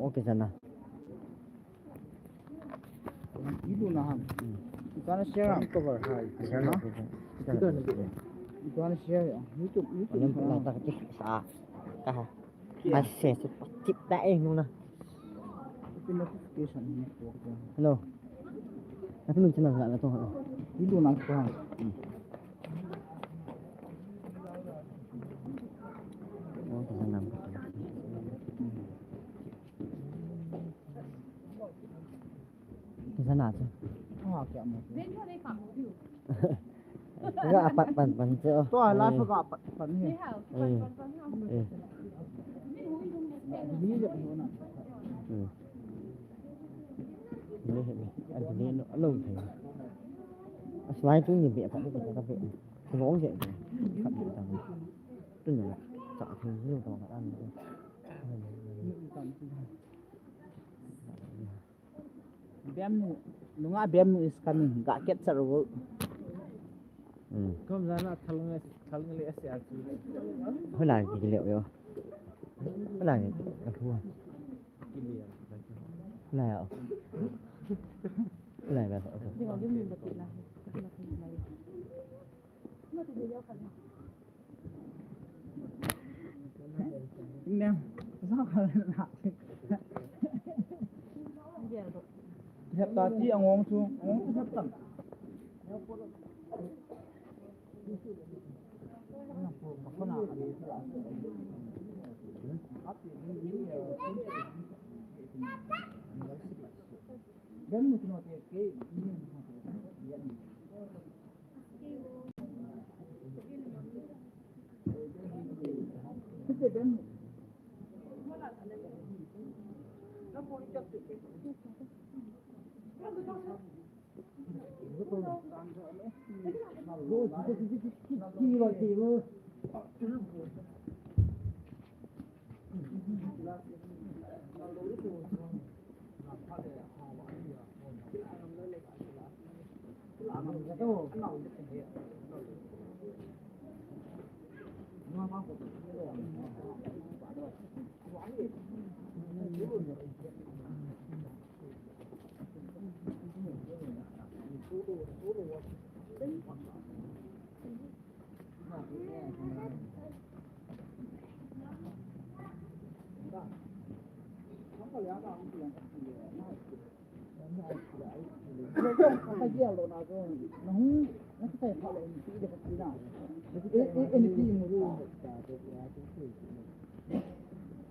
Oke sana. Itu nahan. Ikan siapa? Cover. Sana. Ikan siapa? YouTube. Yang pernah tak cik sa. Kah. Masih tip tak nuna. Itu notification ni. Hello. Aku lu channel enggak tu. Itu nak kau. Oh, sana. Ke sana tu. Ah, kiam. Enggak apa pan tu. Tu lah tu kau apa ni? Ini je pun nak. Ini lâu thì slide chúng nhìn việc phải cái cà phê cái món vậy khắp địa tầng tức là chọn thì nhiều tàu phải ăn Bem, nunga bem is coming. Gak ket seru. Kom sana thalung le ase achi hơi là gì liệu rồi hơi là cái thua là cái này là Nè, sao không làm? Hẹp ta chỉ ăn ngon xuống, ngon hẹp tận. Đến một nó thì cái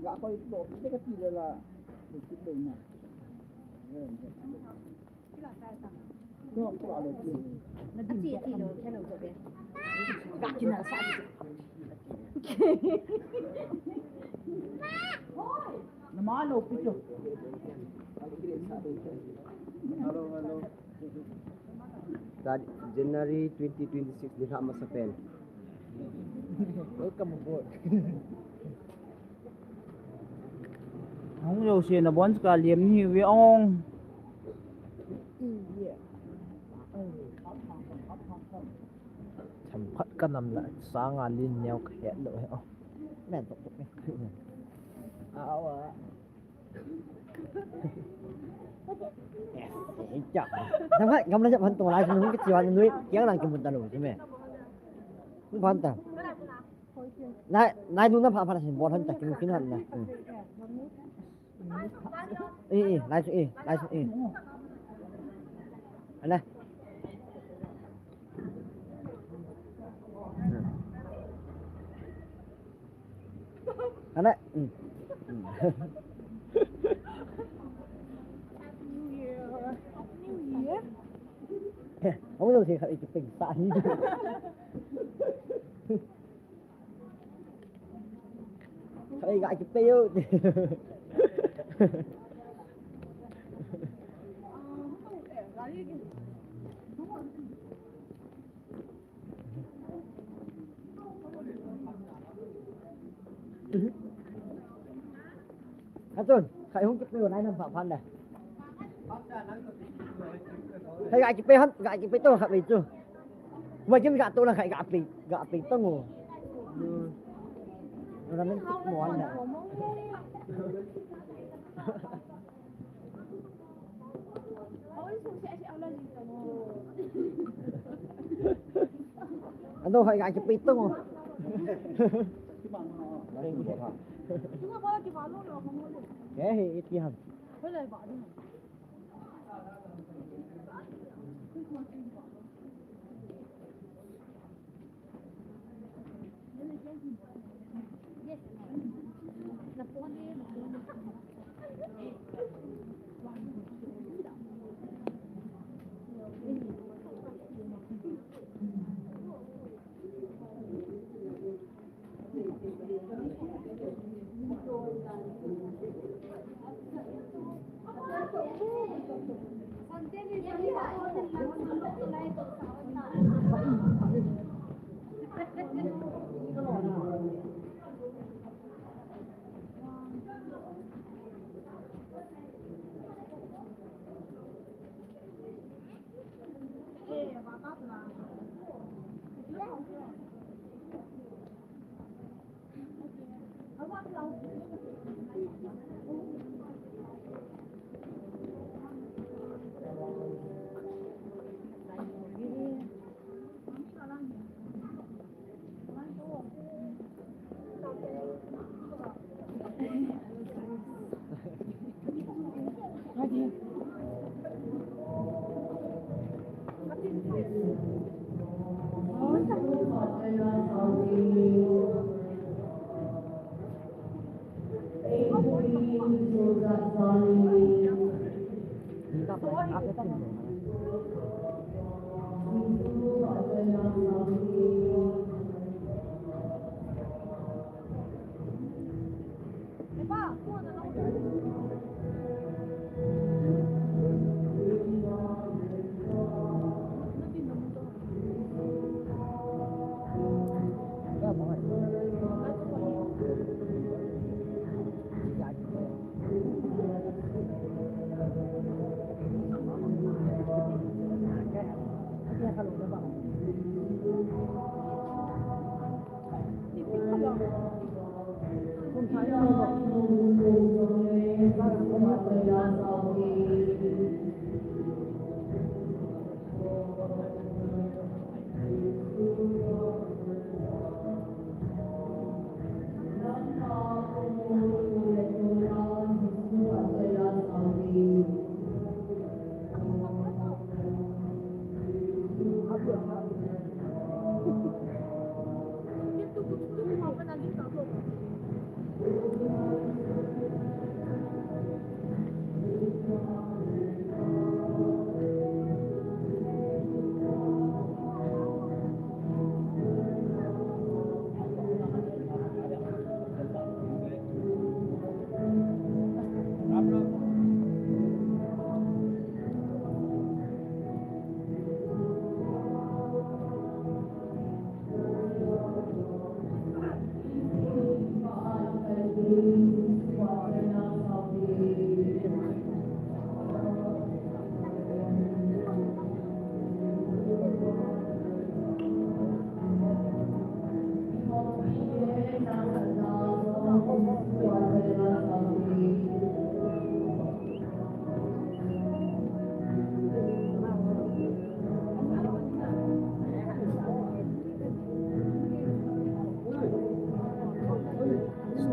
gak apa itu dia kata dia lah kita ingat no kalau ada tu nanti dia tidur kalau tu dia gak kena sakit nama lo picu halo tadi January 2026 Nilhah masa pen welcome aboard không nhiều chuyện là bốn cả liếm như với ông chăm phát cái năm lại sáng ngàn liên nhau khẽ lợi hả mẹ tục tục này áo à chậm thằng phải ngâm nó chậm hơn tụi lại nó cái chiều anh nuôi kéo làm cái một tàu chứ mẹ không quan tâm này nó phá phá thành bọt hơn chặt cái một cái hận này lại xuống anh này anh đấy không đâu thì khởi tình sản khởi gãi cái tiêu anh Tuấn khởi không cái tiêu này làm phạm này thầy gãi cái pe tôi khởi bị chưa mà chứ gãi tôi là khởi gãi bị tôi ngủ rồi mình thích món này đâu hay gái chụp bít tung không? chúng ta bao nhiêu luôn rồi không luôn. Cái gì ít kia hả? Với lại bỏ đi.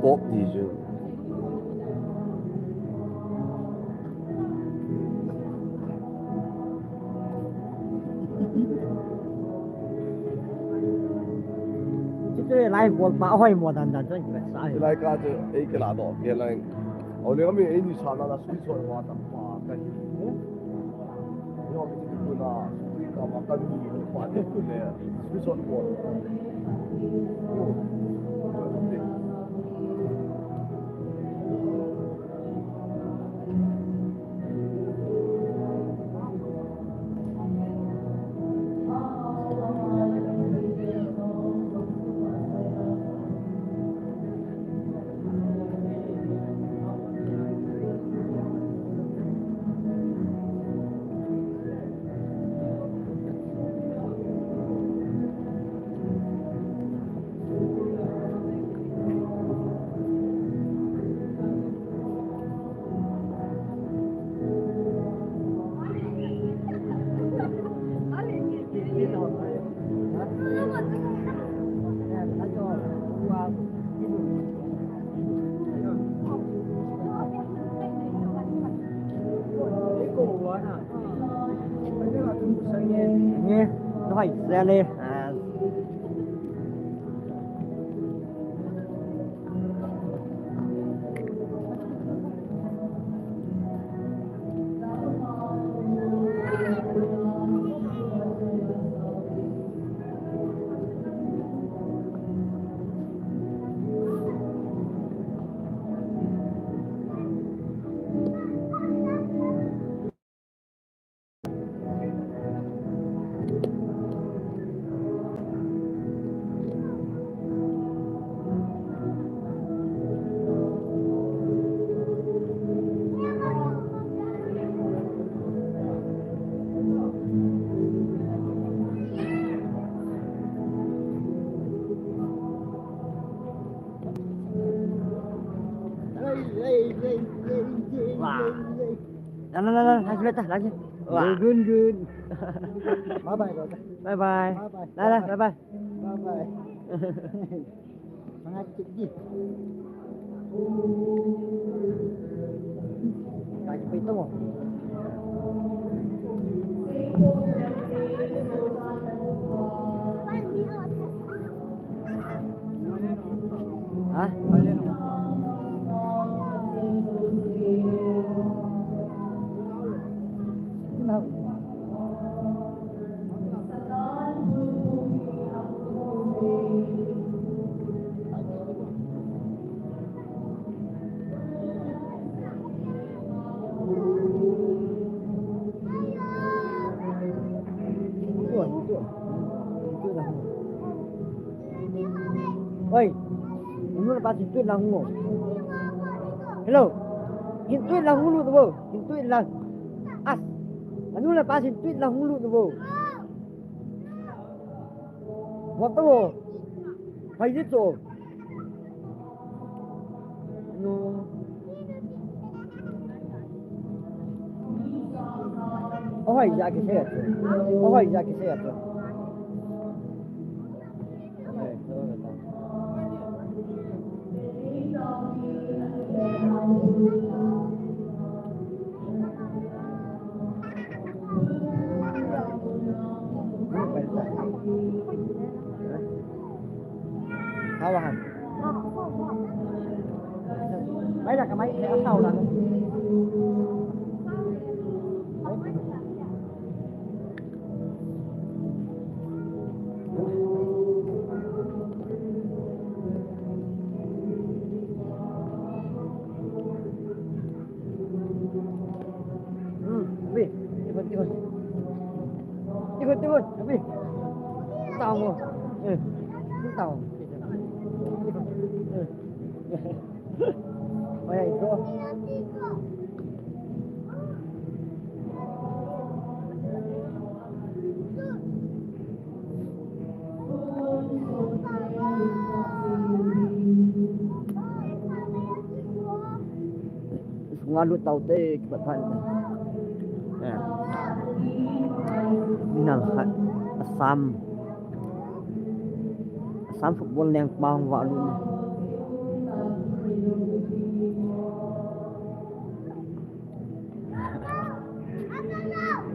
Stop diyeceğim. Chứ lại buồn bão hoài mùa đàn đàn cho anh phải sai. Cái này cả chứ ấy cái là đó cái này. Ở đây mình ấy đi sang là suy soi hoa tầm hoa cái. Nhưng mà mình cũng là suy cả mà cái gì cũng phải được cái này suy soi hoa. nghe nó hỏi ra lên lagi. Wah. Gun. Bye bye rồi. Bye bye. Bye. Đây, bye bye. Bye. Mang chụp gì? Cái bị tốt không? Hả? Nào. Oi, ini lepas itu lah hungu. Hello, itu lah hulu tu bo, itu lah as. Anu lepas itu lah hulu tu bo. Waktu bo, pagi tu. Anu. Oh hai, jaga saya. Oh hai, jaga saya tu. Kawan. Mấy là cái máy ở sau là Ikut, tapi tahu mo. Tahu. Oh ya itu. Ngalu tahu teh kebetulan. Ya. Nilhah Assam football yang bawang wak lu ni.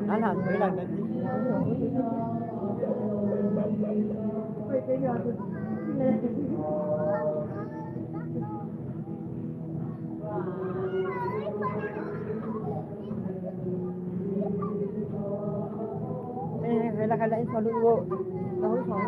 Alah, bilang nanti. Kalau ini selalu tahu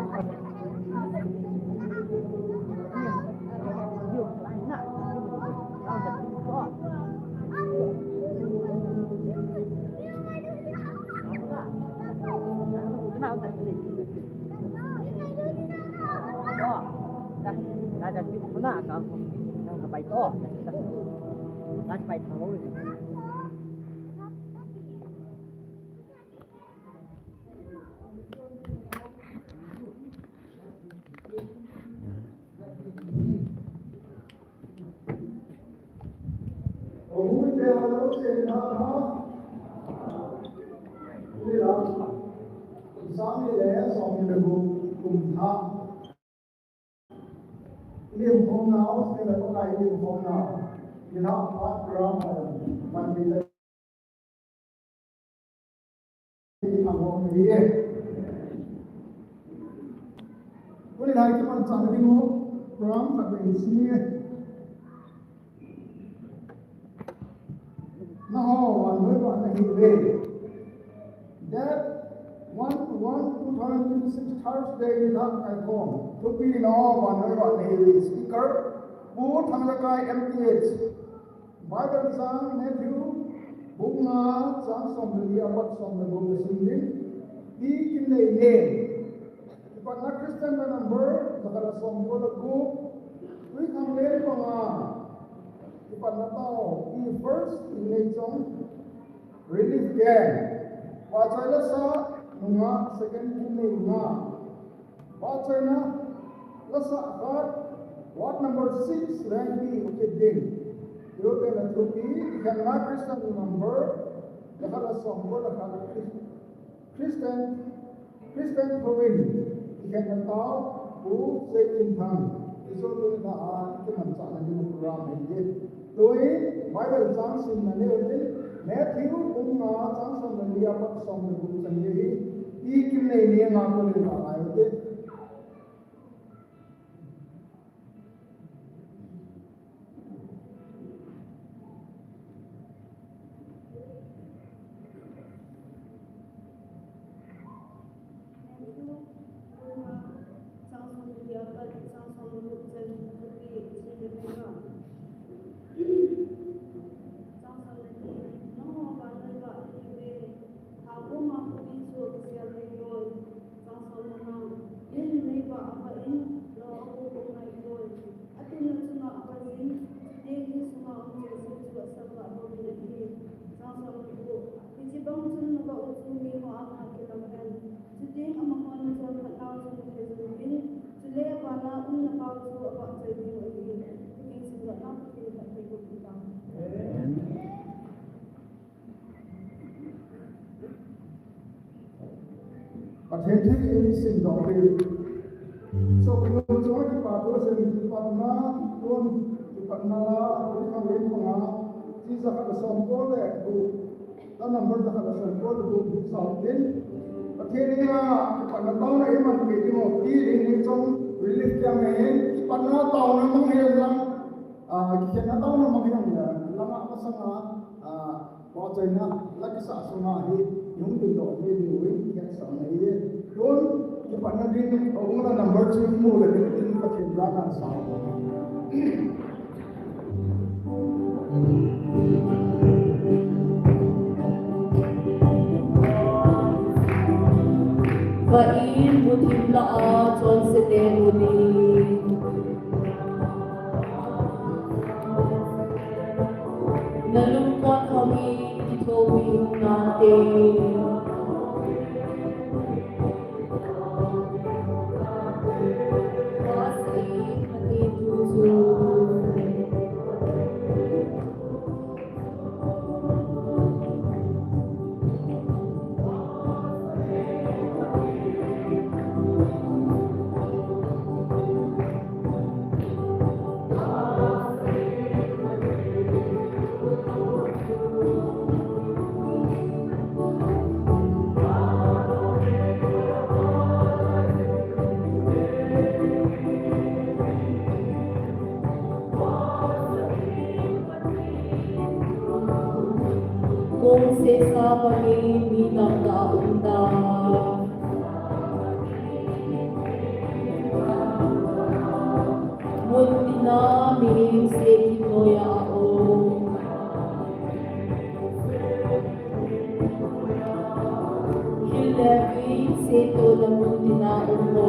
ada di mana kamu yang kebaik oh dah baik tahu Liêm phong não sẽ là có cái liêm phong nào thì nó phát ra mà mình bị thằng họ người đi cái này cái phần chẳng đi ngô program phải về xin nó hoàn mới gọi là hình về that 2026 Thursday in Kaikhom to be no hoàn mới gọi là hình speaker bố thằng là cái MTH Bible sang Matthew bụng nga sang xong rồi abat xong rồi bố sinh đi đi kim này nè but not Christian number sakala xong rồi là cô quý thằng lên bằng but not tao he first in late song relief again và chơi là sa nunga second kim này nga và chơi na là sa God what number 6 rank be okay din yo ke la tuti kan na Christian number sakala xong rồi là Christian province ikan tahu bu sekin thang iso tu na itu nampak lagi program ini tuh Bible sang sin na ni utin Matthew umma sang sang na dia pat sang na bu sendiri ikin na ini yang aku lihat ayo utin Attending in sin doctrine. So we know joy di patu sen di panna tuan di panna di kawin mga sisa kada sampol tu ta number ta kada sampol tu di sampin attending di panna tau na iman ke di mo di ni chong relief yang di panna tau na manghilang kena tau na manghilang lang apa sana có chơi na lagi sa suna hi yung tu do ni ni yang sa na hi don di panna di ong na number 2 mo le din pa kin da na sa và in một thím lọ tròn sẽ đen một đi na lungkot kami itawin natin kasi matipuso kung sa kami minang kaunda munti namin sa kinoyao hilapin sa ito na munti na mo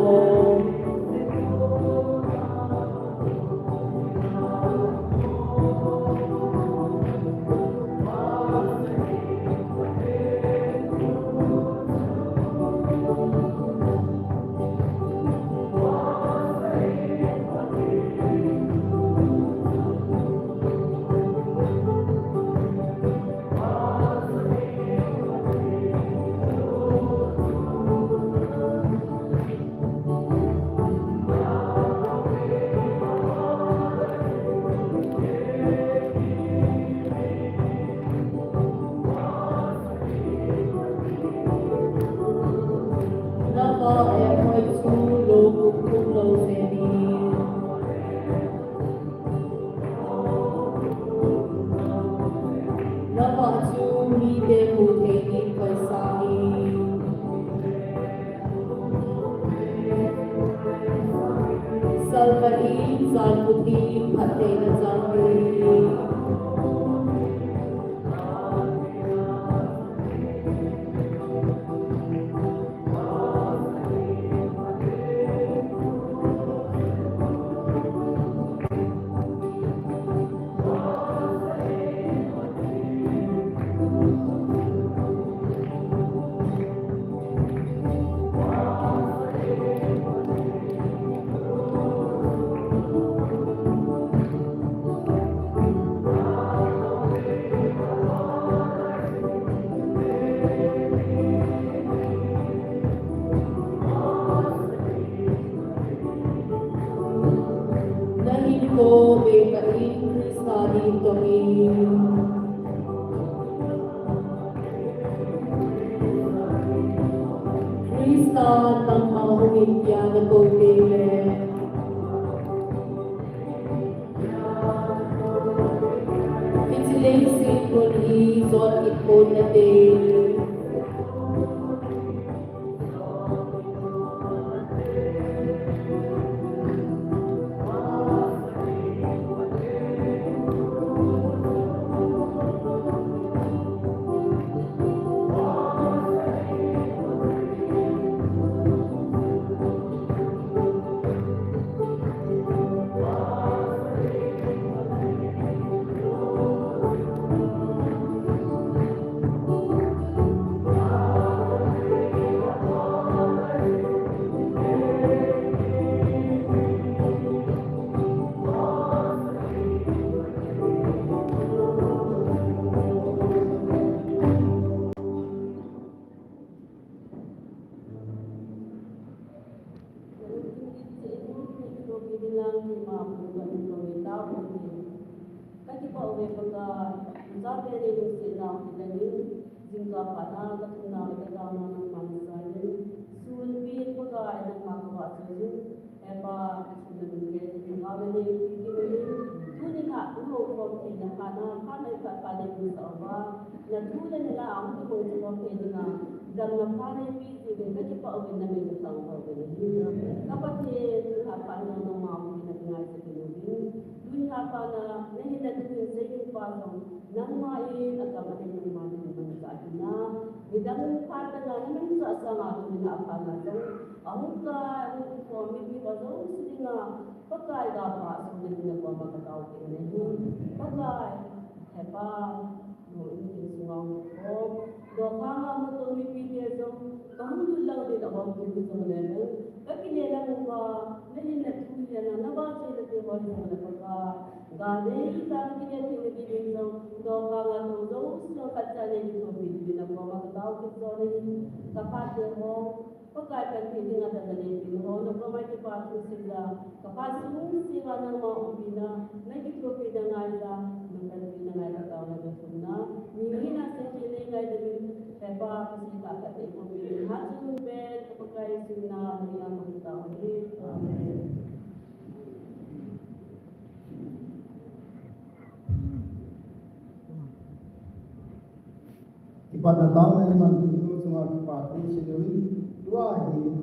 Pada tahun ini mantu semua parti sendiri dua hari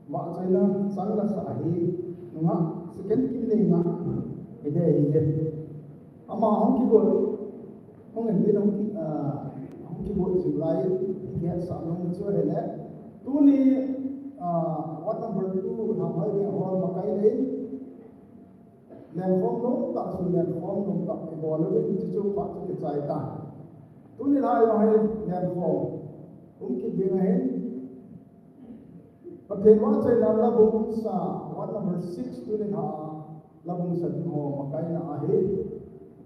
mak saya sangat sahi nunga second kini nga ide ama hong kibol hong ini hong kibol sebelah dia sama muncul hele tu ni what number 2 nama dia orang makai ni dan hong tak sudah hong tak kibol ni cucu pak cucu saya tu ni lah yang yang hong mungkin dengan Pagkaiwa sa labong sa what number 6 tu ni ha labong sa ho makai na ahi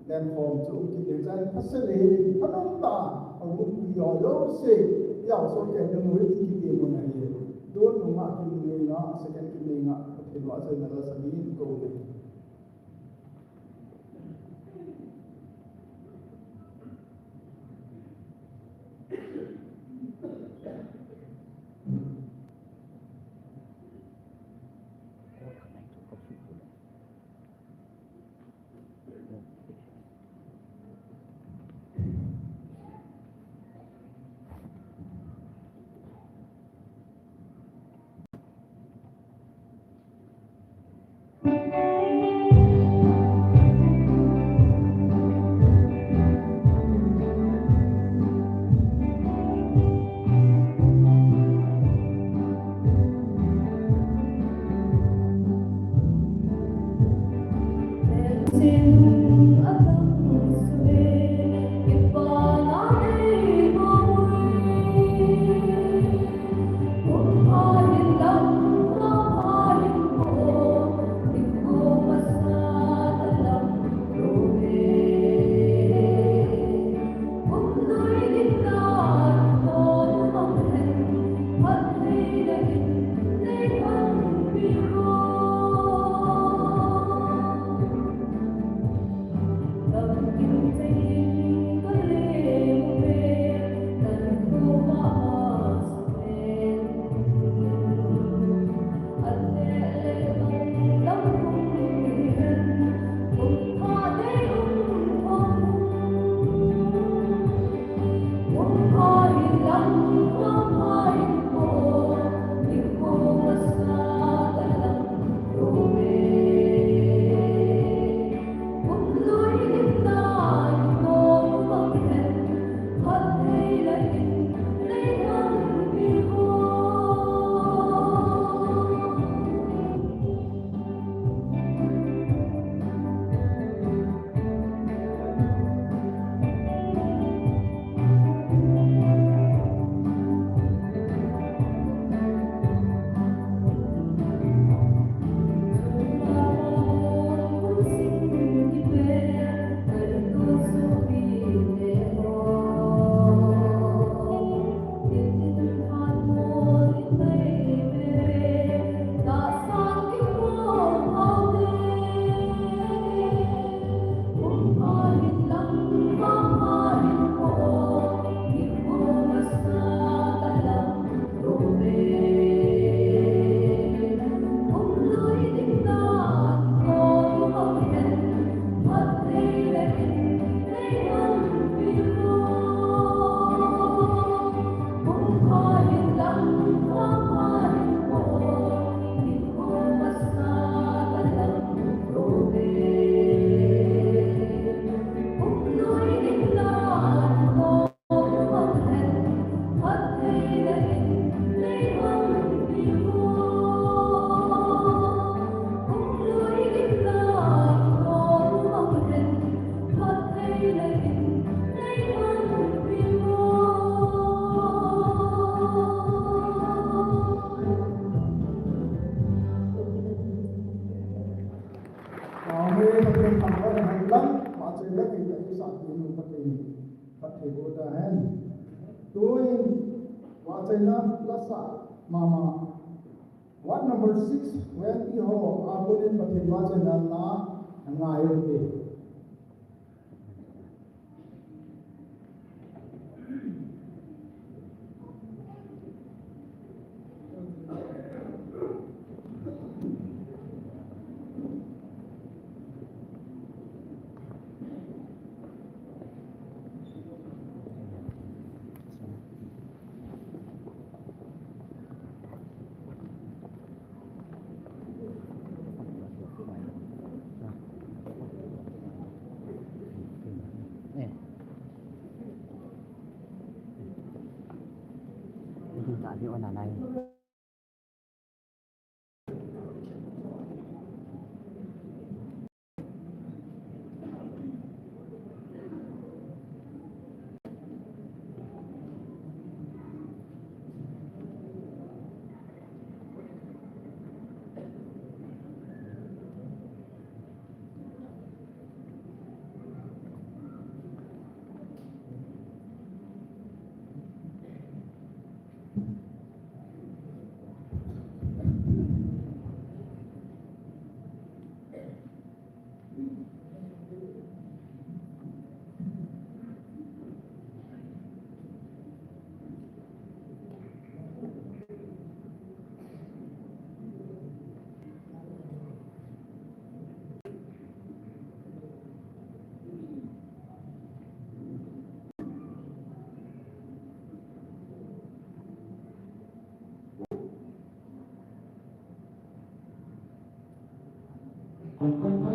dan hong chu ki dai pasale anong ta ang yo yo se yao so ke ng wi ki ki mo na ye don no ma ki ni na second ki ni nga pagkaiwa sa na sa ni ko Ibuta hen. Doing Wachina Lasa Mama. What number 6 when iho abulin patin Wachina na ngayote. Eh. Itu tak ada orang lain. Amen.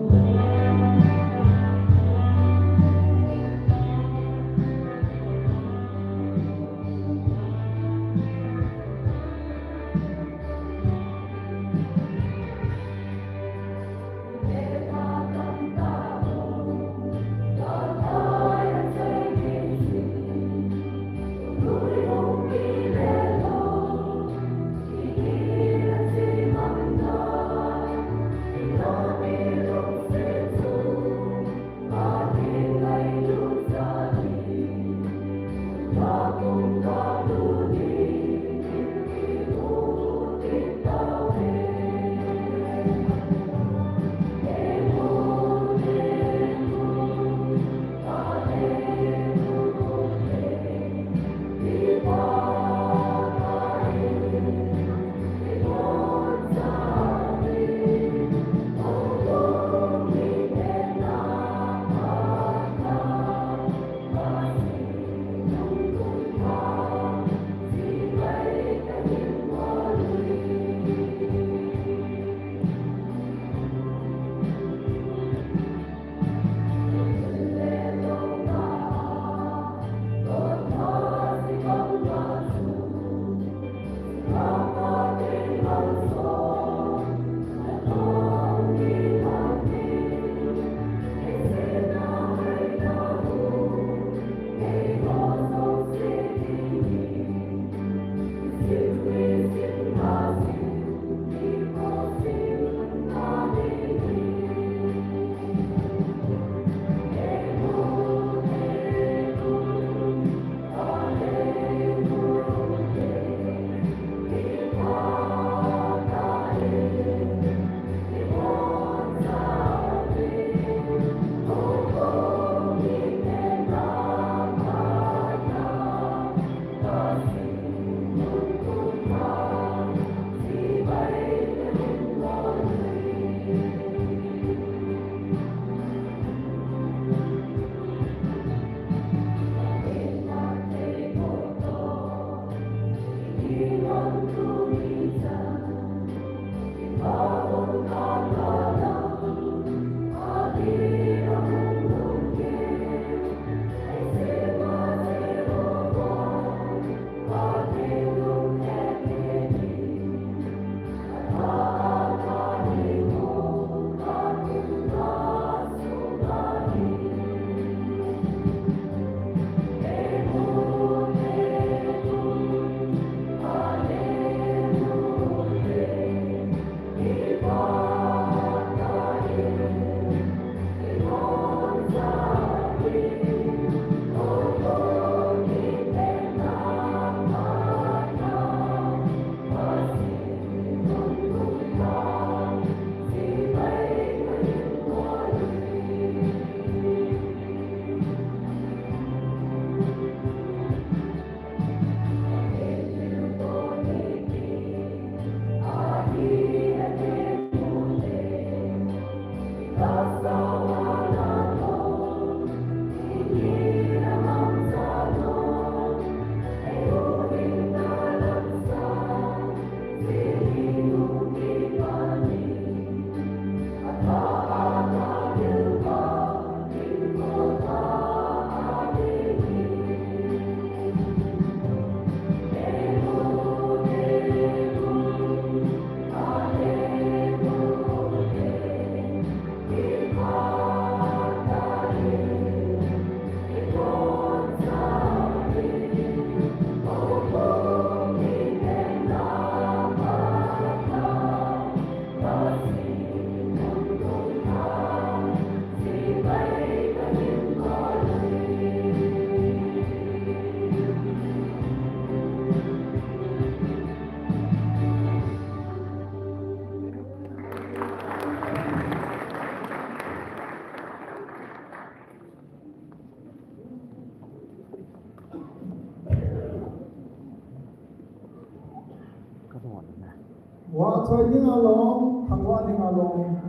Wa choi ding along, thangwa ding along.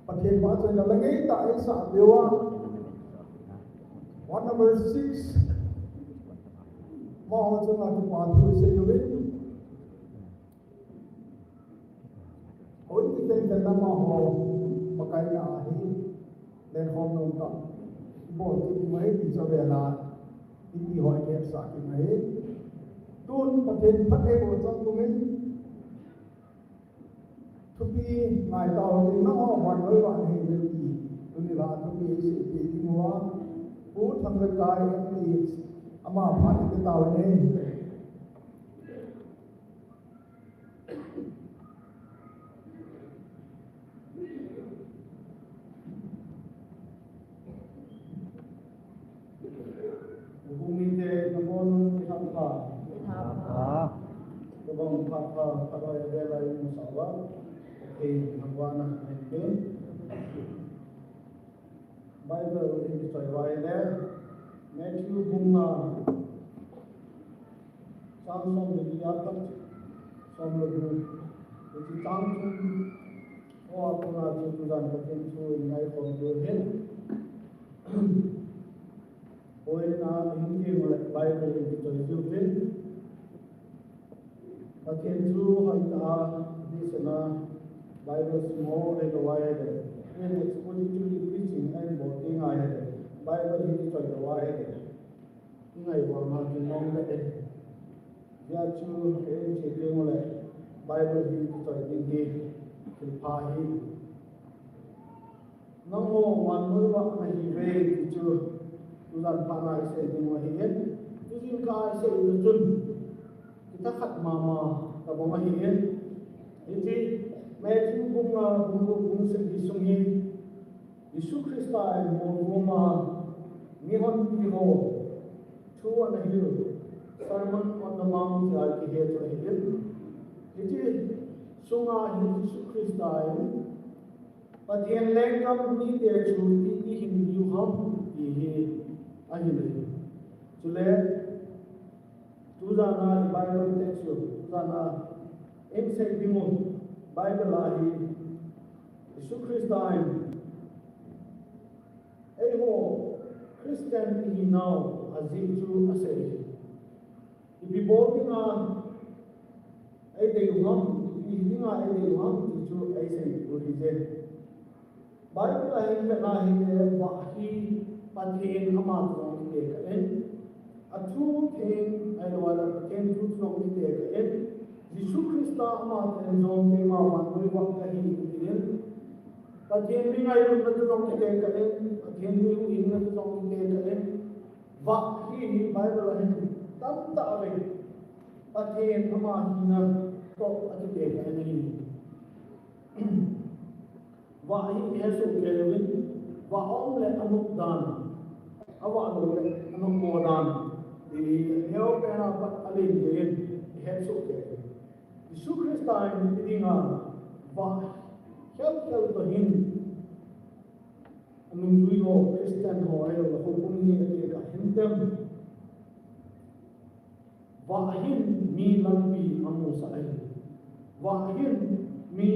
Patien wa choi na langai ta ai sa bewa. What number 6? Ma ho choi na tu pa tu se yo le. Oi ti ten ten na ma ho makai na hi len hom nom ta. Bo ti mai ti cho ve la. Ti ho ke sa ki mai. Tun patien phat e bo chong tu min. To be my dog, no one way on him will be. To be like to be speaking one, who from the guy is a man part of our name. Umite nabon hampa, nabon hampa kalau yang bela ini musawa. Nagwana natin. Bible in Israel, Matthew bunga Samson diyatat Samson itu Samson oh bunga itu dan ketentu ingai pembuatan oleh na hindi oleh Bible in Israel ketentu hanya di sana Bible small and wide. When expository preaching and voting I Bible is to the wide. Ingai wang ha kinong le. Ya chu en chekeng le. Bible is to the gate. Kilpahi. Namo manoi wa na hi ve chu tulan pana se dingwa hi en. Tujin ka se chun. Kita khat mama ka bo ma hi en. Iti Matthew bunga bunga se disungi Yesus Kristus Roma Nihon Piho 2 on the hill Sermon on the Mount I hear to him Iti sunga Yesus Kristus but yen lekam ni te chuti ki hindu ham ki ahile chule tuzana Bible text tuzana emse dimun Bible lahi Yesus Kristus eho Christian he now azitu asay ibi botinga ay deyuham ihinga ay deyuham itu ay say urize Bible lahi lahi wahi pathin hamatong ke kaen atu thing ay wala ken tu nong ke kaen Yesus Kristus amat enjong ke mawan noi wak kahi ikirin pathin mi ngai ru tu nong ke kaen pathin mi ru in tu nong ke kaen wak hi Bible lahi tam ta ave pathin ama hina to atu ke kaen ni wak hi Yesu ke lewin wak om le anuk dan awak lo le anuk modan di heo pena pat alin ke Yesu ke Yesus Kristus tidinga bah help to him anung juiho Christian ho ayo la hukumi ke ka hintem wahin mi lambi amu sai wahin mi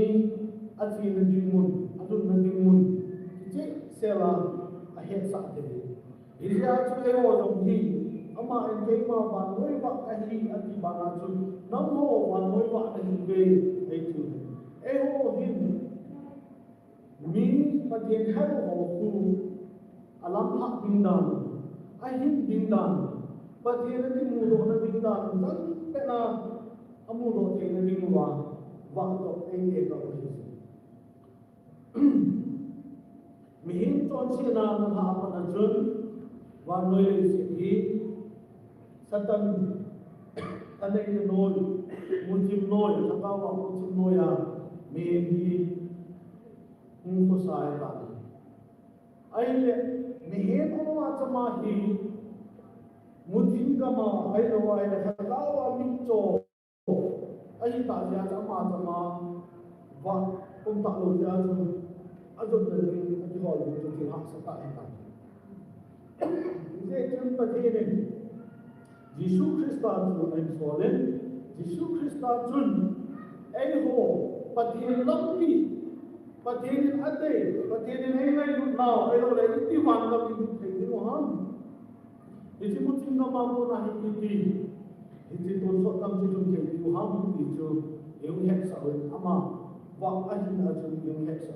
ati nadimun adun nadimun je sela ahet sa te iria chule ho dong hi ama en ke ma ba noi ba kahi ati bana chu nam ho wa noi ba kahi ve ai chu e ho him mi patien ha ho hu alam ha ding dan ai him ding dan patien ni mu do na ding dan san pe na amu do te na ding wa to ai e ka ho mi him ton si na ha pa na chun wa noi le si hi Satan tanay noy munjim noy nakawa munjim noya maybe ko sai ta ai le mehe ko ma chama hi munjim kama ai lo ai le nakawa mitcho ai ta ja chama chama wa kum ta lo ja chu ajot de ni hol ni ki ha sa ta ta je chun pa de Yesus Kristus tu empfohlen, Yesus Kristus tun anh hồ bát thiên lâm pi bát thiên ở đây bát thiên này ngay lúc nào ai đâu đấy đi hoàn làm gì thấy đúng không thì chỉ một chúng ta mà muốn là thì chỉ tôn sốt tâm chỉ dùng cái điều ham thì cho yêu hết sợ ama và anh là cho yêu hết sợ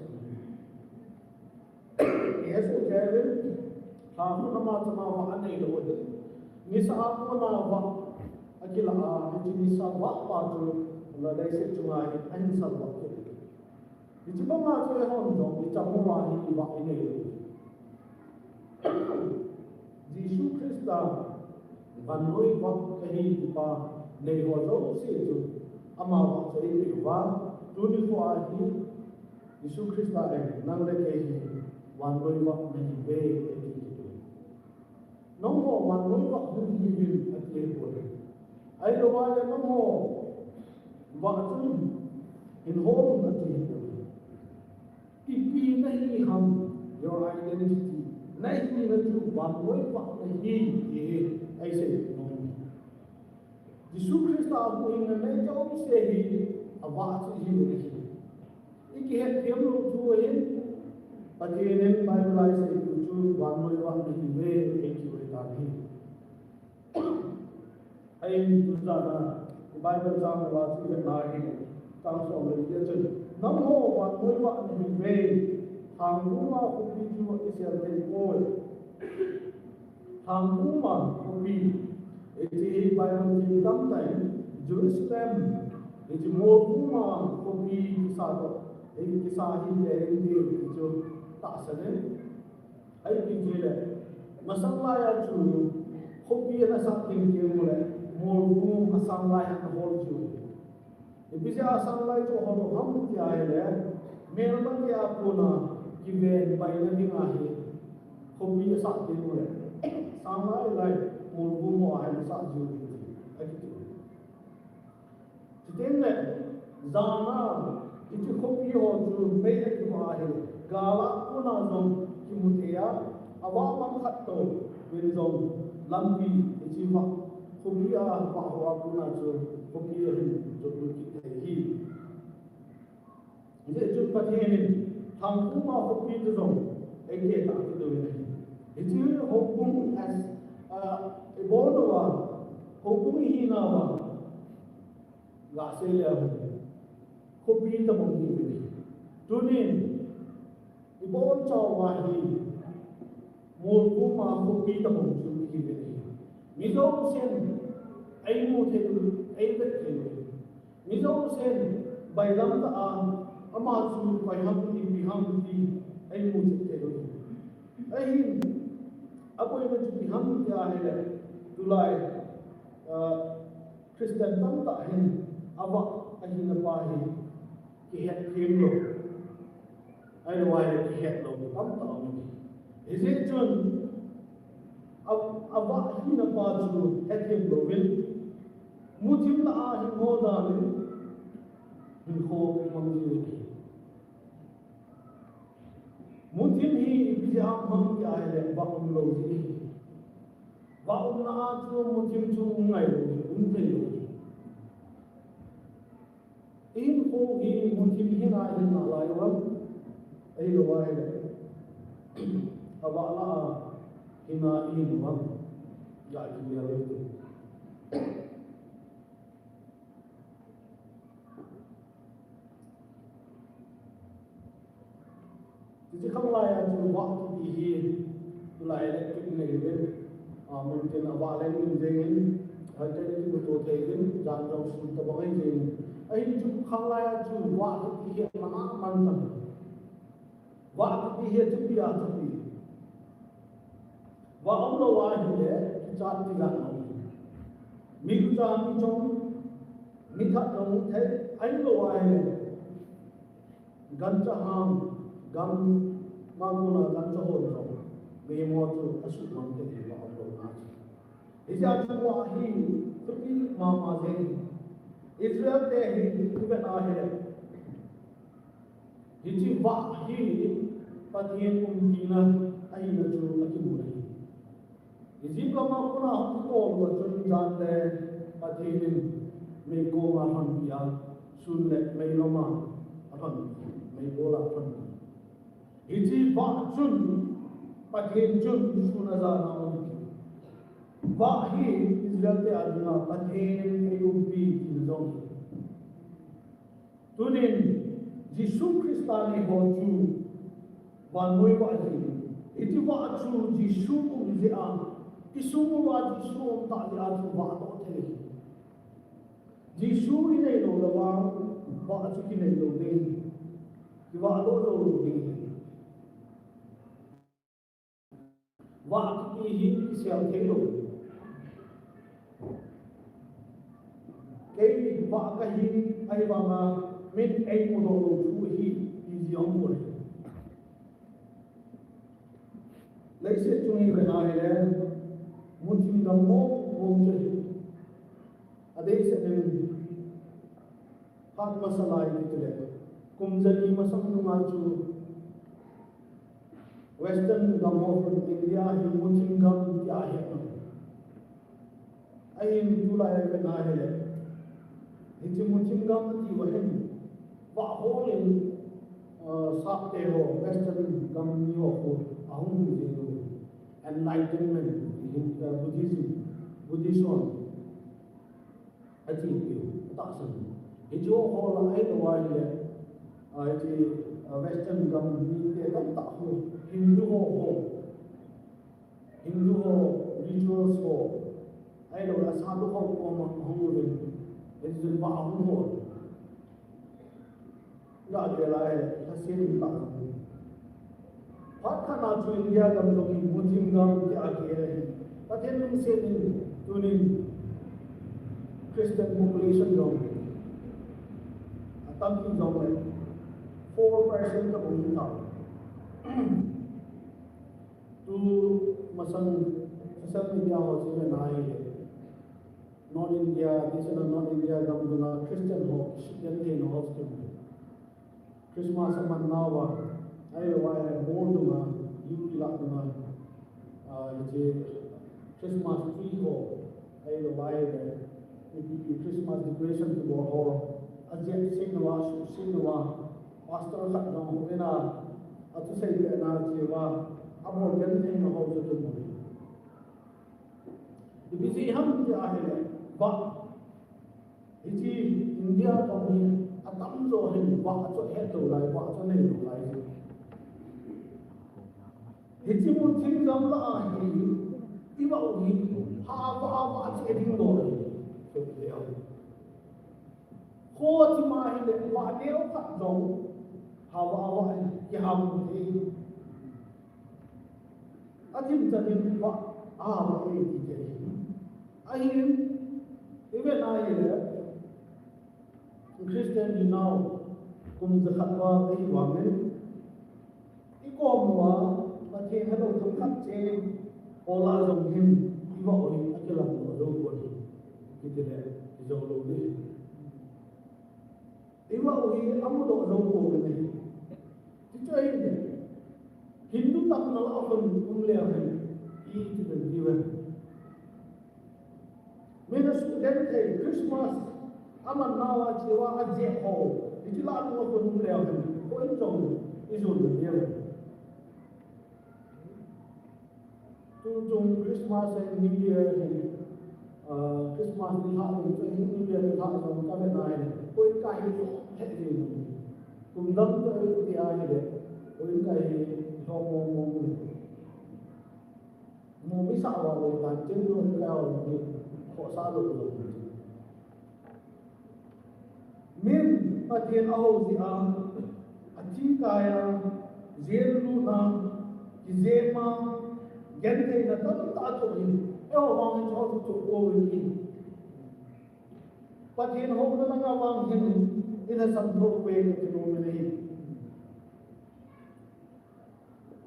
yes okay then ham nó mà và anh này đâu đấy misa ako na wa akila chỉ misa wa pa cho là đây sẽ chung ai anh sao wa thì chỉ có mà cho hòn đó thì trong hoa thì wa này Jesus Christ van noi wa kahi pa nei ho zo se chu ama wa cho đi wa tu ni ko a hi Jesus Christ ai nang le kahi van noi wa nei ve nó hồ hoàn núi vợ hương gì gì ở trên của ấy đâu bao giờ nó hồ vợ chung in home ở trên của cái này hầm your identity này thì nó chịu hoàn núi vợ này gì ấy sẽ Jesus Christ aku ingin menjauh sehi awak sehi ini iki het tiap lu tuain Pagkinin Bible ay sa YouTube, one way ni hiwe, thank you tadi. Ay dusa na Bible sa mga wasi na nahi, tang sa mga yun. Nang ho, one way ni hiwe, hang luma kupi juwa isya rin po. Hang luma kupi, iti Bible din tamtay, Jerusalem, iti mo luma kupi sa to, iti kisahin din iti tak sene ai pikir masalah yang tu hobi na something ke mule morgu masalah yang hol tu ibise masalah tu hol ham kya hai merman ke apuna kive baina ni ahe hobi sa ke mule sama lai morgu mo ai sa ju ai tu titenne zana itu hobi ho tu mai ke ahe gala puna zong kimutia awam khatto bin zong lambi ichiwa khubia bahwa puna jo khubia hin jo ki hi ye jo pathen thang kuma khubi jo zong eke ta do ni ichi hukum as ibodwa hukum hi na wa ga se le khubi ta mong ni tunin ibon chaw wahi morgu ma khopi ta mong chu ki be mi do sen ai mu the ai be the mi do sen bai lam ta a ama chu bai ham ti bi ham ti ai mu the do ai apoi me chu bi ham ti a he tulai Christian tam ta hin aba ai na pa hi ki het kim lo ai wai ki het lo tam ta is it chun aba hi na pa chu het kim lo wil mutim la a hi mo da ni hin ho mang ji mutim hi bi am ham ki ai le ba um lo ji ba um na a chu mutim chu ngai lo te lo in ho hi mutim hi na hi na lai wa ai lo wa le aba la hina in wa ya ji ya le jadi kalau layan tu waktu dihi layan tu ni le mungkin awak lain mungkin ada ni betul betul jangan jauh sulit bangai ni ai tu kalau layan tu waktu dihi mana mana waktu dihi tu biar tu wa Allah wahid le chat tiga mi kuja mi chong mi khat dong the ai lo wahid gan cha ham gan maguna gan cha ho ro me mo tu asu mang te wa Allah na ija tu wahi tu ki ma ma de Israel te hi tu be na he hi wa hi patien kum dina ai na tu aki mu Isi kama puna ko ko chun jan de patinin me ko ma han pia sun le mai loma apan mai bola apan iti ba chun pathen chun sun azana on ba hi Israel te aduna pathen ayubi tinzong tunin Jisu Kristani ho chu ban moi ba ji iti ba chu Jisu kum ji a isu wa Jisu ta ji a chu ba to the Jisu ini lo la ba chu ki nei lo ne ki ba lo lo ni wa ki hi ki sia the lo cái ba cái hi ai ba ma min ai mo lo chu hi is young boy lấy sẽ chung hi về này là một chim đồng mô mồm chơi ở đây sẽ nên phát masala itu le kumzani masam numachu western gamo from India hi một chim gam ya hai ai July về này là thì một chim gam thì vậy và hole in sap te ho western gam ni ho ahum ni enlightenment Buddhism achi ta san ijo ho la ai to wa le ai western gam ni te kam ta ho Hindu ho rituals ho ai lo la sa do ho ko ma ho le is ba ho ga de la hai hasin ta phát khana chu India gam lo ki Muslim gam ki age hai pathen nung se ni tunin Christian population gam atam ki gam hai 4% ka bung ta tu masang social media ho se na hai non India this is non India gam duna Christian ho Christian ke no ho Christmas manawa ai lo ai more duma you la duma je Christmas tree ho ai lo ai the Christmas decoration to go ho ajek sinwa pastor khat no ho na atu sai le na je wa amo gen thing no ho to mo the busy ham je a he ba iti India ko ni atam zo he ba cho he to lai ba cho nei to lai iti mo thing gam la a hi iba o hi ha ba che ding do so le a ho ti ma hi le ba ne o khat zo ha ba ki ha mo hi atim cha ni ba a ba e ti je ai even I le Christian you now kum zakhatwa ai wa men ikomwa pathe halo thum khat che ola zong him iwa oi akela mo do ko ni kitele zo lo ni iwa oi amu do zo ko ni ti choi ni Hindu tak na la ko le ha I ti de diwa mena student hai Christmas aman nawa chewa aje ho itila ko ko le ha ko in jong izul de tu jong Christmas and New Year Christmas ni ha ni New Year ni ha so ka me nai ko in kai ni he ni kum dam to ti a ni de ko in kai ho mo mi sa wa lo ban chen lo ka ni ko sa lo min pathen au zi a achi kaya zel lu na ki zema gen thei na ta to ni e ho wang cho to ko ni pathen ho na nga wang hin ina sam tho pe ni no me ni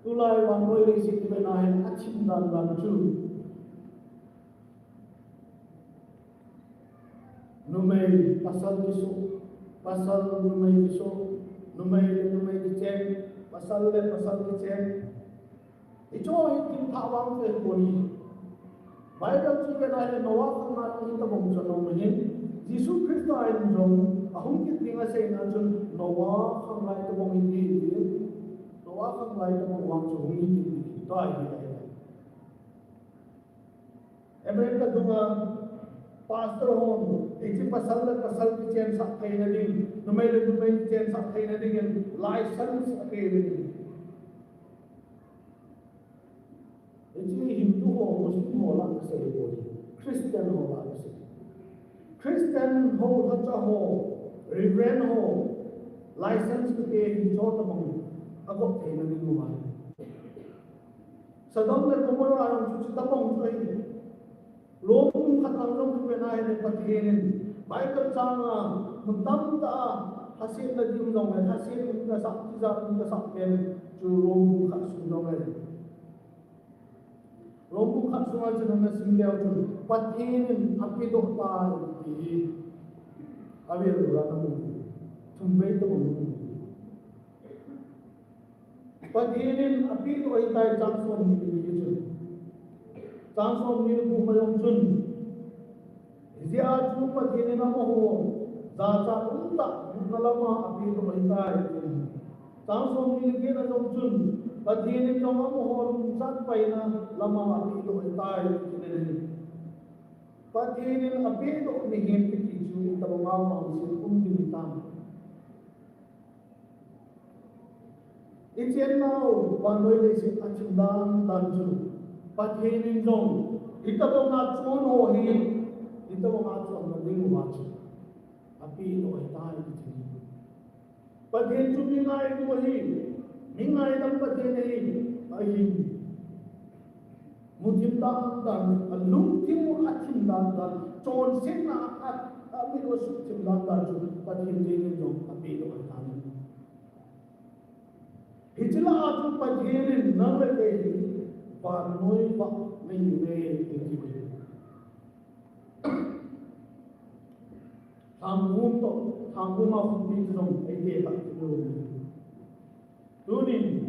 tulai wan noi ri sik be na hen achim dan chu numai pasal kisu pasal numai kisu numai kicen pasal kicen itu itu thawang ke koni Bible ci ke na Noah ko na ni ta bong so no ni Jisu Kristo ay jong ahum ki tinga sei na chun Noah khang lai to bong ni ti Noah khang lai to bong wang chu hum ni ti to ai ni America dunga pastor hon eji pasal ki chen sak thai na ding numai chen sak thai na ding license ake ni eji Hindu ho Muslim ho la se bo Christian ho la se Christian ho tha ho reverend ho license ke hi cho ta mong agok thai na ding ma sadam le ko mo ra chu ta mong chu ai Lom khatang long pe na ne pathen Michael changa mutam ta hasin na dim long ne hasin ka sak za ka sak pen chu lom khat su long ne lom khat su ma chu na sim leo chu pathen api do ta ki avi ra na mu thum ve to mu pathen api do ai tai chang so ni chu Transform ni ku mayong chun zia chu pathin na mo ho za cha unta nalama api to mai transform ni ke na jong chun pathin ni jong mo ho rum sat pai na lama api to mai tai pathin ni api to ni hen ki chu ta ma ma si ki tam ichen now bandoi le si achindang dan chu pathin in zong itabo nga chon ho hi itabo nga chon na ding ma chu api no ai tai ki chi pathin chu mi ngai tu hi mi ngai dam pathin hi ai mutim dang dan alung tim achim dan dan chon sin na api ro su chim dan dan chu pathin ding in zong api no ai tai hijla chu pathin na le ke và nuôi vợ mình về thì tham vung to tham vung mà không biết dùng cái gì cả tu nên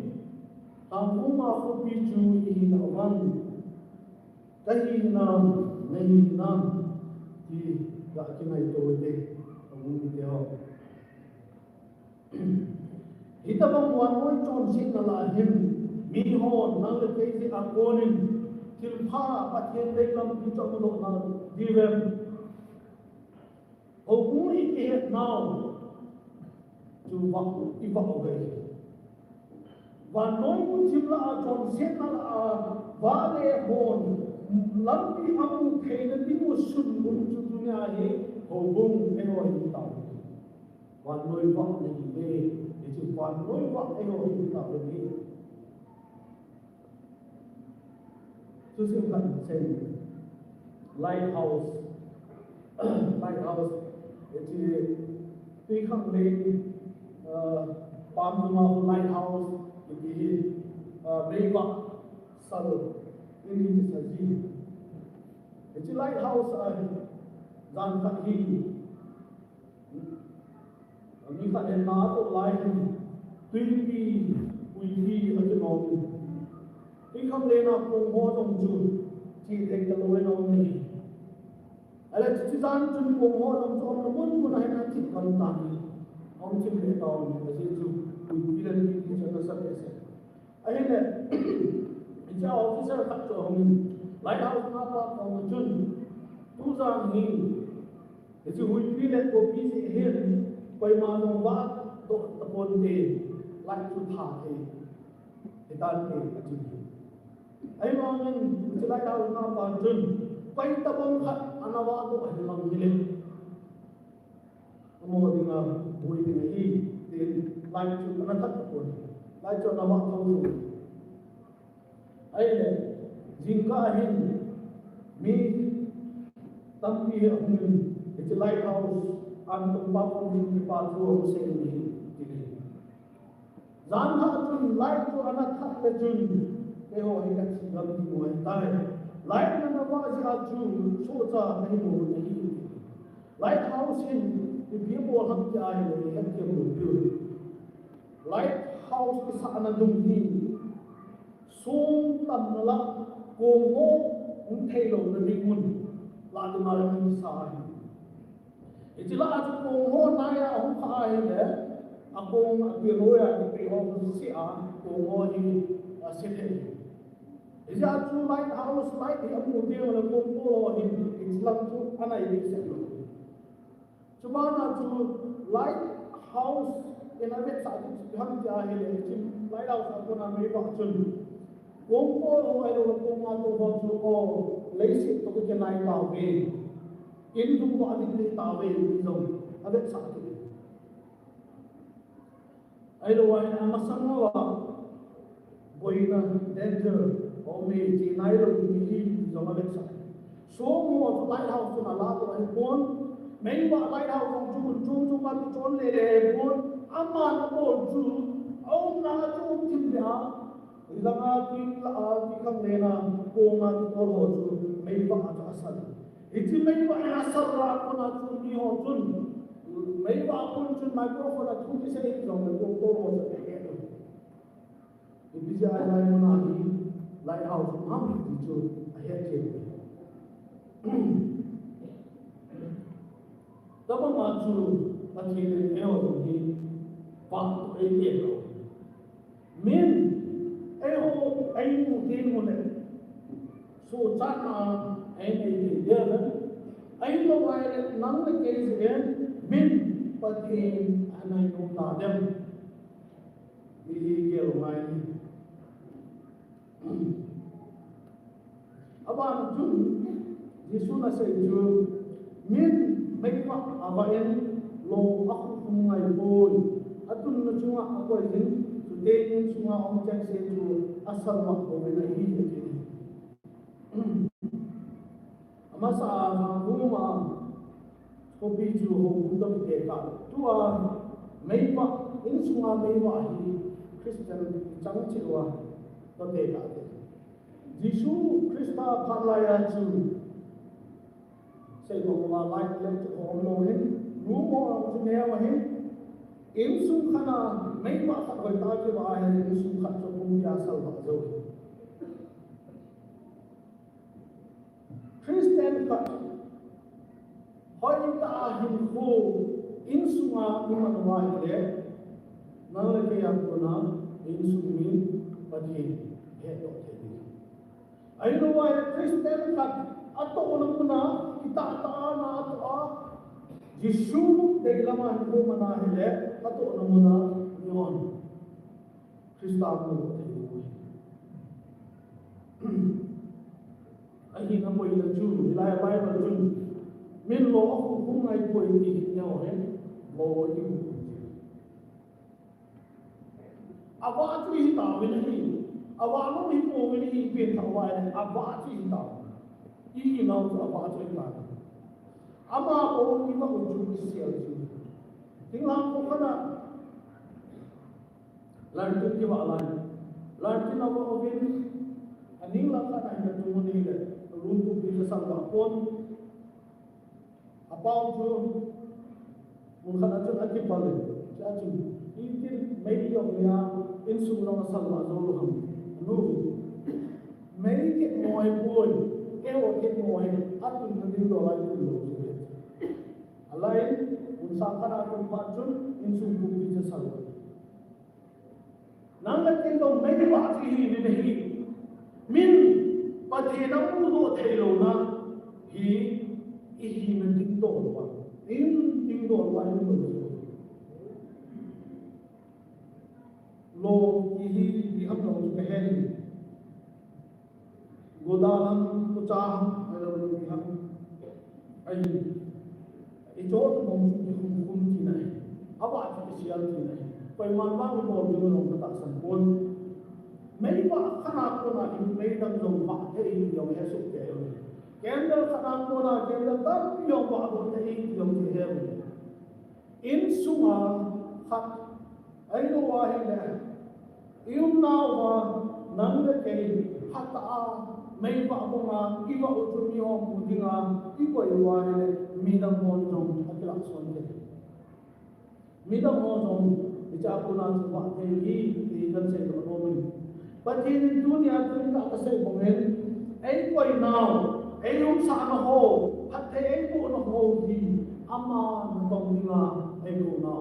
tham vung mà không biết chú ý nào văn cái gì nam thì cả cái này tôi đây không biết theo thì ta mong muốn nuôi tròn xin là hiền mi hon nang le pe si akonin til pha pathen dei lam ki chom lo na divem o puri ke now tu va i va o ge va noi ku chim la a chon sen na a va le hon lam ki amu ke na ti mo sun bun chu dunya he o bung e ho hi ta va noi va le ve e chu va noi va e ho hi ta le to simply say lighthouse it is become made palm lighthouse it is mega salo in this it is lighthouse dan khat hi mi khat en ma to lai tuy pi ở cái không lên nào cùng hoa đồng chủ chỉ để cái lối nó này, là chỉ gian chung cùng hoa đồng chủ nó muốn của này là chỉ còn tạm ông chỉ để tàu cái gì chủ vì là đi cho nó sắp hết ấy là cho officer phát cho ông lại đâu nó có một chút tu rằng thì cái gì huy vì là có cái gì hết quay mà nó vác tổ tập quân để lại chủ thả thì ta để cái gì ai mà mình chỉ lại đâu nó còn chun quay tập bom khát anh nào vào cũng phải làm gì lên mua thì là mua thì là gì thì lại chun nó thắt rồi lại cho nó vào thâu rồi ấy là riêng cả hình mi tâm đi ở mình thì chỉ lại đâu ăn tôm bắp không đi ba chua sẽ đi gian hạ chun lại cho anh thắt cái chun cái hồ thì các chị gặp thì ngồi tay lại nó qua ra chú số cha cái hồ này lại tháo xin thì phía bộ hấp chạy rồi hết kiếm được chưa lại tháo cái sản là dùng gì xuống tầm là cùng ngô cũng thay đổi được đi nguồn là từ mà mình sai Itulah aku kohon naya aku kaya le, aku biroya di pihak si kohon ini sedih. Jadi aku lighthouse light di aku dia le kohon ini Islam tu ana ini sedih. Cuma aku lighthouse in a bit satu हम चाहे लेकिन lighthouse aku nama ini bahkan kohon orang itu kohon tu bahkan ko leisi tu kita naik tahu in dung wa din ni ta ve ni zo abet sa ki ai lo wa na masang wa boina danger o me ji nai lo ni hi zo abet sa so mo lighthouse na la to ai pon mai wa lighthouse kong chu ma tu chon le le pon ama na ko chu au na chu tim ya ilanga tin la ti kam le na ko ma tu ko lo chu mai wa ta asal Itu mereka asal rakun atun ni hotun, mereka akun cun microphone atun kisah itu orang doktor orang itu. Ibu saya ada menahi lighthouse, kami itu ayat je. Tapi maju pagi ni orang ni pak itu. Min, ayu mungkin boleh. So cakap ini dia kan, ayu lawai nang lekes kan, min patin anai nung tadem, ini dia lawai ni. Abang jun, Yesus nasihat jun, min mereka abayan lo aku pungai boy, atun nacunga aku ini, sudein semua orang cakap seju asal mak boy lagi jadi. Masa rumah kopi ju untuk kita tua mewah ini semua mewah ini Kristen jangan cewa kita Yesus Krista parlaya ju saya bawa light lecture online rumah rumah ini Yesus kana mewah tak berita ke bahaya Yesus kat sepuluh asal bahasa Kristen kat hari tahin ko insunga iman wahide nalake yakuna insumin pati heto tedi ayo wahide Kristen kat ato unamuna kita taana ato Yesu deglama ko manahile ato unamuna niyon Kristamo tedi Ahi na mo ila jun, ila bay na jun. Min lo ako kung ay po hindi niya mo yung Awa atu hita wini, awa lo hipo wini bin tawai, awa atu hita. Iyi na utu awa atu hita. Ama ko iba uju siya jun. Tingnan ko kana. Lantin kiwa lantin ako obin. Aning lang ka na hindi tumunila. Runtuh di sesama pun apa itu mungkin aja lagi balik jadi ini media dia insulah masalah zoloham nuh media moy boy ke moy atun nanti doa itu alai usahakan akan macun insun bukti sesama nanti kita media hati ini min Pati na ulo tayo na ihi na tingdol pa. In tingdol pa yung lo ihi di hap na ulo kahel. Godalam kucah alam di hap. Ay ito mong hukum tinay. Apa artificial tinay. Paimanbang mo yung mga katasan pun. May ba kana ko na may dang ba ay yung Yesu kayo. Kaya kana ko na kaya tan yung ba ko ay yung Yesu. In suma hak ay luwahin na. Yung nawa nang kay hata may ba ko nga iba utumi ho mudi nga iba luwahin midang monjong at lakson ke. Midang monjong ija ko na ba ay ilan sa ito Pati ni dunia tu tak pasal komen, koi now, yung sa ano ho, at ay po na ho di, ama tong dinga ai ko na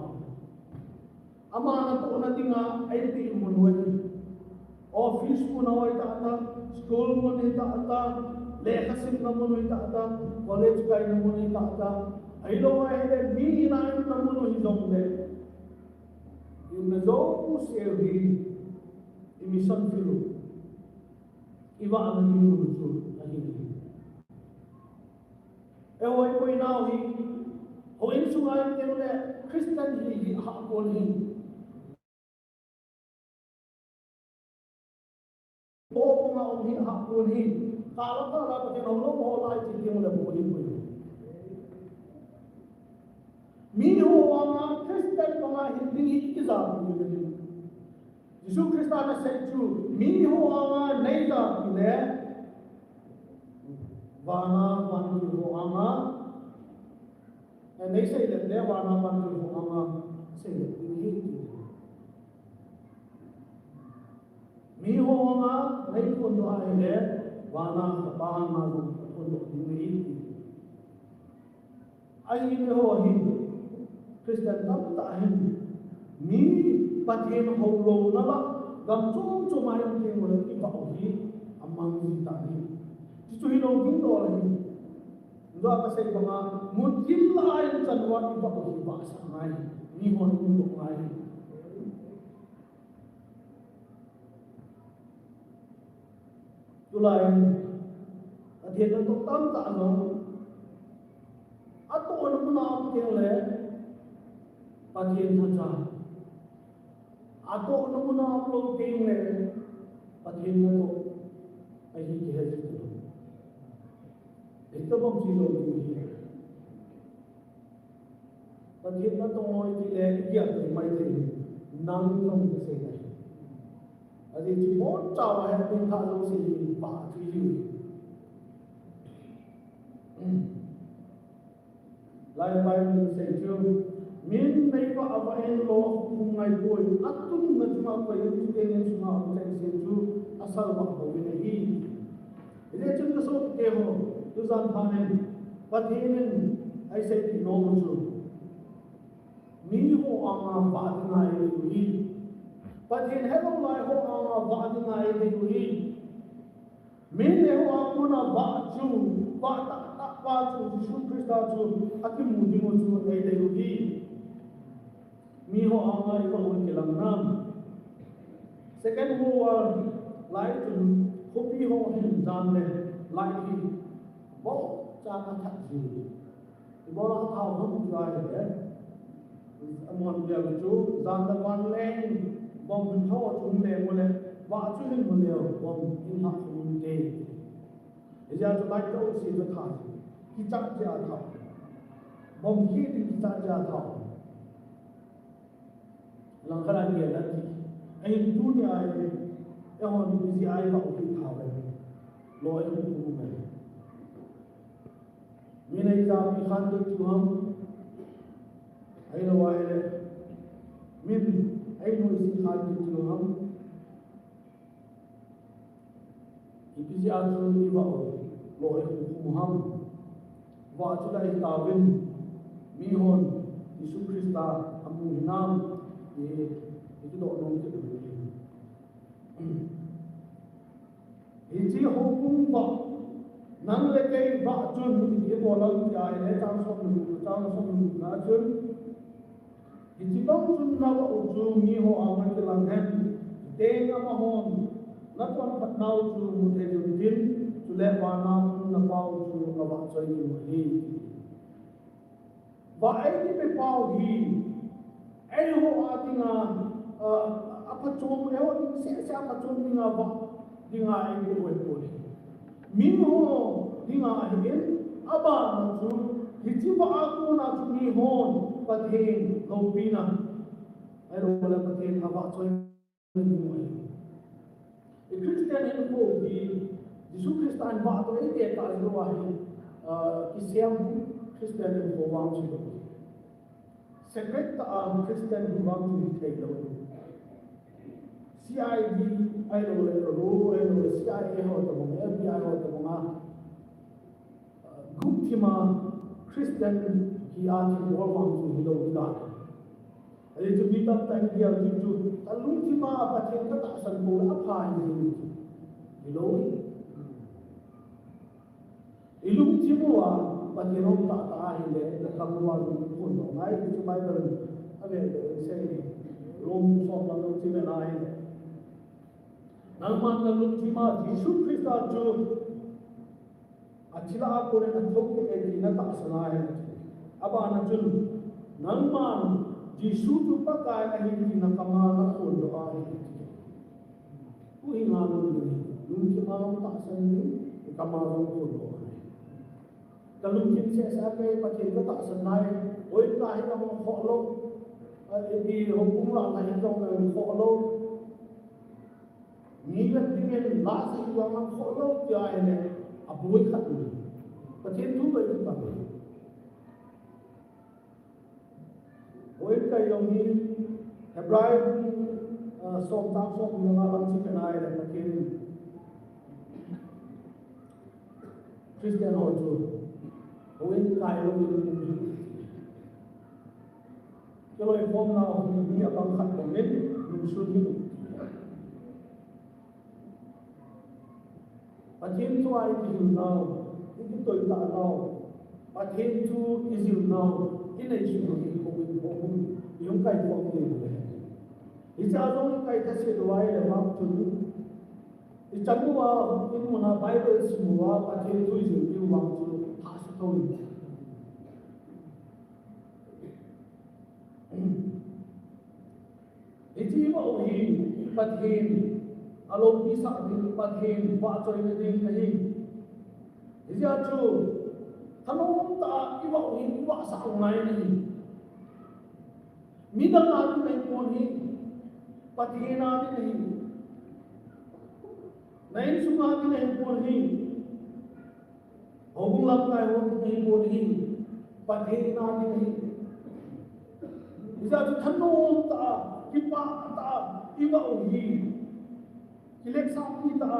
ama na to na dinga ai ti mun wani office mo na wai ta school mo ni ta le khasim na mo ni ta college kai na mo ni ta ai lo ai le mi na na mo ni dong le yu na zo ku se ri emission filu iwa na ni mo zu ai ni e oi ko na hi ho in su ai te le Christian hi ha ko ni bo nga om hi ha ko ni ka la pa ke no lo ho lai ti ke mo le bo ni ko mi ho nga Christian ko nga hindi hi ki za ni Jesus Christ na say tu mi ho nga nei da ki le vana van ki ho nga nei say le vana van ki ho nga say le ni mi ho nga nei ko do ai le vana ba nga ko do ni ai me ho hi Christian tam ta hin mi pathen ho lo na ba gam chung chu mai ke mo ki ba hi amang ni ta ni ti chu hi lo king do la hi do ka sei ba ma mun kim la ai chan wa ki ba hi ba sa ngai ni ho ni do ngai tu lai pathen to tam ta no ato no na ke le pathen tha cha ato no na upload ting le pathen na to ai hi ke hai to ekto bom chi lo ni pathen na to moi ti le ya te mai te nang long se kai adi chi mo cha wa hai pin tha lo si pa chi hi lai bai ni se chu min nei pa ava en lo ngai boi atum na chuma pa yu te ne chuma pa se chu asal ba ho ne hi ile chun ka so ke ho tu zan phanen pathin ai se ti no mo chu mi ho ama ba na ai yu hi pathin he lo lai ho ama ba na ai yu hi min ne ho amuna ba chu ba ta ba chu Jesus Christ chu akim mu di mo chu ai yu hi mi ho anga iko un ke lam nam second ho war lai tu hopi ho hin dan le lai hi bo cha na thak ji bo la thao hom jai le amon le chu dan da wan leng bom hin tho chung le mo le wa chu hin mo le bom hin ha chung te ya tu lai to si to tha ki chak ja tha bom ki ti chak ja tha lang kala ni la ti ai dunia ai e ho ni si ai ba o ki tha le lo ai ku ku me mi nei ta mi khan de tu ham ai lo ai le min ai no si khan de tu ham ki si a tu ni ba o lo ai ku ku ham wa chu lai ta win mi hon Jesus Christa amu nam itu dok dong itu ini hukum pak nang lekai pak jun ini bolam jai le tang som na jun ini bang jun na wa ujung ni ho aman ke lang hen tenga mahon na kon pat nau ju mute ju din ju le wa na na pau ju na wa choi ni hi ba ai ni pe pau hi ai ho atinga apa chom le ho se apa chom dinga ba dinga ai ko ko min ho dinga ai aba na chu hiji ba aku na chu ni hon pathen lo pina ai ro la pathen aba choi ni mo e Christian en ko di Jesus Christian ba to ai te ta ro wa hi ki siam Christian en ko wa chu secret ta Christian who want to take the CID ai lo le ro ai lo CIA ho to mo FBI ho to mo group tima Christian khi ăn thì bố hoàng chủ đi đâu đi đàn ấy chúng đi tập tại điều gì chú ta lúc khi mà bà thiên các tạ sân bố đã phải thì lỗi ý lúc khi mà bà thiên ông tạ tạ hình để là cầm qua dùng cuốn đó ngay thì chúng bay gần anh về sẽ lôm xóm là lúc khi mà này nang man nang lúc khi mà Jesus Christ chú achila ako rin ang thok ke di na ta sanay aba na jun nang man Jesus tu pa kai ahi di na kama na ko do ai ku hinga lo ni lung ki ma ta san ni kama lo ko do ai ta lung ki se sa ke pa ke ta sanay oi ta hi na mo ho lo di ho kum la na hi tong na ho lo ni la dingen la si wa ma ho lo ti ai ne abuôi khát người và thiên thú vậy các bạn với cây đồng như Hebraic song tam song những làm gì cái này là thiên Christian hội chủ với cây đồng như cái loại phong nào như là bằng khát của mình suy nghĩ và thiên thu ai thì hiểu nào những tội tạ nào và thiên thu is hiểu nào cái này chỉ là cái của mình của mình những cái của mình thì cha giống cái ta sẽ đòi là mang chúng thì chẳng qua những món ăn Bible semua và thiên thu hiểu như mang chúng thà sẽ thôi thì chỉ bảo gì và thiên along bisa di pathin wa choi ni ding kahi ija chu thanom ta iwa hi wa sa ngai ni midang na ni kon hi pathina ni nain sunga ni kon hi hobung lam kai ho ni kon hi pathina ni ija chu thanom ta kipa ta iwa hi Kilek sapi ta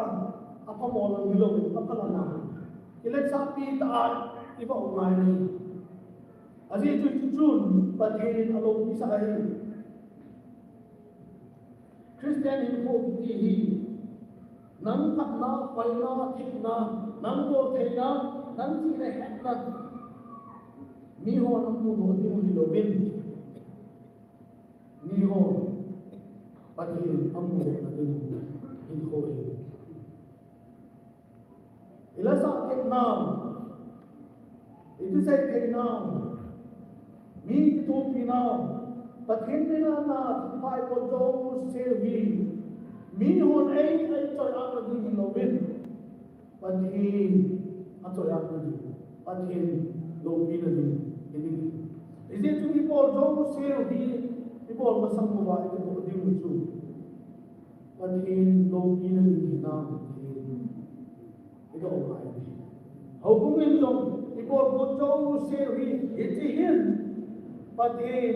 apa mola milo apa lana kilek sapi ta iba umay ni azi jun pathin along bisa ai Christian info hi nang kat na pai na thik na nang go thei na nang chi le het na mi ho na mu no ti mu lo bin mi ho pathin amu na din in khôi ilasa ke nam itu sai ke nam mi to pina pathin na na pai ko jo se vi mi hon ai choi a di lo bin pathin a choi a di pathin lo bi na di ini ise tu ki por jo se vi ki por masam mo ba ke to di mu chu pathin lo bi na di nam ito ai di hau kung in long ipor ko jo se vi iti hin pathin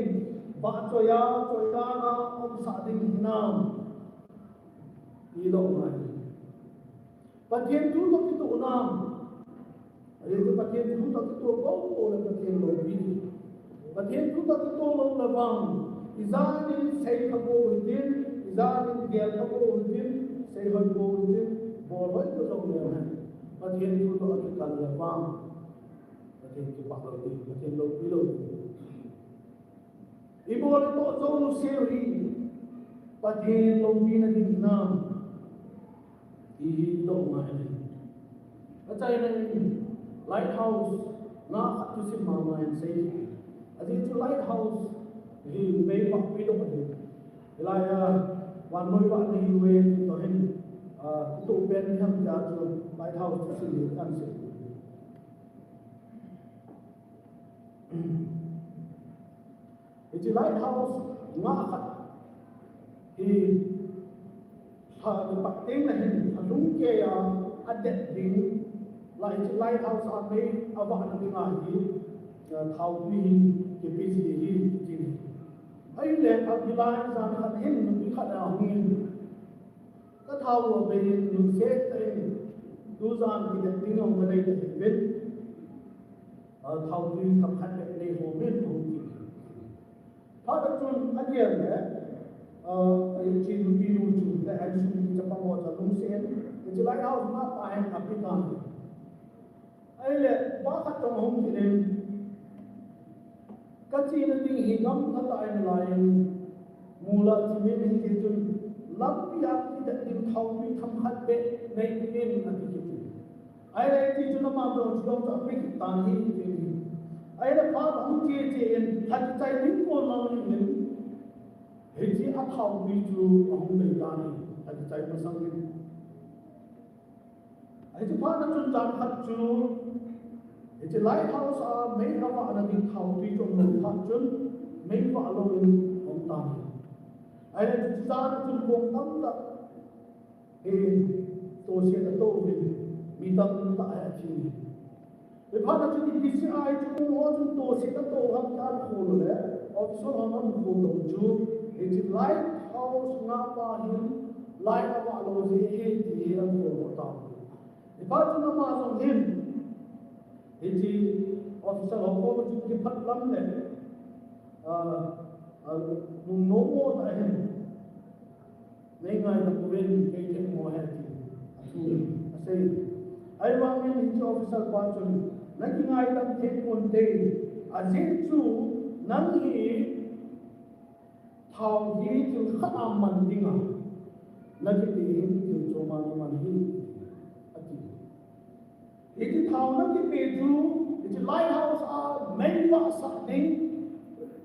ba choya na om sa ding nam ilo ai pathin tu to ki tu nam ai tu pathin tu to ki tu ko ko la pathin lo bi pathin tu to ki tu lo la bang izanin sei ka ko din izanin gel ka ko din sei hoi ko din bol hoi ko so le na pathin tu to ki kal la bang pathin ki pa lo din pathin lo bi lo ibol to zo se ri pathin lo bi na din nam i lo ma ni achai na lighthouse na tu sim ma ma en sei adi tu lighthouse hi me pa pi do ni ilaya wan noi ba ni we to hin tu ben ham ja tu lighthouse tu sim kan se itu lighthouse nga khat hi ha pak ting na hin lung ke ya adet ding lai lighthouse a me awa na ding a hi thau pi ke pi si hi jin ai le a bi lai sa na hin bi khat a hin ka thau wa be lu se te du zan ki de ding ong na dei te bin thau pi khap khat le le ho kia này ai chỉ lúc đi lúc chú để anh suy cho bằng một trong sen chỉ lại áo mà phải anh African ai lệ ba khát trong hông thì nên các chị nó đi hình ngắm nó tại lại mula chỉ nên hình cái chun lắm bị áp thì đặt đi thâu bị thâm hắt bể này thì nên là cái gì ai lại thì chun nó mang đồ chú cho bị tàn hi cái gì ai là phá không chia tiền hạt trái những con nào những hình chỉ áp thâu bị chú không đầy tàn hi hạt trái mà sang đi ai chỉ phá nó chun tàn hạt chú it's a lighthouse mấy nó vợ là đi thầu đi trong một phát chân mấy vợ luôn ông ta ai là chúng ta nó chung cùng tâm đó thì tôi sẽ là tôi vì tâm tại ở chi vì phát là chúng đi sẽ ai chúng mua chúng tôi sẽ là tôi học cả khổ rồi đấy ở số họ nó khổ đồng chú it's a lighthouse ngã ba hiền light nó vợ luôn thì là khổ một tàu thì phát chúng nó mà dùng hiền thì officer họ có một cái phát lắm này vùng nổ mô tại hình mấy ngày là của bên cái chuyện mùa hè thì xây ai vang bên thì officer quan trọng nãy cái ngày làm thế còn thế dễ chú nắng hi thao hi từ khát am mình đi ngang nãy cái gì từ chỗ mà mình hi itu thao nó cái bề chú itu lighthouse mấy vợ sắc đi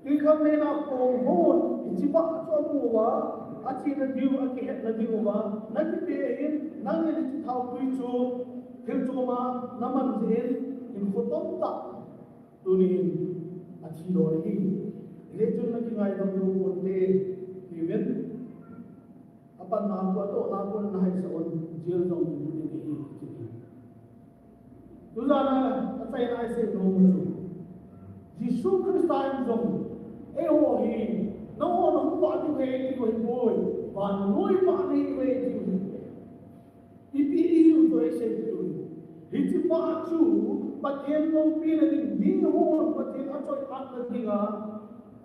tuy không nên là cổ hồn itu vợ cho mua vợ chỉ là điều cái hết là điều vợ nó cái bề in nó cái itu thao quý chú thiếu chú mà nó mình gì in khổ tông ta tu ni chỉ rồi đi lấy chú nó cái ngày đó tu một đề thì biết apa nam ko nai sa on jail dong ni ni tu zana sai nai se no mu Jesus Christ time dong e ho hi no pa tu he ti ko boy pa noi pa ni we ti pi yu to se tu hi ti pa chu pa kem no pi na ni ho pa ti a choi at na ti ga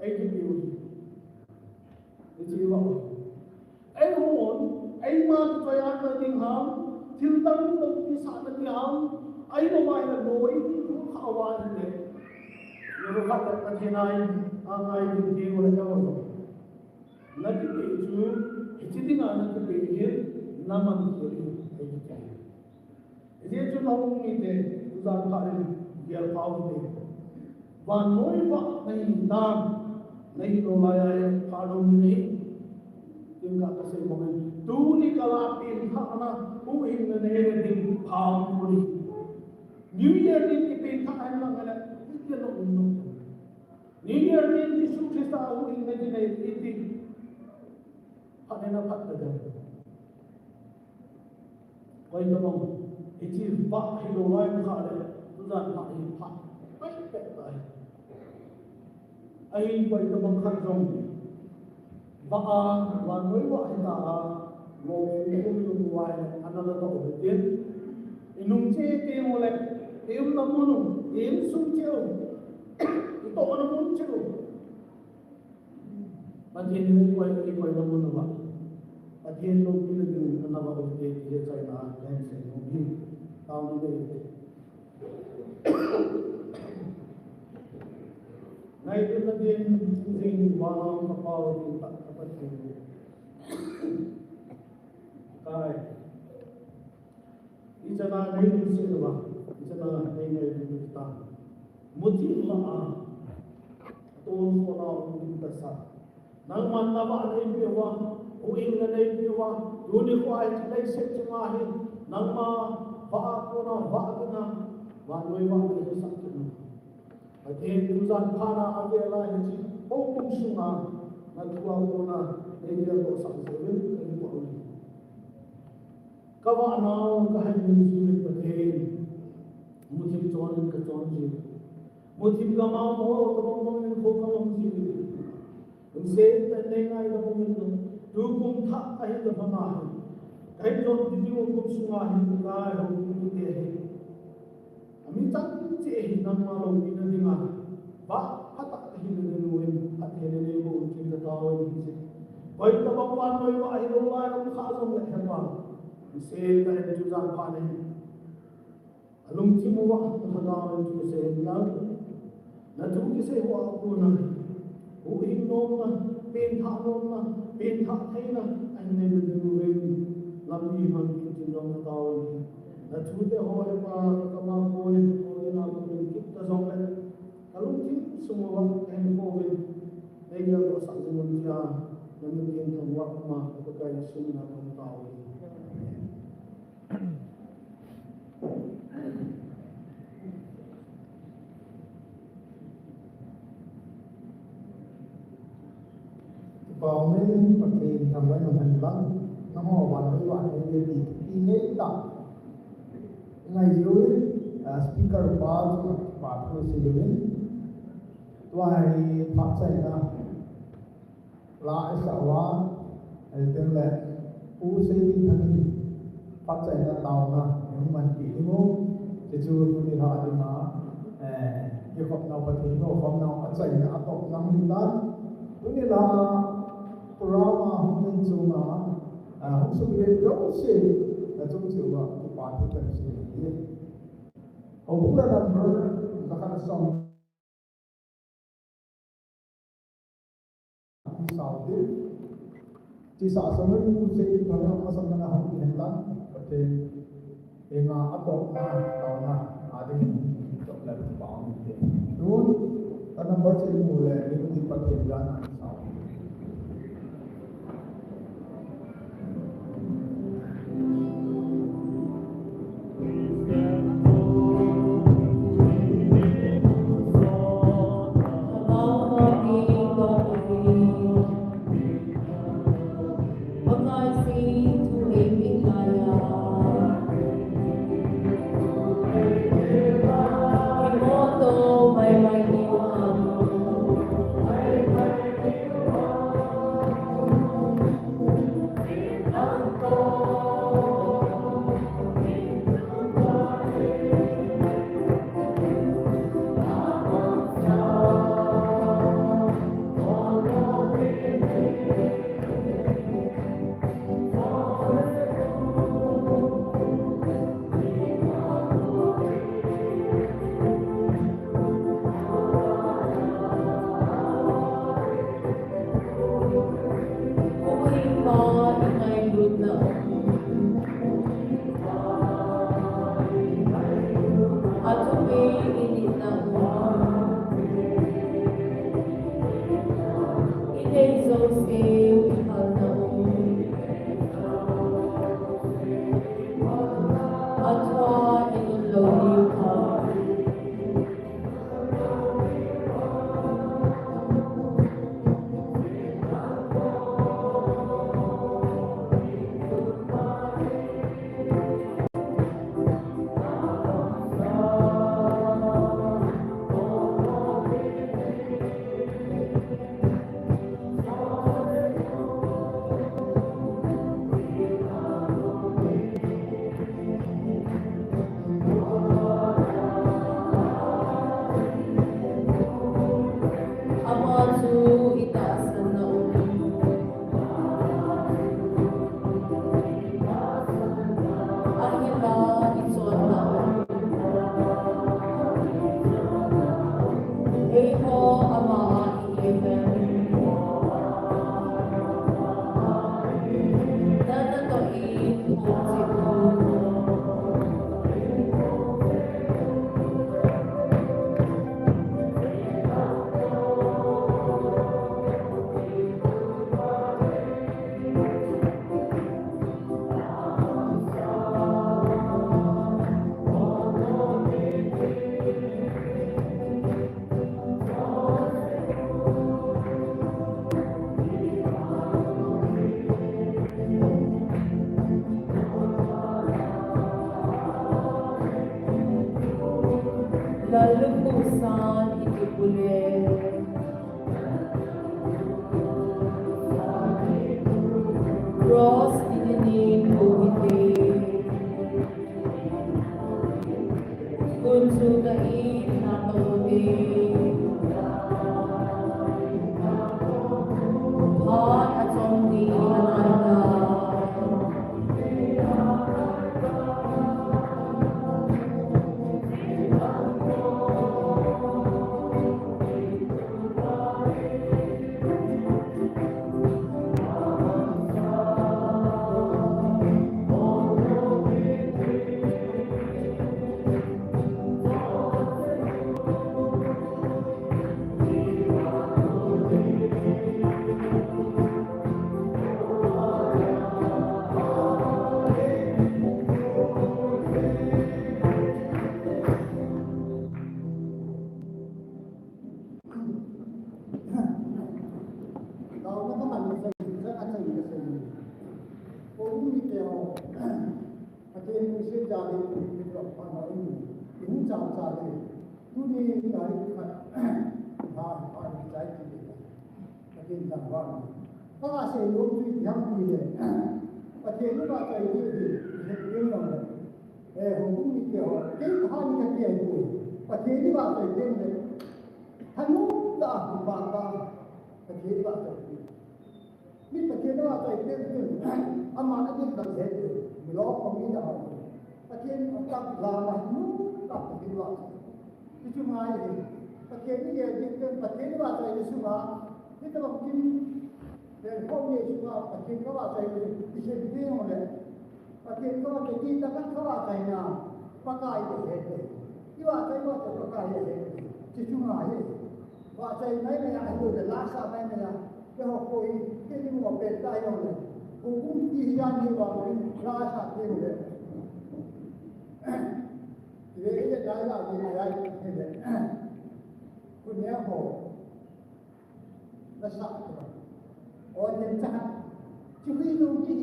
ai ti pi ni ti wa ai hồn ai mà tôi ăn là tiếng hám thiếu tâm một cái sản là tiếng hám ai mà bài là nổi cũng khảo bài này nhưng mà phát là thế này ai cũng kêu là nhau rồi là cái bể chú chỉ tiếng là cái bể hiến nằm ăn rồi cái gì chú không nghĩ thế chúng ta phải hiểu phao thế và nổi vợ này tam này đồ lại phá đông này tinggal kasih momen tu ni kalau pin hak na uin na nere din phang puri New Year din ki pin hak ay lang ala ikya no uno New Year din ki sukrista uin na din ay iti hak na phat da koi to mong iti ba hilo lai kha le tu dan hak hi phat pai pe pai ai koi to mong khan jong và người vợ hiện tại ngồi cũng như ngoài anh là tổ đầu tiên nung chế tiêu lại tiêu là muốn tiêu sung chiêu tổ nó muốn chiêu và thiên nhiên quay là muốn vợ và thiên lúc như là những anh vợ đầu tiên thì sẽ là cái sẽ không đi tao đi đây ngay từ đầu tiên mình vào nó vào thì bắt cái ichana nei ni se ba ichana nei ni ta muti la ton so na ni ta sa nang man na ba nei bi wa u ing na nei bi wa du ni ko ai nei se chi ma hi nang ma ba ko na ba ka na wa noi wa ni sa ki na ate tu zan pha na ave la hi chi ho kum su na na tu wa ko na nei bi ko sa se ni ko ni kawa naw ka han ni su pathe muthim chon ka chon ji muthim ka ma mo ko mo ni ko ka long ji se ta ne ngai da mo ni tu kum tha ai da ma ma kai chon ti ti ko kum su ma hi ka ho ni te he ami tan che hi nam ma lo ni na ni ma ba ha ta hi ni ni ni a the ne ko ki da tao đi vậy là bóng quan mới có ai đâu ai cũng khá xong lại thêm vào thì xe tại đây chúng ta pha này lung chi mua mà nào chúng xe là chúng cái xe hoa của nó hữu hình nôm na bên thả thấy na anh nên được về làm gì mà chúng ta tao là chúng ta hoa mà các bạn cô nên làm mình kịp ta xong đấy kalau mungkin semua yang COVID dia yang rosak manusia dan mungkin wakma berkait sunnah tahu. Vào mấy phần tiền thằng với mình hành lắm nó hồ vào mấy bạn thì đi ngay đặt ngay dưới speaker ba thôi sử dụng Tuai Pak China lại sợ quá tên lệ u xây đi thân Pak China tàu na những mình kỹ mô chỉ chưa có đi hỏi đi mà yêu học nào phải thỉnh cầu học nào Pak China học năm hình tan cũng như là Purama không nên chung mà không sử dụng đâu xí là chung chịu vào cái bản thân cần xí ông cũng đã làm rồi các anh xong Saudi chỉ sợ xong rồi cũng sẽ đi vào trong cái sân hàng không hiện lan thì em áp dụng tàu na đi chọn lại bảo đúng cái number trên mùa lệ thì cũng đi phát triển ra này sao đi cái đó phải nói đúng chạm chạm đi tu đi cái phải trái gì cái gì làm vào các bạn sẽ lúc đi theo gì đấy và thế lúc bạn phải đi thì cái nào đấy hùng cũng như kiểu cái hai cái tiền của và thế lúc bạn phải đi đấy hắn muốn đã của bạn ta và thế lúc bạn phải điนี่ประเทศว่าใจเต้นขึ้นอามาอันนี้ตัดเหตุมีล้อของนี้ได้ประเทศตั้งลามานู้ตั้งเป็นว่าที่ชุ่มหายเลยประเทศนี้ยังเป็นประเทศว่าใจในสุราที่ตะวันกินแต่พวกนี้สุราประเทศก็ว่าใจที่เช่นเดียวเลยประเทศก็ว่าใจที่ตะกันก็ว่าใจนาประกายเหตุที่ว่าใจว่าจะประกายเหตุที่ชุ่มหายว่าใจไม่ไม่อยากให้ดูแต่ลาซาไม่ไม่อยากจะหอยที่นี่มันเป็นได้ยังไงผมที่ยันนี่ว่าเป็นราชาเองเลยเดี๋ยวจะได้ละที่ไหนได้เนี่ยคุณเนี่ยโหแล้วสักตัวโอ้ยยังจะช่วยดูที่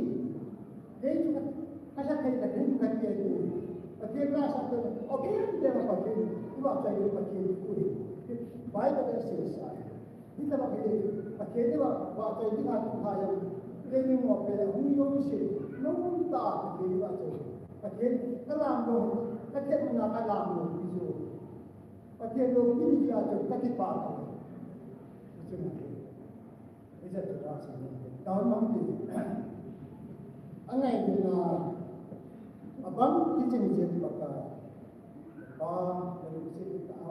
เฮ้ยช่วยข้าจะใครจะถึงกันเองดูประเทศราชาตัวโอเคเดี๋ยวมาประเทศที่ว่าใจประเทศคุยไปก็จะเสียสายที่จะมาเห็นประเทศที่ว่าใจที่ทางไทยเรื่องนี้มันเป็นหุ่นยนต์สิน้องตาประเทศว่าใจประเทศก็ลามลงประเทศมันก็ลามลงที่สุดประเทศลงที่มีอาจจะก็ที่ปากเลยที่สุดนี่จะตัวราศีตอนนั้นดีอันไหนดีนะบางที่จะมีเจตประการบางเราดูสิตา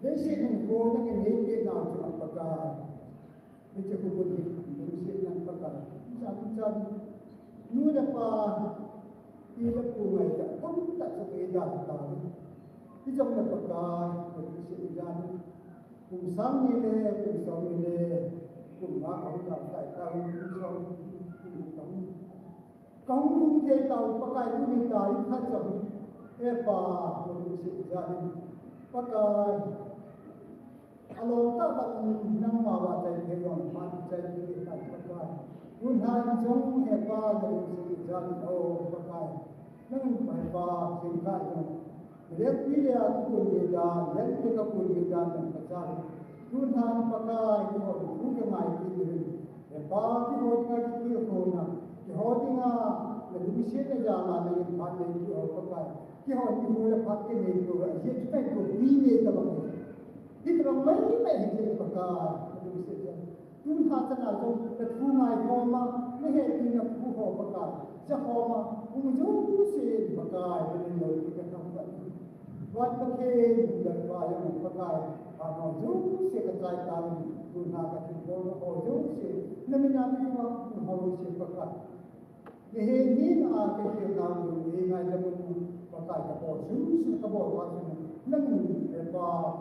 Desi ng kona ng hindi na sa pagka medyo kukulit desi ng pagka sabi nuna pa tila po ngayon kung tak sa kailan tayo isang na pagka desi ilan kung saan nila kung makakita tayo kung hindi tayo pagka hindi tayo katsang pa desi ilan pagka along taban ng mga tay ngayon, matay ng pagkain. Kung hanjong hepa ng sigaran o pagkain, nang hepa sigaran. Direktiya kulidan, direktiya kulidan ng pagkain. Kung han pagkain mo, kung kamay kirin. Hepa kihod nga kihod na, kihod nga nagbisit na jama ng pagkain o pagkain. Kihod na pagkain nito, yun tayo bini ka ba? Itu ramai mai hidup pakar, tuh kata najo, terpunai koma, meheti nak puho pakar, jahoma, umjung sih pakar, ini loh kita kampat. Buat pakai dan bayar pakar, kalau jung sih kecai kali, tuh nak kacau jung sih, nabi mau sih pakar. Ini nak kita tahu, ini ada pakar kapal, jung sih kapal wajib. Nang eba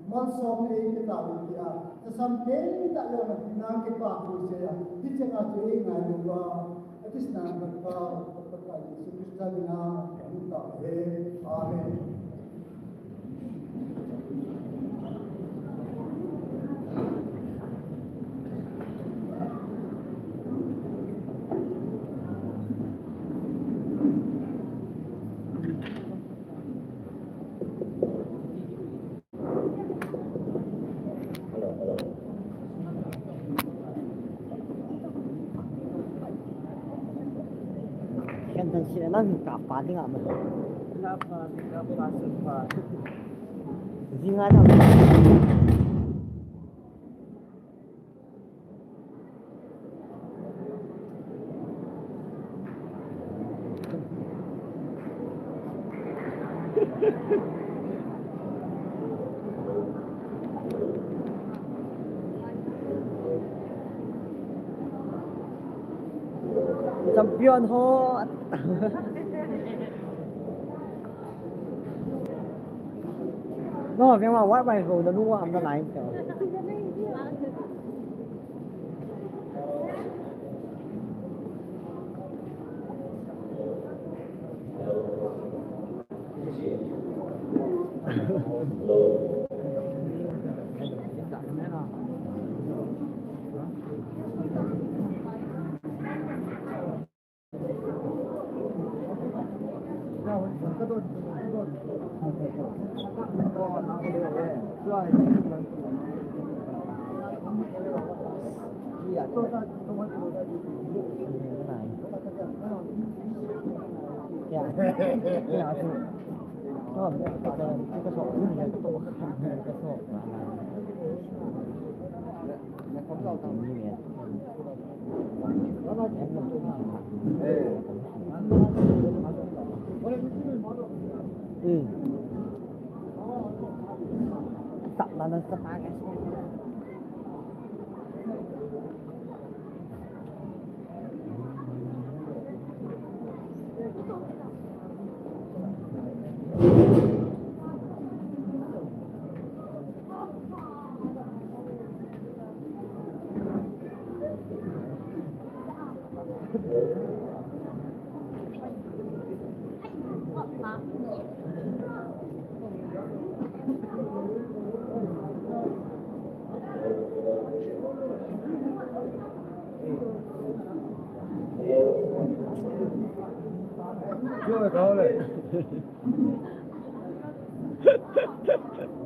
masuk ni kita dia sesampai tak ada nang kita berusaha di tengah tu ingat juga itu senang berkata Yesus Kristus kita amin. Kan sila lang kapal nga man. Kapal sempat. Zinga na. Champion hot. No, nhưng mà quát bài rồi nó đúng không? Nó lại trời. ชอบเนี่ยก็กระสอบนี่เนี่ยก็ตัวกระสอบมาแล้วเขาเราทำนี่เนี่ยแล้วเราแข่งกันตัวสับมันสปากัน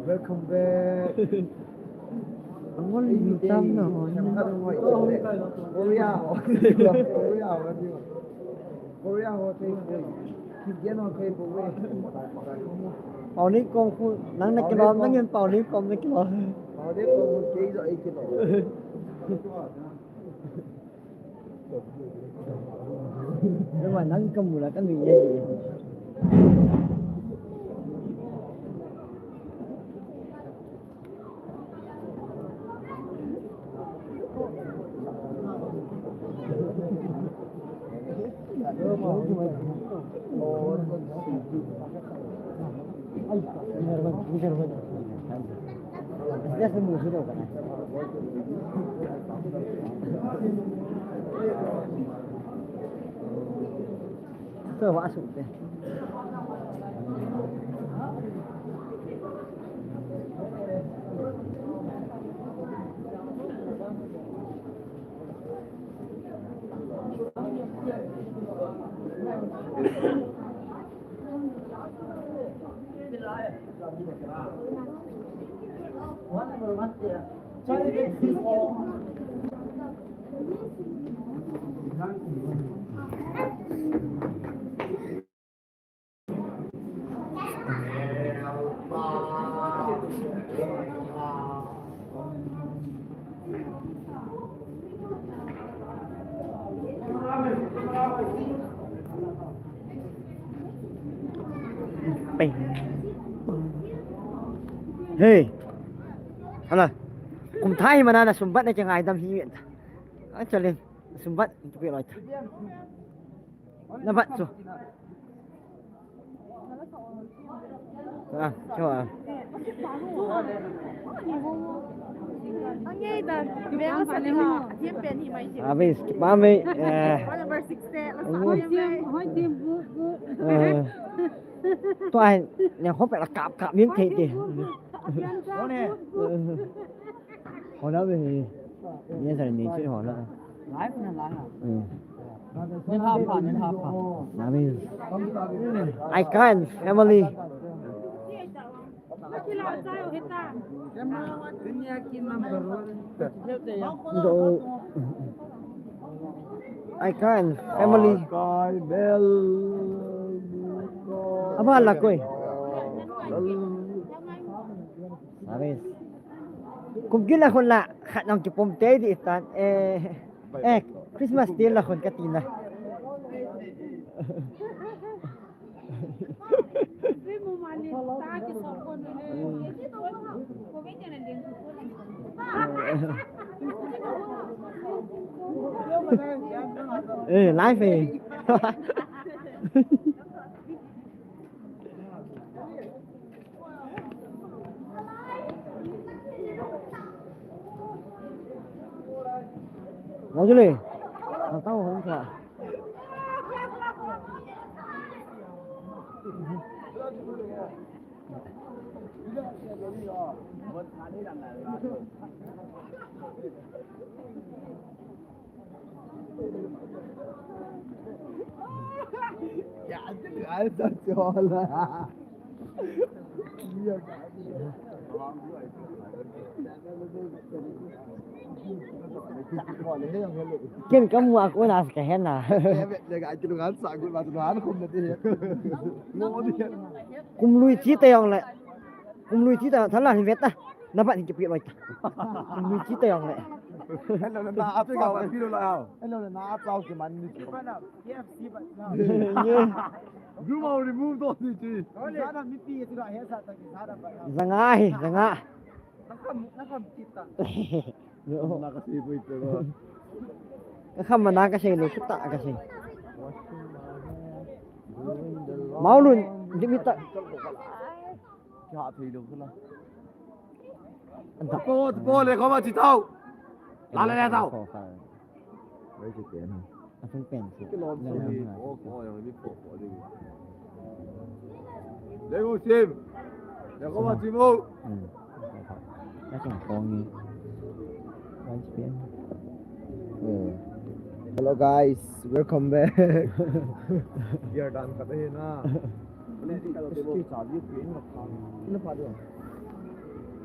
Welcome back. Ang wala yung tam na ho. Korea ho. Korea ho. Kigyan ho kayo po. Bảo ní con phu nắng này cái đó nó nghiêng bảo ní con này cái đó. Bảo ní con một ký rồi cái đó. Nhưng mà nắng cầm là cái gì vậy? Dia semua sudah kan? Ke masuk deh. Hey, halo. Cùng thay mà là sumbat này chẳng ai tâm hiền. Anh cho lên sumbat itu việc rồi. Nampak tu. Coba. Okay, dah. Biar saya lihat. Dia pen ni mai. Habis, mami. Mana bersih set. Hoi tim good. Tôi nhà không phải là cạp miếng thịt thì họ nói về nhân gia đình chuyện họ đó Nilhah là bây I can family I can family apa lah koi habis kum gila kon la khat nang chupom te di tan Christmas day la kon katina live Mau chứ lì, tao không sợ. Ya, ai sao cho là Kiên có mua của nào cái hen à. Để cái chừng hắn xài của bà chừng hắn không được đi hết. Ngô đi hết. Cùng lui chí tèo lại. Cùng lui chí tèo thật là vết ta. Nó bạn thì chụp vậy. Cùng lui chí tèo lại. Hello na áp cái gạo video lại hả? Hello na áp sao cái mình đi. Cứ mau remove thôi đi chị. Zangai, zanga. Na kasi po ito. Không mà đang cái gì rồi cứ tạ cái gì. Máu luôn, đi bị tạ. Hạ thì được không? Cô này có mà chị thâu. Là lên thâu. Đấy chị tiền hả? Không tiền. Cái lon gì? Có rồi đi bộ đi. Để cô chim. Để có mà chim không? Nó chẳng con gì. Đấy chị tiền. Hello guys, welcome back. We are done kat hai na. Ini kalau tebo sabi pin na kham. Ina pa do.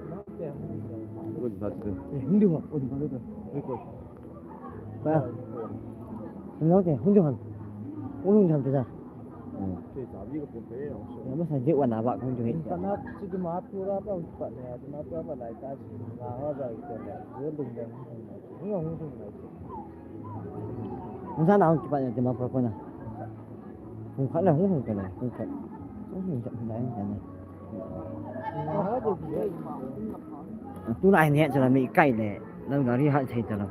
Na te. Ko sa te. Không được không được được. Ba. Nó cái không được không. Không được làm Te sabi ko po pe. nó mới thành chịu nào bạn không chịu hết. Karena itu mah pura apa cepatnya, cuma apa lah kasih, nah ada itu lah, dia lunggang, ngomong Không sao nào chụp bạn thì mà pro nào. Không phải là không cái này, không phải. Không chậm đấy cái này. Tú này nhẹ cho là mỹ cày này, đâu nó đi hạn chế cho nó.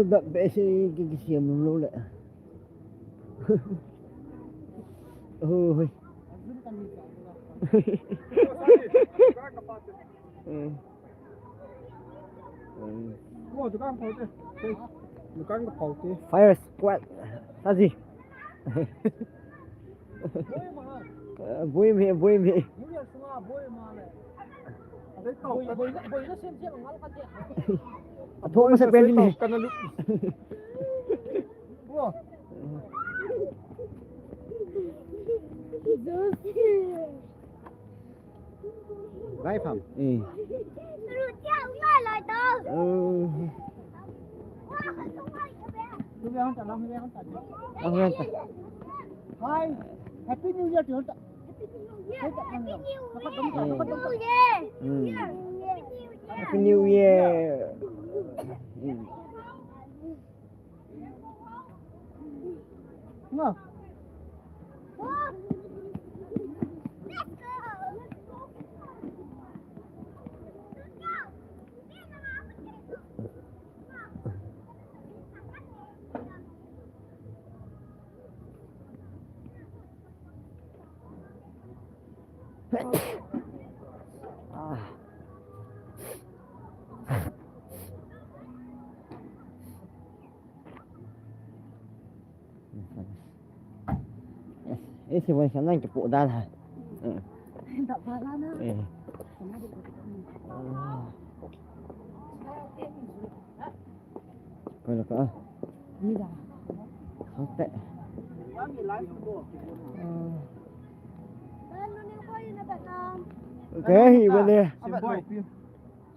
Đậm vệ sinh cái xiềm lâu lệ. Ôi. Fire squad. Sao gì? Vui mẹ. Thôi nó sẽ bên đi này. Gái phẩm. Hai, Happy New Year chứ? Happy New Year. Ngờ. Ese buen sanang cepu dah lah. Tak parah nak. Kalau kau Ni dah. sampai. Lalu ni kau yang dapat nam. Okay, boleh.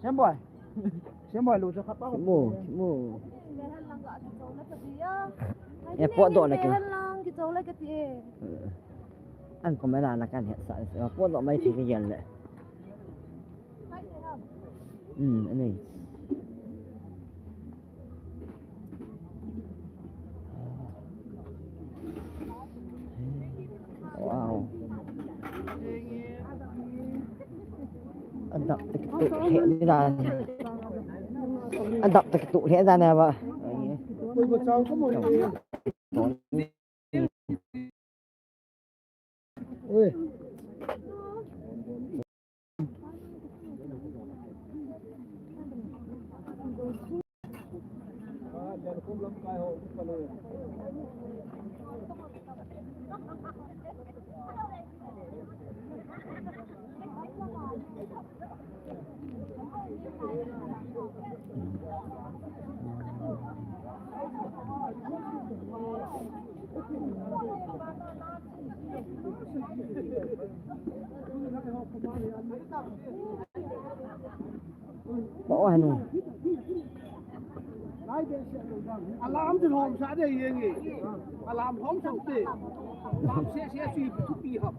Xem bòi. Xem bòi lùi cho khắp bác. Mu. Lehan lang kat kita nak dia. Puak dok lagi. Lehan lang kita nak dia. Anh có mấy là cái hiện tại puak dok mấy thì cái gì lại. Anh này. tụ thẻ đi ra anh đọc cái tụ thẻ ra nè vợ Tôi một cháu có một ui bỏ hành rồi alarm thì hòm xã đây gì alarm hòm sầu tê làm xe suy thúc đi học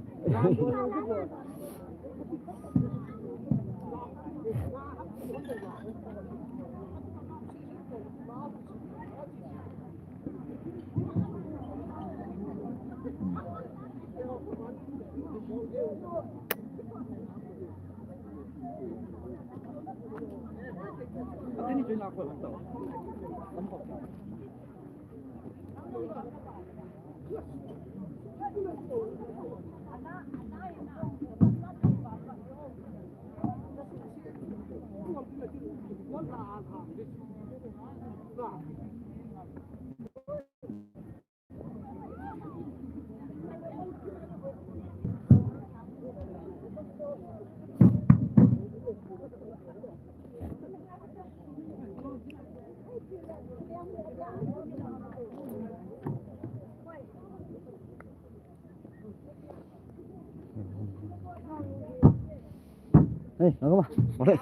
cái này chuyện nào phải làm tổ đây nó có mà bỏ đây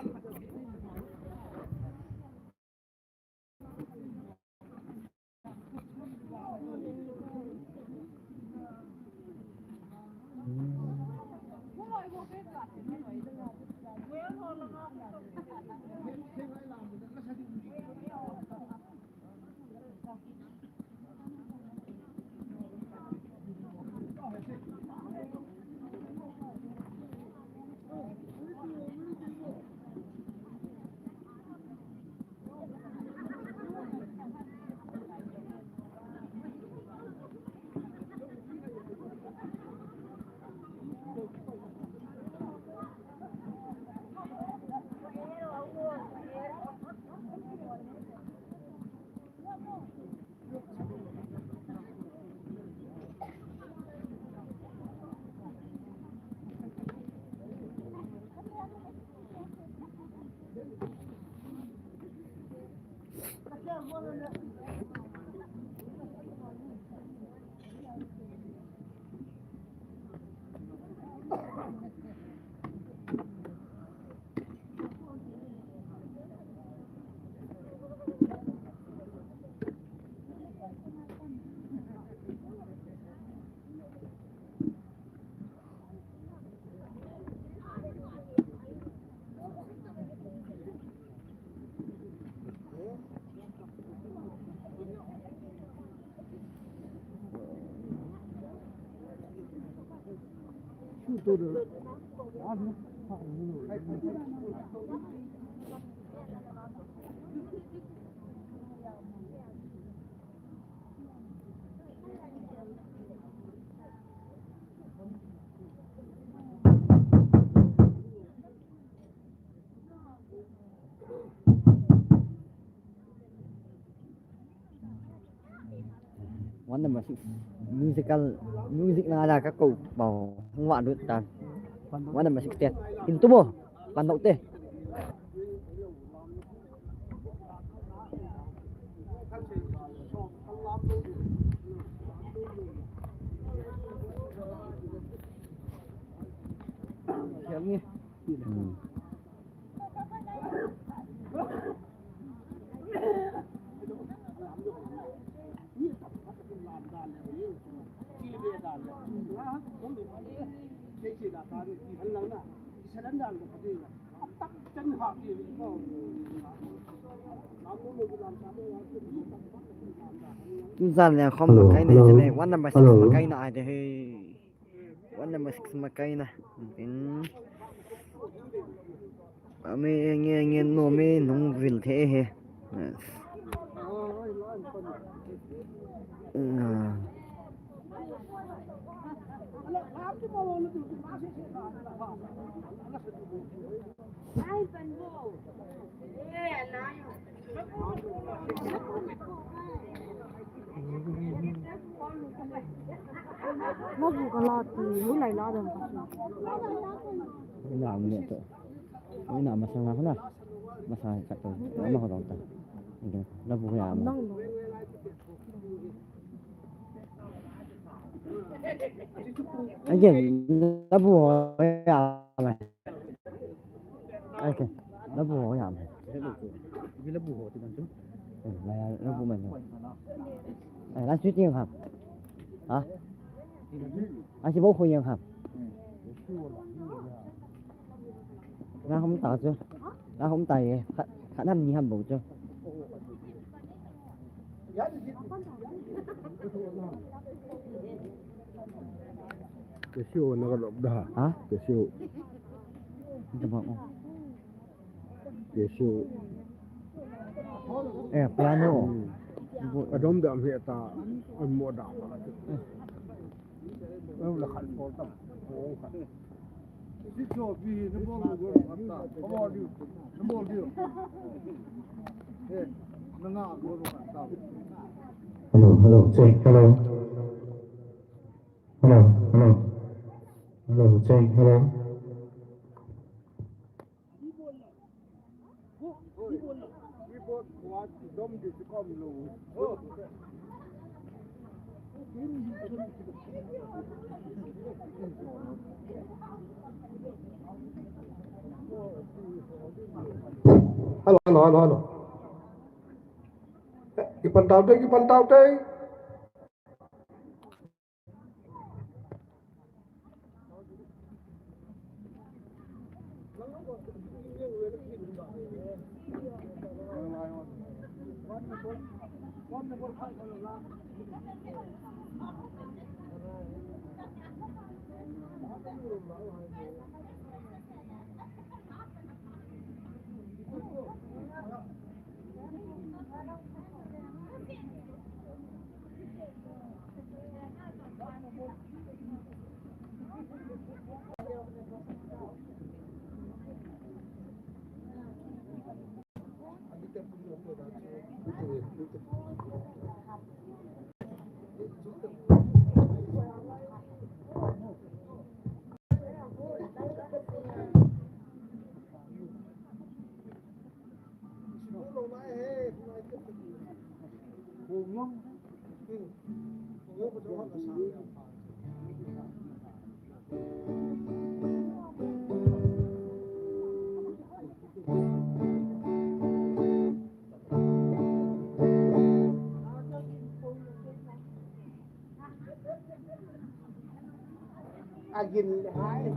one number 6 music na ada các cụ bảo không ngoạn được tàn one number 6 tiền pintu mo pan động teh Dàn là không một cái này trên này one number 6 mà cây này thì one number 6 mà cây này nghe nó mới nông vil thế he nó vừa có lo thì lúc này lo được làm nữa thôi cái nào mà sang nào đó mà sang cả tuần nó hoạt động nó vui à mà anh chị nó vui à mày anh chị nó vui à mày vì nó bù hộ thì mình chút là nó vui mình nó suy tiền hả hả anh chị bố khuyên em hả nó không tạo chưa nó không tài khả năng gì hâm bộ chưa cái siêu nó có động đà hả cái siêu cái siêu piano ở đống đạm hiện ta ở mua đạm là khẩn phổ tâm cái chỗ vì nó mua được nó mua được nó mua được nó ngã mua được khẩn tâm Hello, check, hello. Hello, check, hello. Hello. Cái bàn tao đây. Agin hai.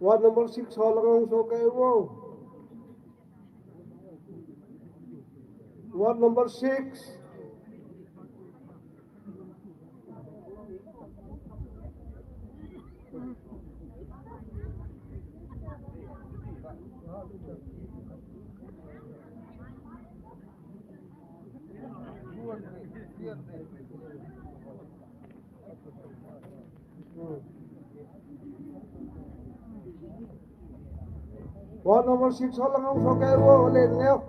Ward number 6 Holangang so kayo mo. Ward number 6. Ward number 6 ho lang ang so kay wo ulit leo.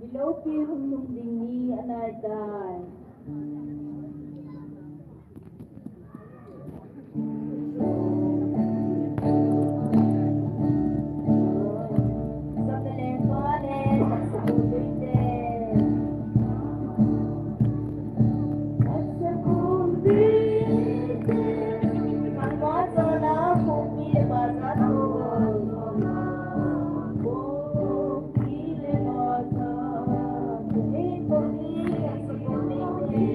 Bilopi humnong dingi anaday. Sa telepones, sa bubuite. At sa bubuite, mamato na pumili ba sa tuwag. Pumili ba sa pumili sa pumili.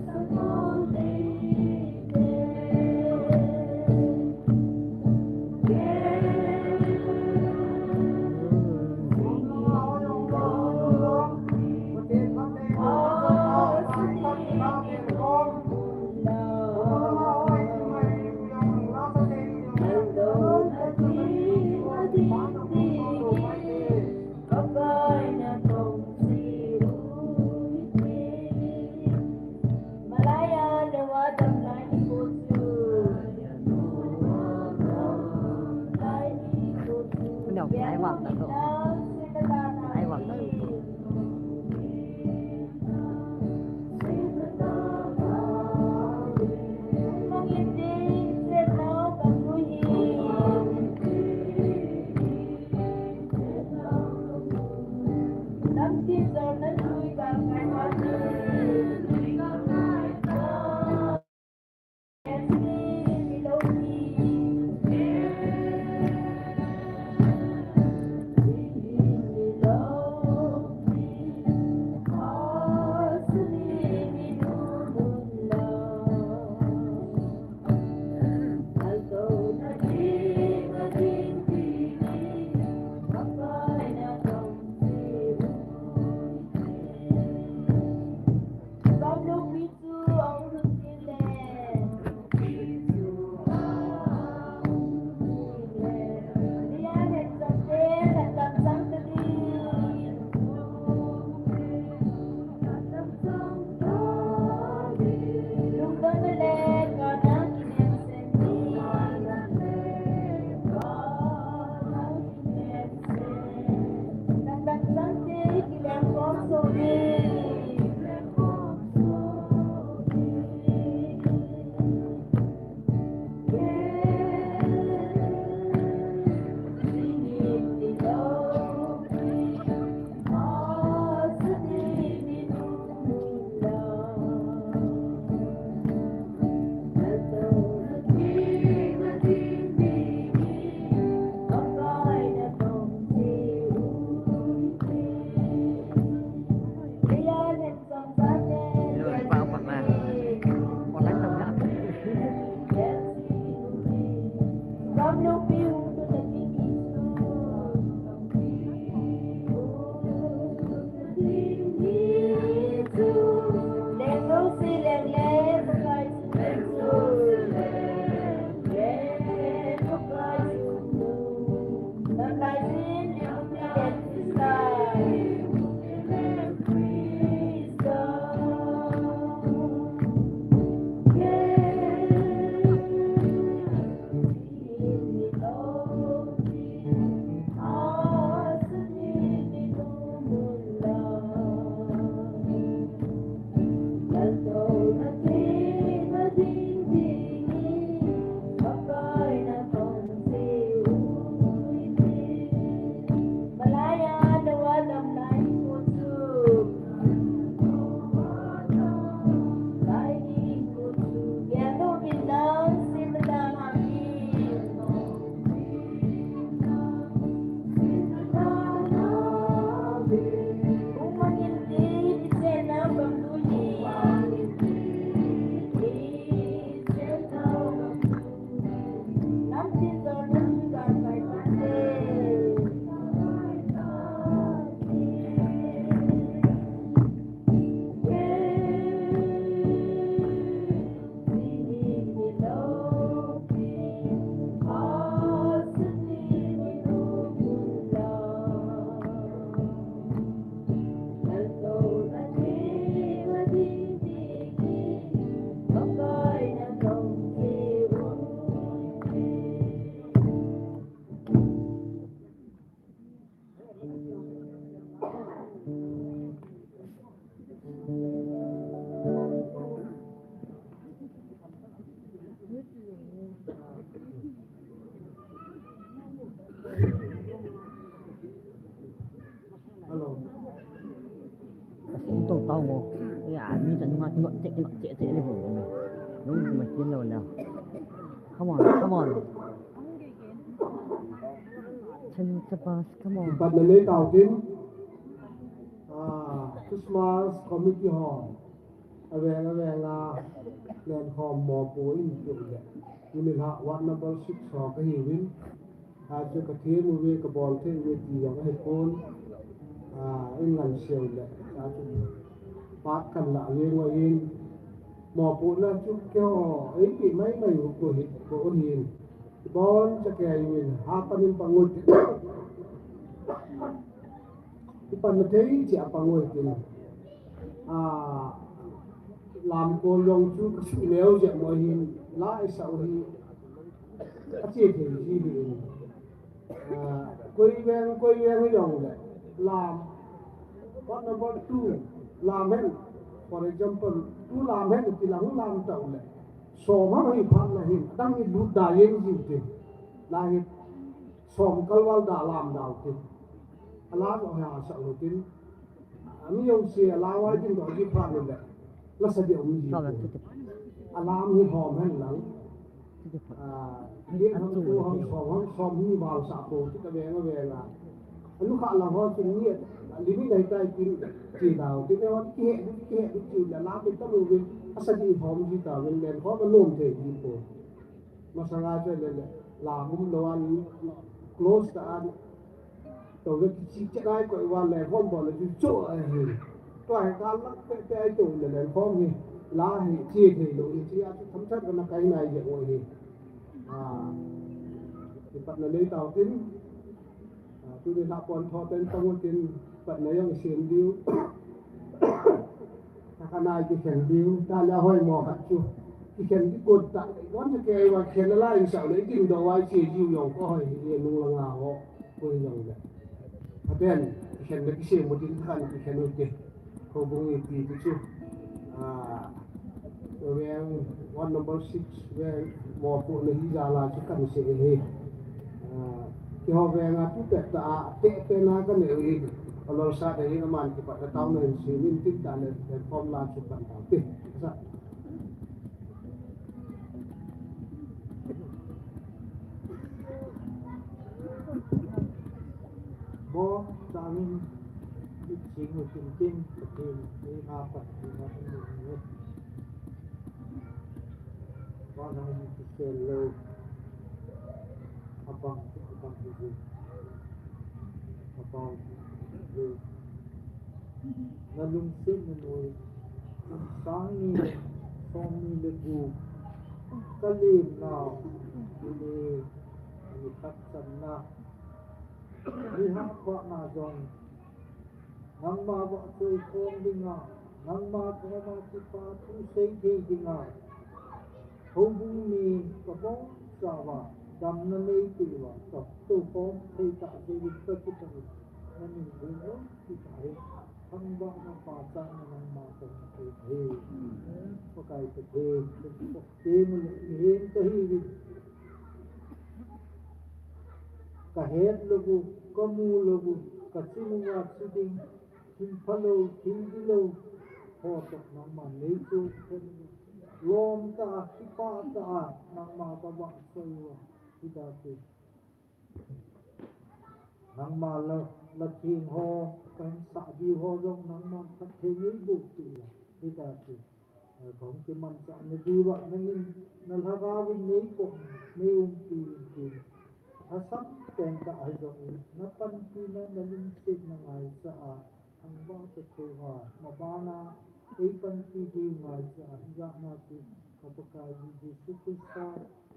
Sa Malaya lewat lain kutu. Đâu, ai hoặc là thôi. Ai hoặc là Alo. Chúng tôi tao ngô. Ya, ni jangan cuma cuma cek ni pun. Nung macam ni lah. Come on, come on. Chân cepat, come on. Bạn là lễ tàu tin Christmas Committee Hall về là lên hòm mò bối dụng vậy Nilhah Ward number 6 họ cái hiểu biết cho cái thế mua về cái bòn thế về thì cái hệ phone in lần siêu lệ cho chúng phát cần là liên ngoài in mò bối là chút kêu ấy bị mấy ngày của ôn hiền bón cho cái mình hạ panin pangut Ipan thấy chị apa ngồi kì làm cô dùng chú cái nếu chị mọi hình lại sau thì chị thì gì thì quay ven cái dòng này làm what number 2 làm hết for example tu làm hết thì làm tàu này so mà phải phát là hình đang đi đút đại yên gì thì là hình so kalwal đã làm đào thì Allah Taala selalu tin, kami yang sia lawai tin kau di pernah ni, lah saja uji. Allah ni hom hen lang, dia hom som ni bal sapo, kita bela lah. Lu kak lah hom tin ni, lini dah kita tin tahu, kita orang kek tu lah kita lu asal di hom kita, len hom belum teh gitu. Masalah tu lah lawan close taan. Tôi cái chi tiết ai gọi vào lẻ phong bỏ là chú chỗ ấy tôi cả lắc cái chỗ là lẻ phong gì lá thì chia thì đồ thì chia thấm chất cái cái này vậy rồi thì bạn là lấy tàu tính tôi đi đạp con thọ tên tông tiền bạn lấy ông xiên điêu cái này cái khen điêu ta là hơi mò hạt chú cái khen cái cột tại quán cho kê và khen nó lại sợ lấy tiền đồ ai chia chiêu dòng có hơi thì nung là ngào họ quên dòng vậy Aben, ikan lagi sih mau diinkan ikan itu, hubungi itu yang one number 6 yang mau pun lagi jalan cakap sih ini, yang tu tak nak kan ini, kalau saat ini aman kita tahu nanti sih minta dan form lah cakap tahu, Bo saling singgung penting seperti apa ini orang itu selalu abang itu lalu sih menurut sangi legu kalim now ini kata nak Nilhah buat nazon, nang ma buat Kaikhom dengar, nang ma kena kita tu sedih dengar. Hubungi kau sahaja, dam nanti tiwa, tu form kita jadi kita ni, nanti belum kita hari, hamba apa pasang nang ma kena sedih, pakai sedih, sedih ni kahet logo, kamu logo, kasimuat siding, kimpalo, kimbilo, hotok nama itu, lom ta, kipa ta, nama babak saya, tidak tu. Nama latin ho, kan sabi ho dong nama kathini bukti, tidak tu. Không cái mình chọn nó đi vậy nên là ra bênนี้cũng nhiều tiền asam tên đại rồi nó phân chi nó linh sinh là ngày sa thằng ba tự khởi hòa mà ba na ấy phân chi đi ngày sa ra na thì có một cái gì sự tích sa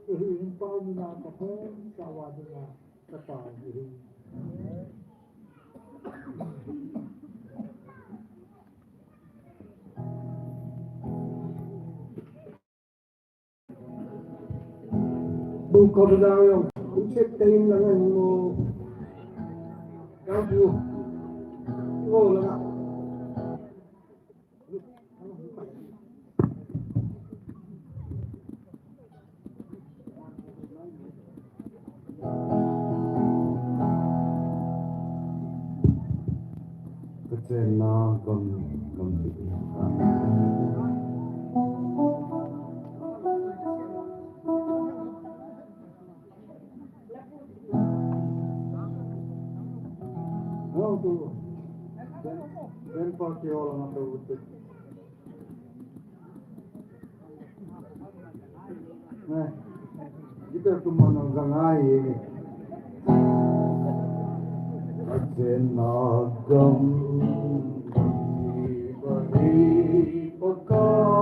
thì hiện bao nhiêu là có thể sa hòa đi là cái tài gì bu có bao nhiêu cũng chết tên là người ngô Cao vua ngô là ngọc cái trên nó cầm cầm chữ no tu den pakki olla na tu ne kita tu mana gangai ini trên nó cầm bari pakka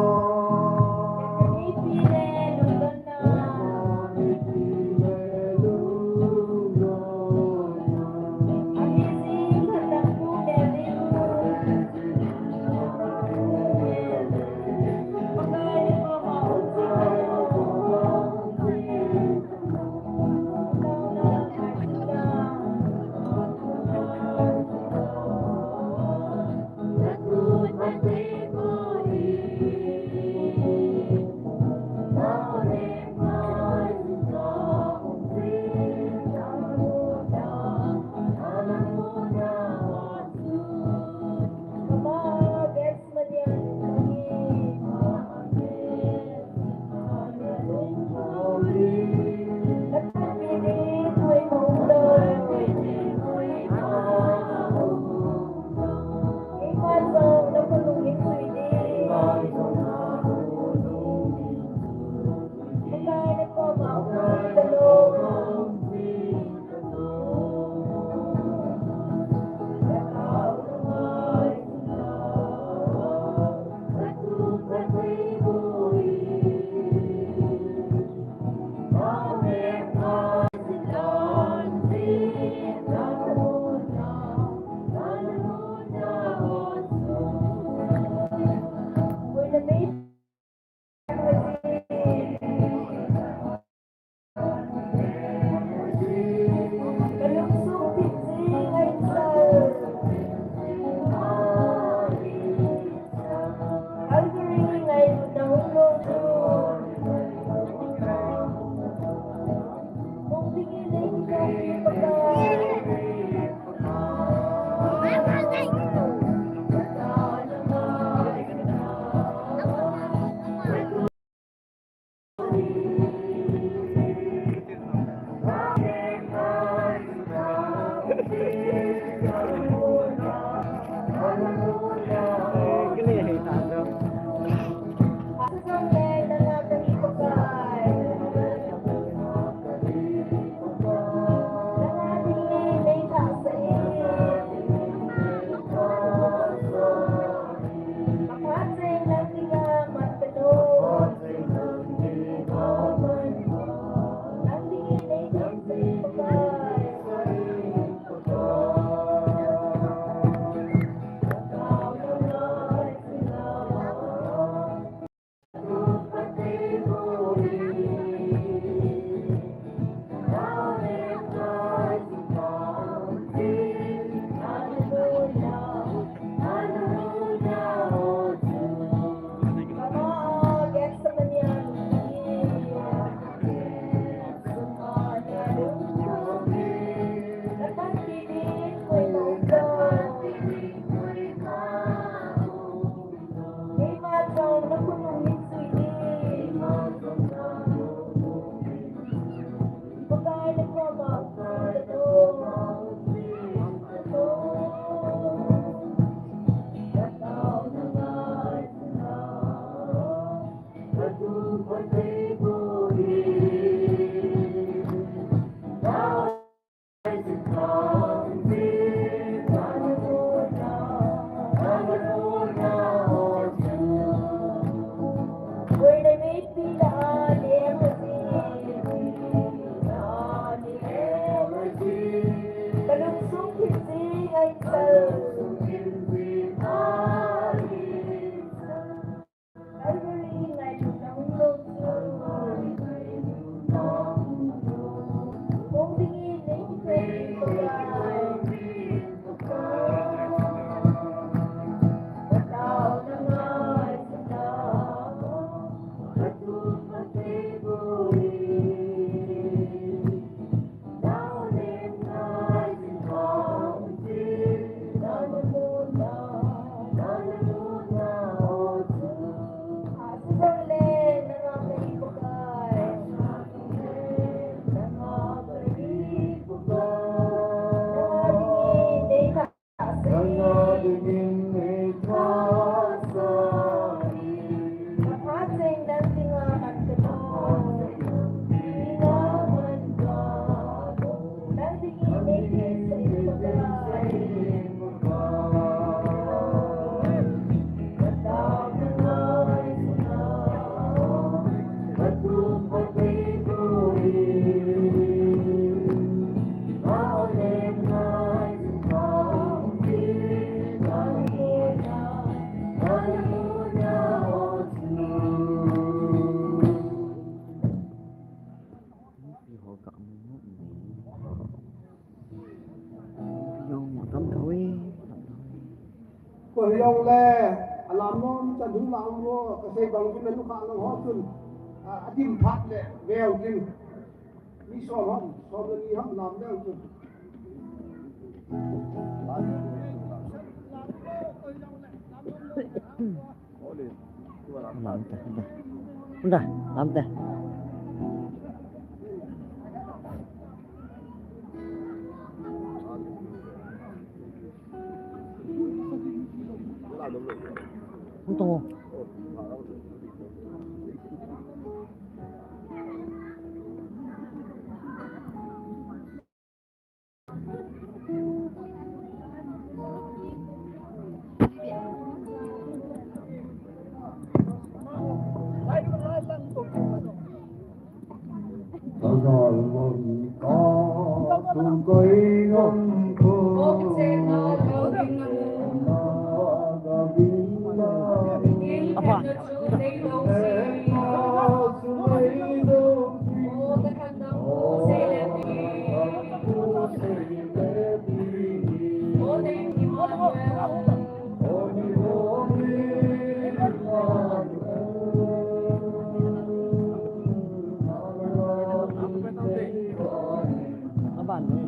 ko yong le alam nom cha du lang wo ka sei bang kun lu kha long ho kun adim phat le veo din ni so ni ham lam le kun Udah, làm teh. Tunggu. Apa? Apa nih?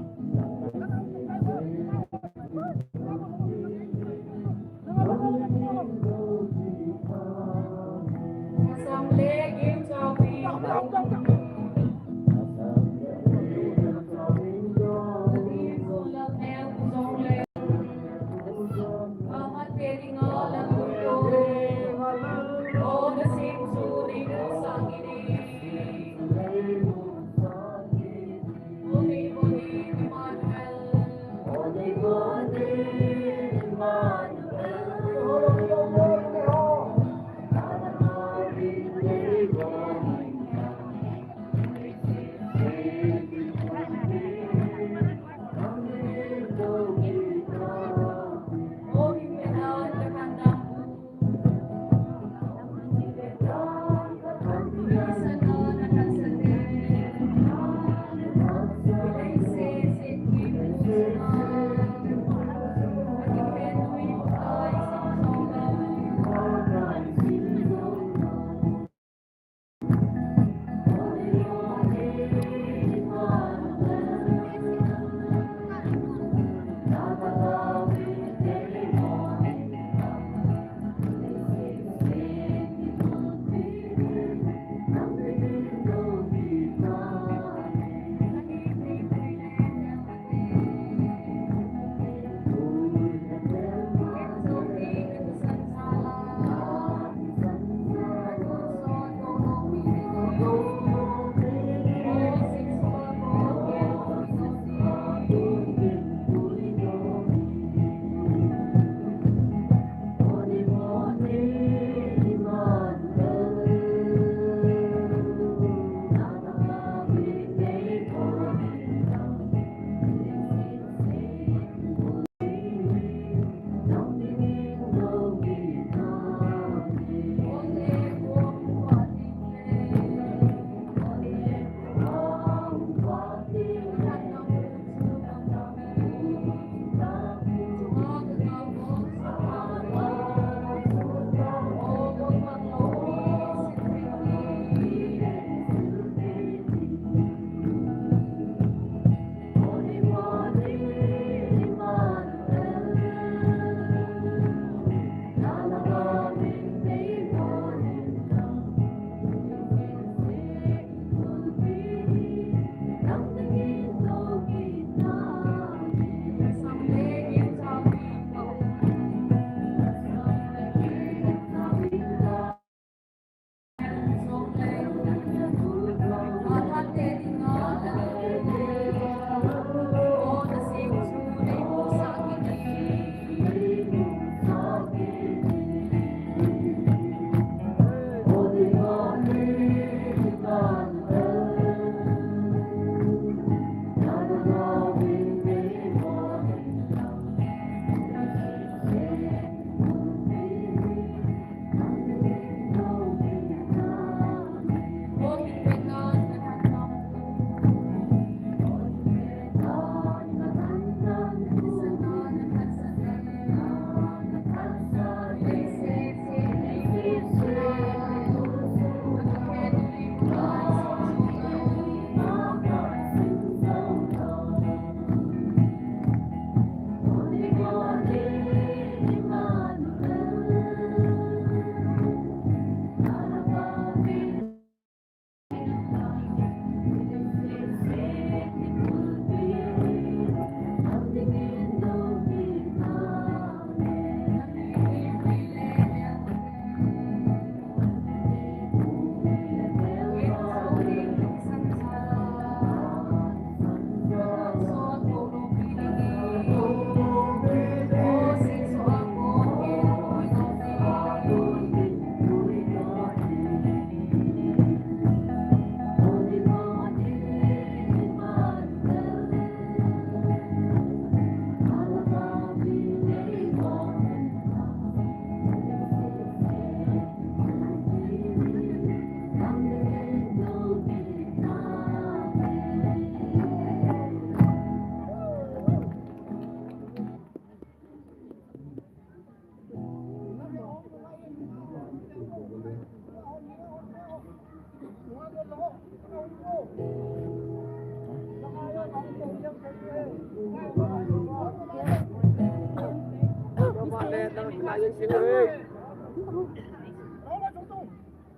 ยังสิเลย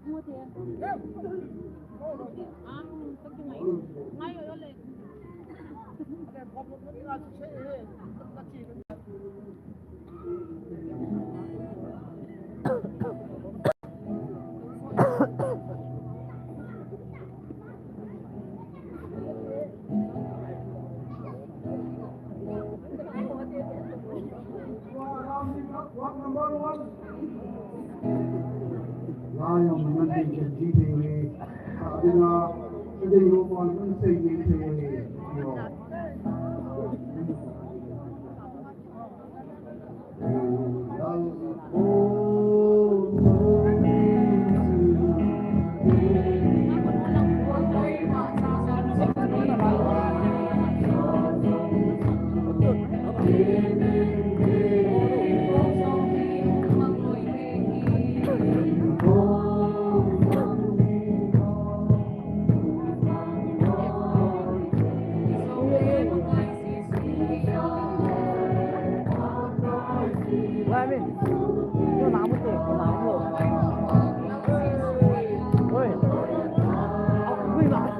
mua tiền tất cái máy ngay rồi đó lên Lion Monday can GPA. Today you want to say GPA. Ôi mình, nó làm một tiền, nó làm một. Ôi, ông vui mà.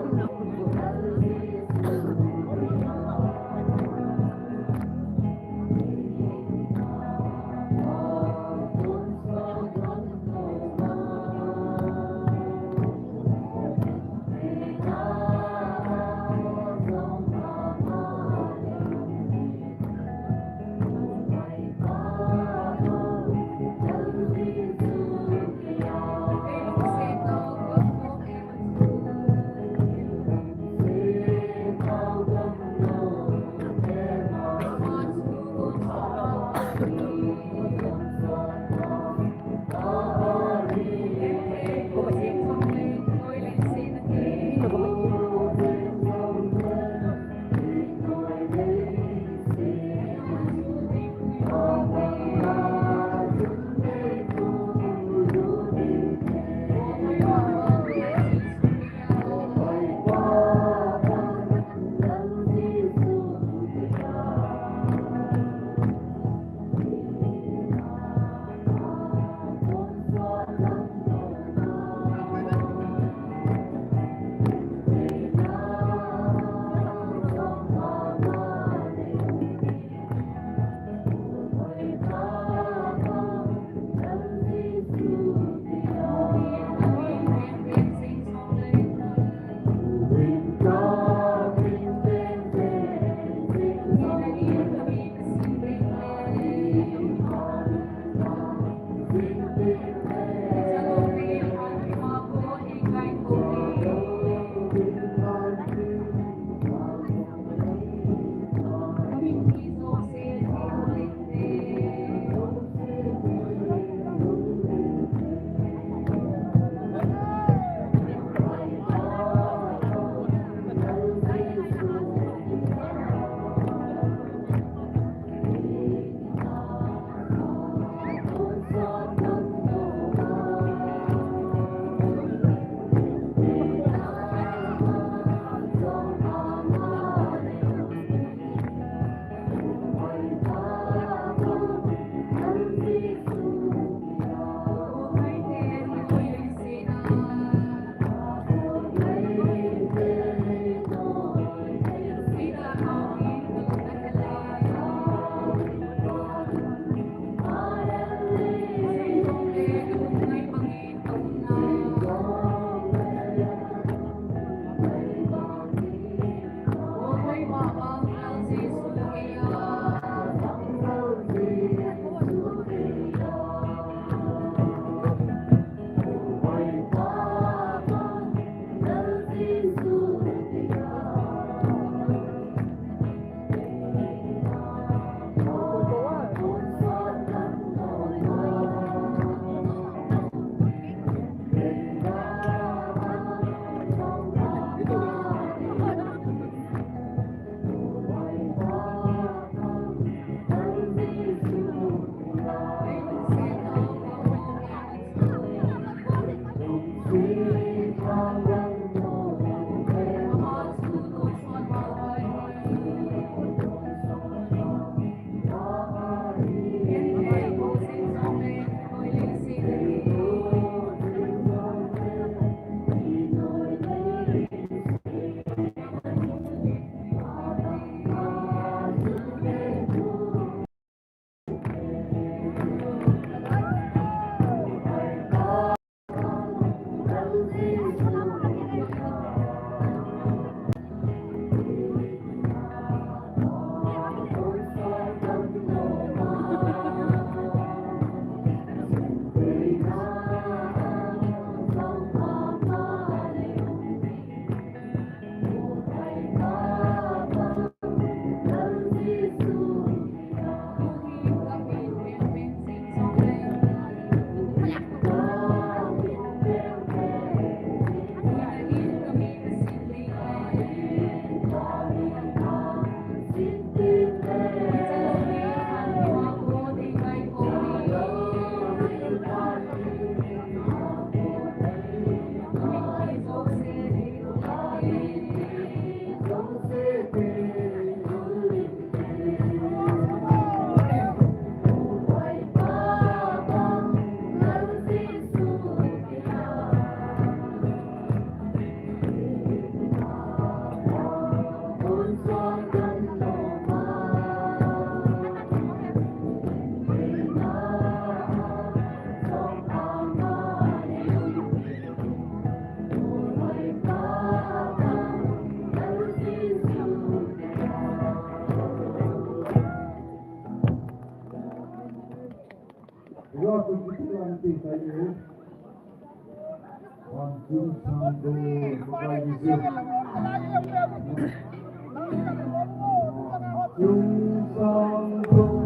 Yo to Kitlanti kayo. Wanting sanggo bukai bisu. Yung sanggo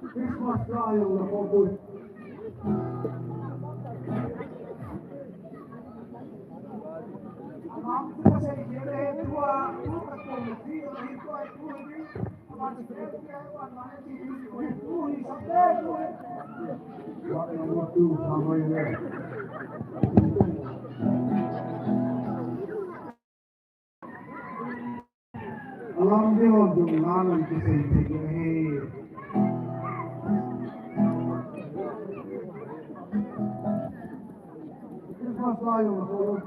Christmas tayong napopod. Alam din mo yung nalang kisay Christmas tayo napopod.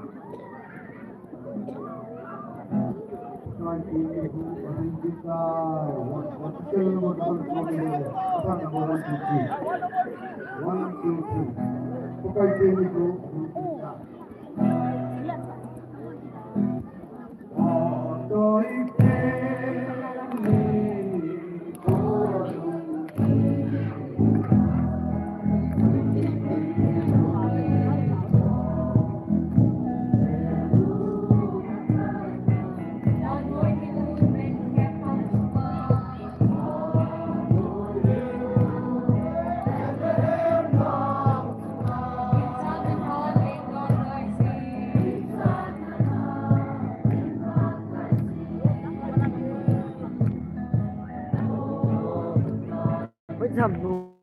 Mới thầm nó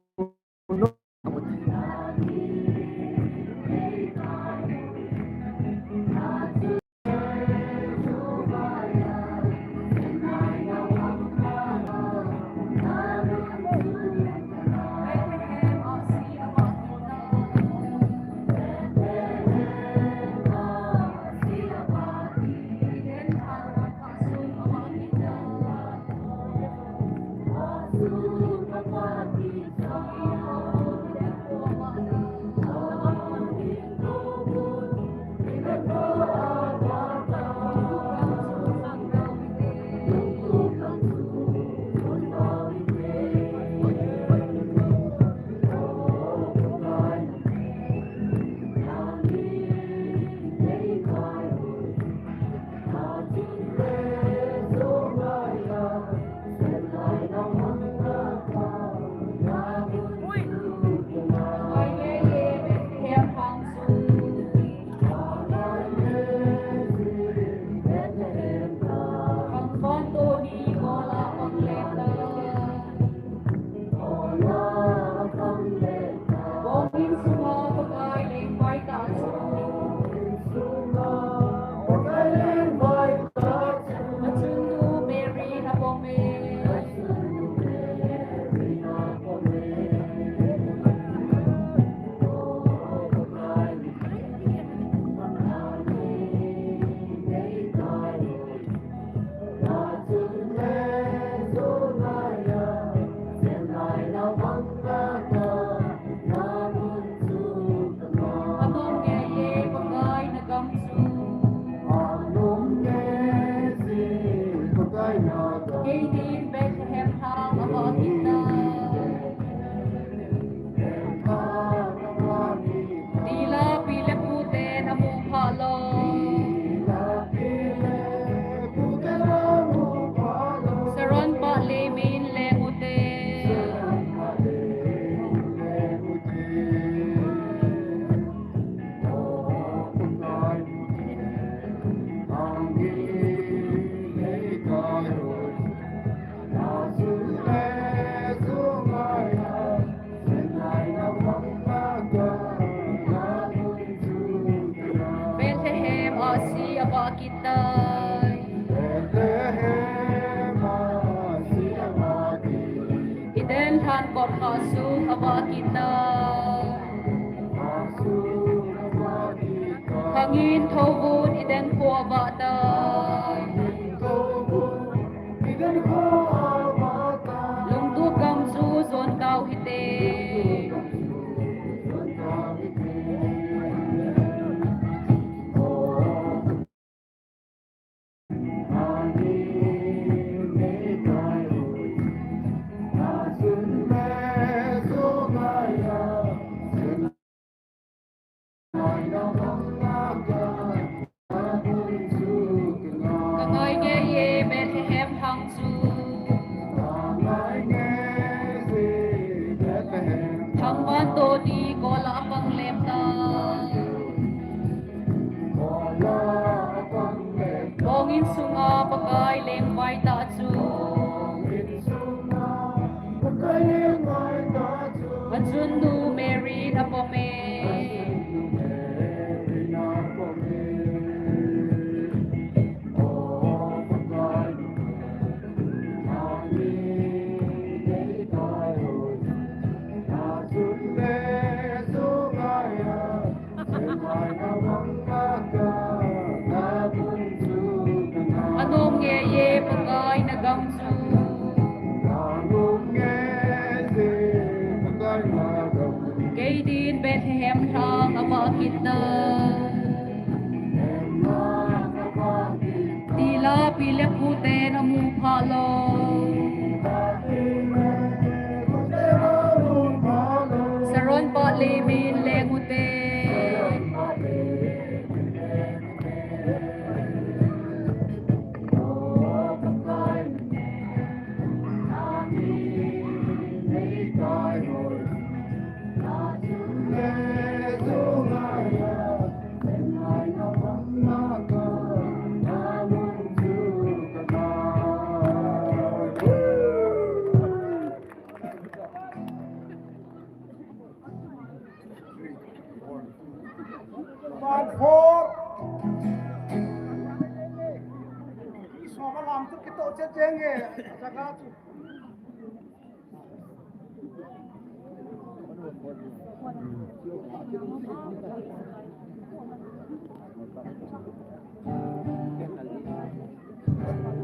Hangin thobun iden ko batay lungtu kam su zon kau hite Kangai nge ye Bethlehem hang su em thang aba kita tila pile pute na mu phalo saron pa limin lengute Part 4 इसमें हम तो कितो चेंगे जगह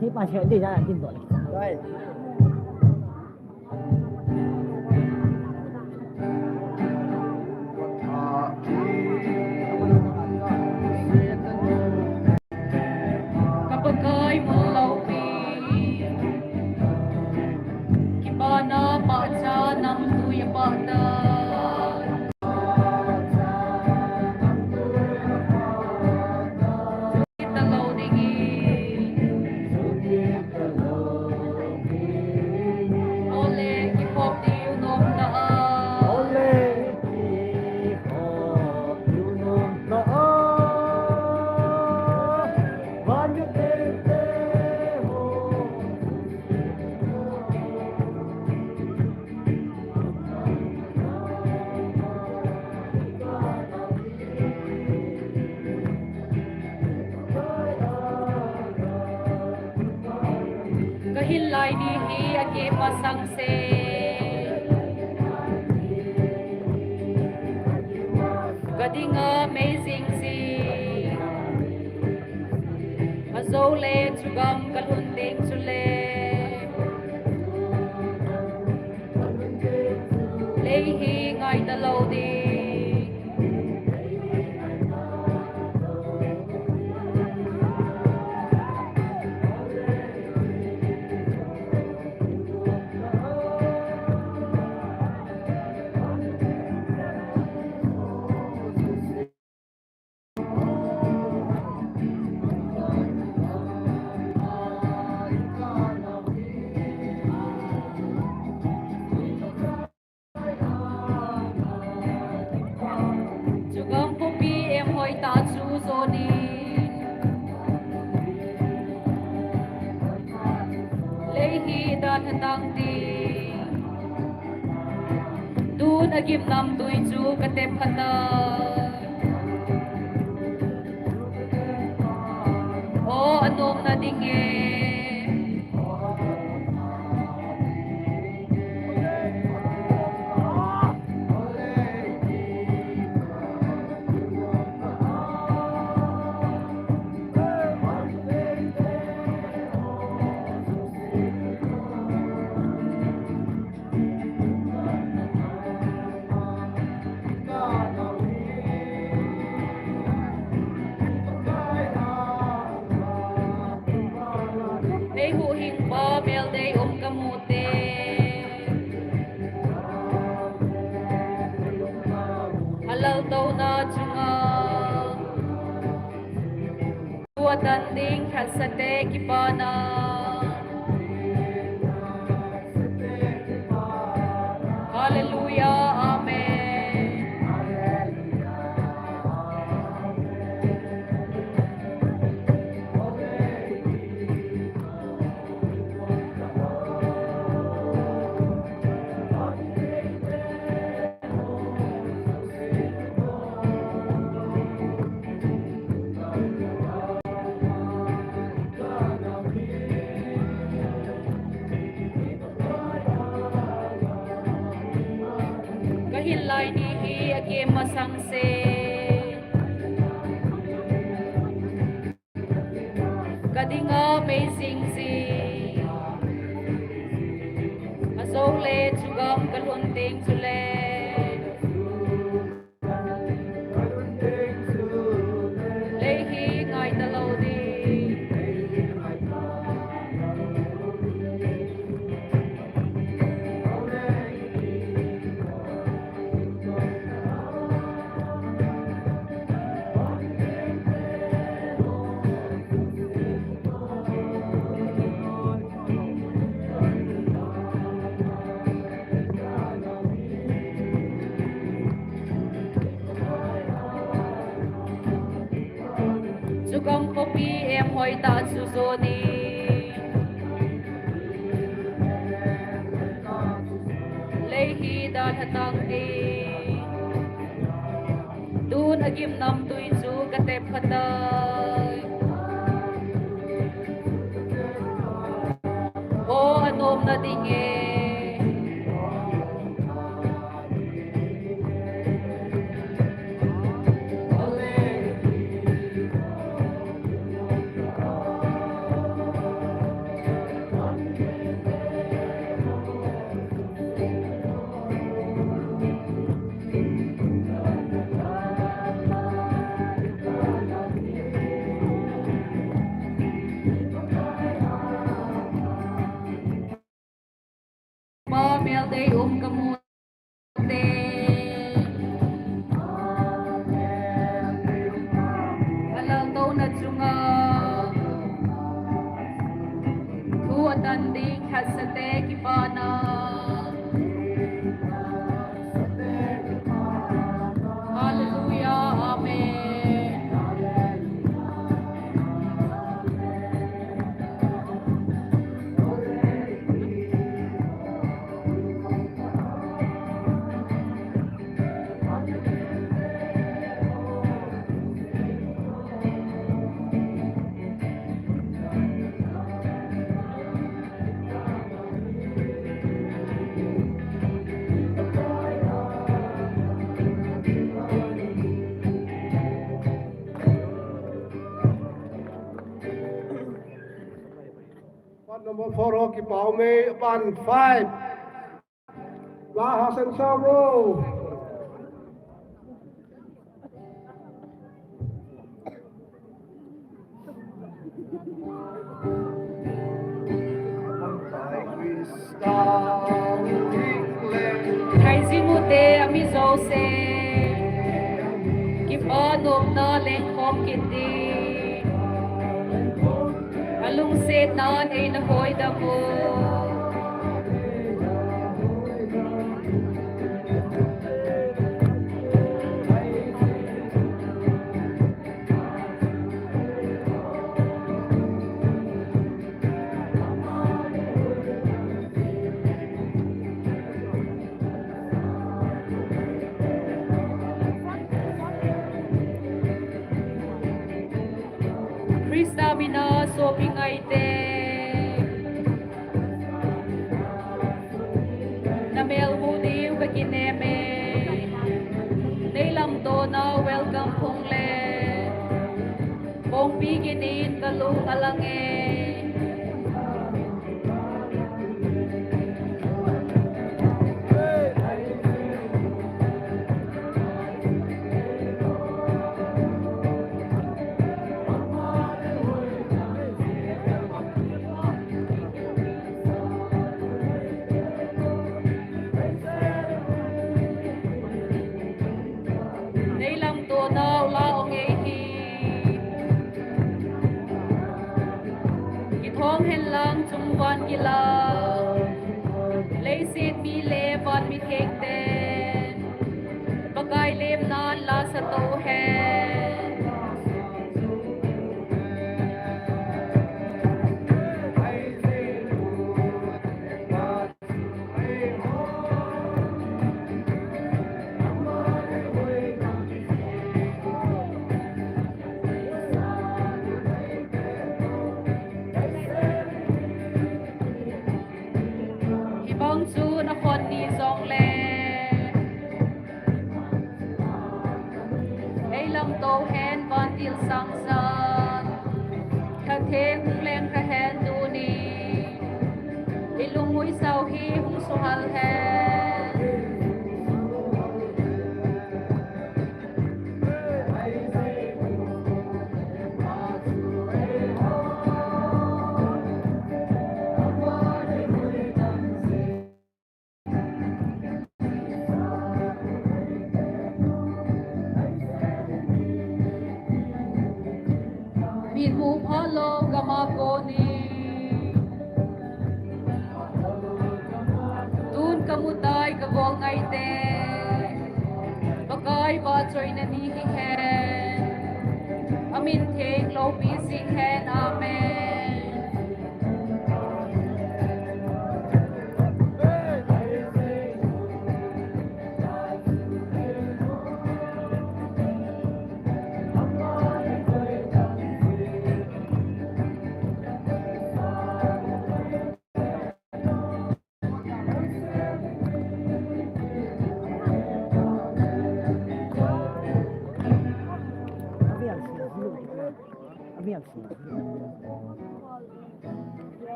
Thế bà sẽ đi ra là tin rồi. Đây. kapag kay malawi kibana pa sa ng tuya bata italaw dingi ole kipop di unom na Ole, Kaikhom, yunong noo. Banyo teho. kahilay ni hi ake pasangse gading amazing si azole chugam kalunding sule lehi ngai dalaw di chugam pupi em hoi ta chu zoni lehi da thandang ti dun agim nam tui chu katep khata o anom na dinge Day hu hing ba mel day kamute halal daw na chunga tuatan ding khasate kipana hallelujah amen kahilay ni hi ake masangse kading amazing si azole chugam kalunting sule hoi ta chu zo ni lei hi dan hatang ni tun agim nam tui chu ka te phatai o anom na dinge ma mel dei kamote alang to na chunga thu atan ding hasate ki pana hallelujah amen Part number 4 hockey pau me ban 5 Nilhah Central row Kai zimute ami zo se ki panom na len khom kiti alung se nan ei na hoi da mo Krista mina so pingai te na mel mu diu ka kineme nei lam to na welcome phong le bong biginin kalung alange nei lam to na la ong ei hi ki thong hen lang chung wan ki la lei sit mi le van mi thek te bagai lem nan la sa to he bong chu na khon ni zong le ei lam to hen van til sang san kha the hung leng kha hen du ni ilung mui sau hi hung so hal he bin mu phalo gama ko ni tun kamutai ka bol ngai te bagai ba choi na ni hi hen amin theng lo pi sing hen am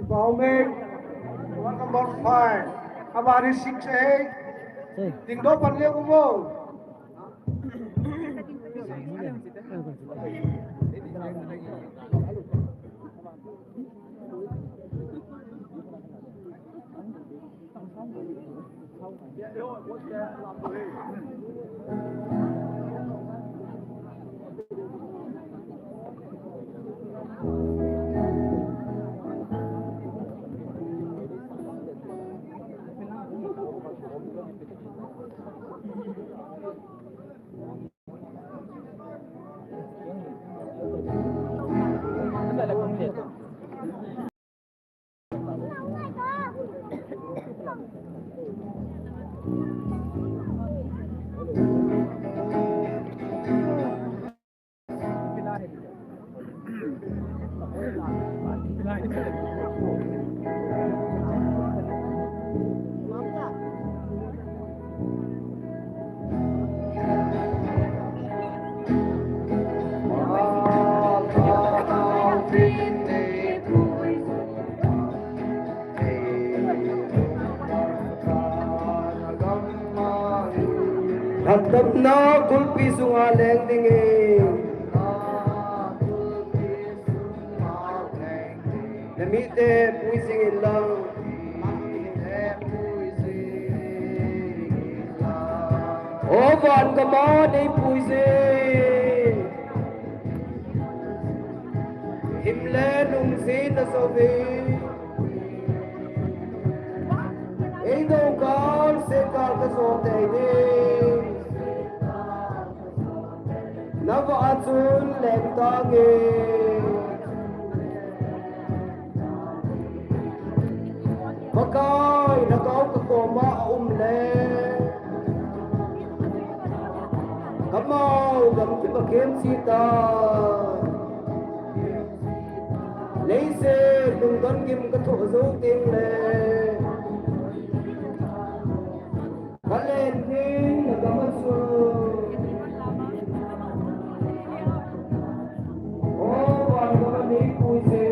Bowman, 1 about 6-8. Tingdo panliw mo. Hagdam na gulpi sungaleng dingin. Namite puising ilang. Ovan kaman ay puising. Himle nung sin na sobi. Ain't God se kal ka sote ding. Nava atun leng tangi. Makai nakau ka koma umle. Kamau gam kibakem sita. Leise dung don kim ka tho zo ting le. Kalen ning nagamasu. Oh, wala ni puise.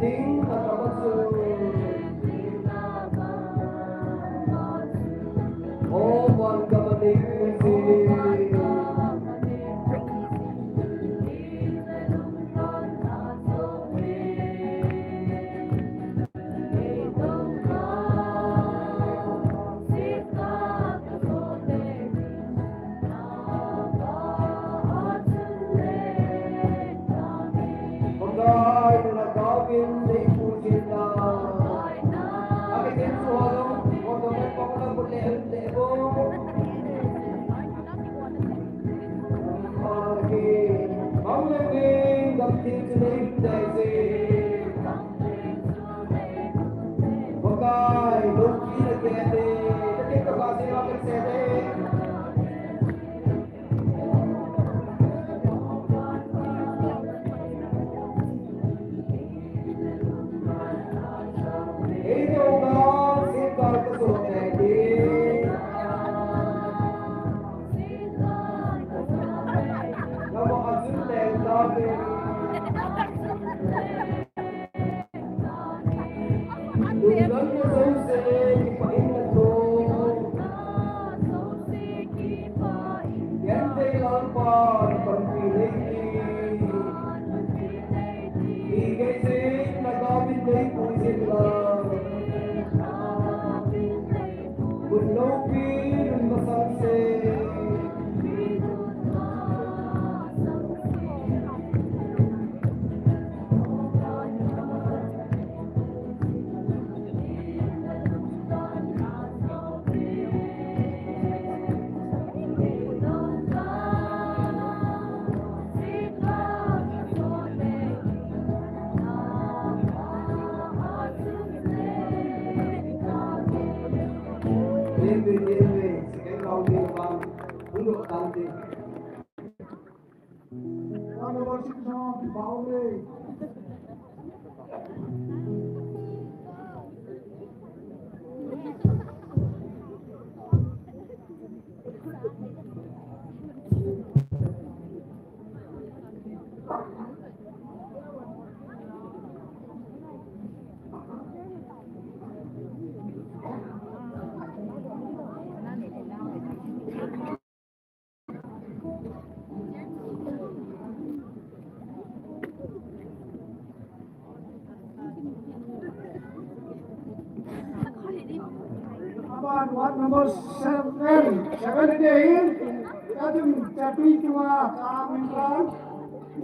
ding nakabatsun. Oh, one kamaling music. Pagay na gawin na ipusin na. Bakit yung suwalo? Huwag naman pa ko lang lebo. Ang labing damting sulit daisy. Pagay, lupi na kete. Kasi kasi bakit sete. What number 78? Tapi cuma Aminkan,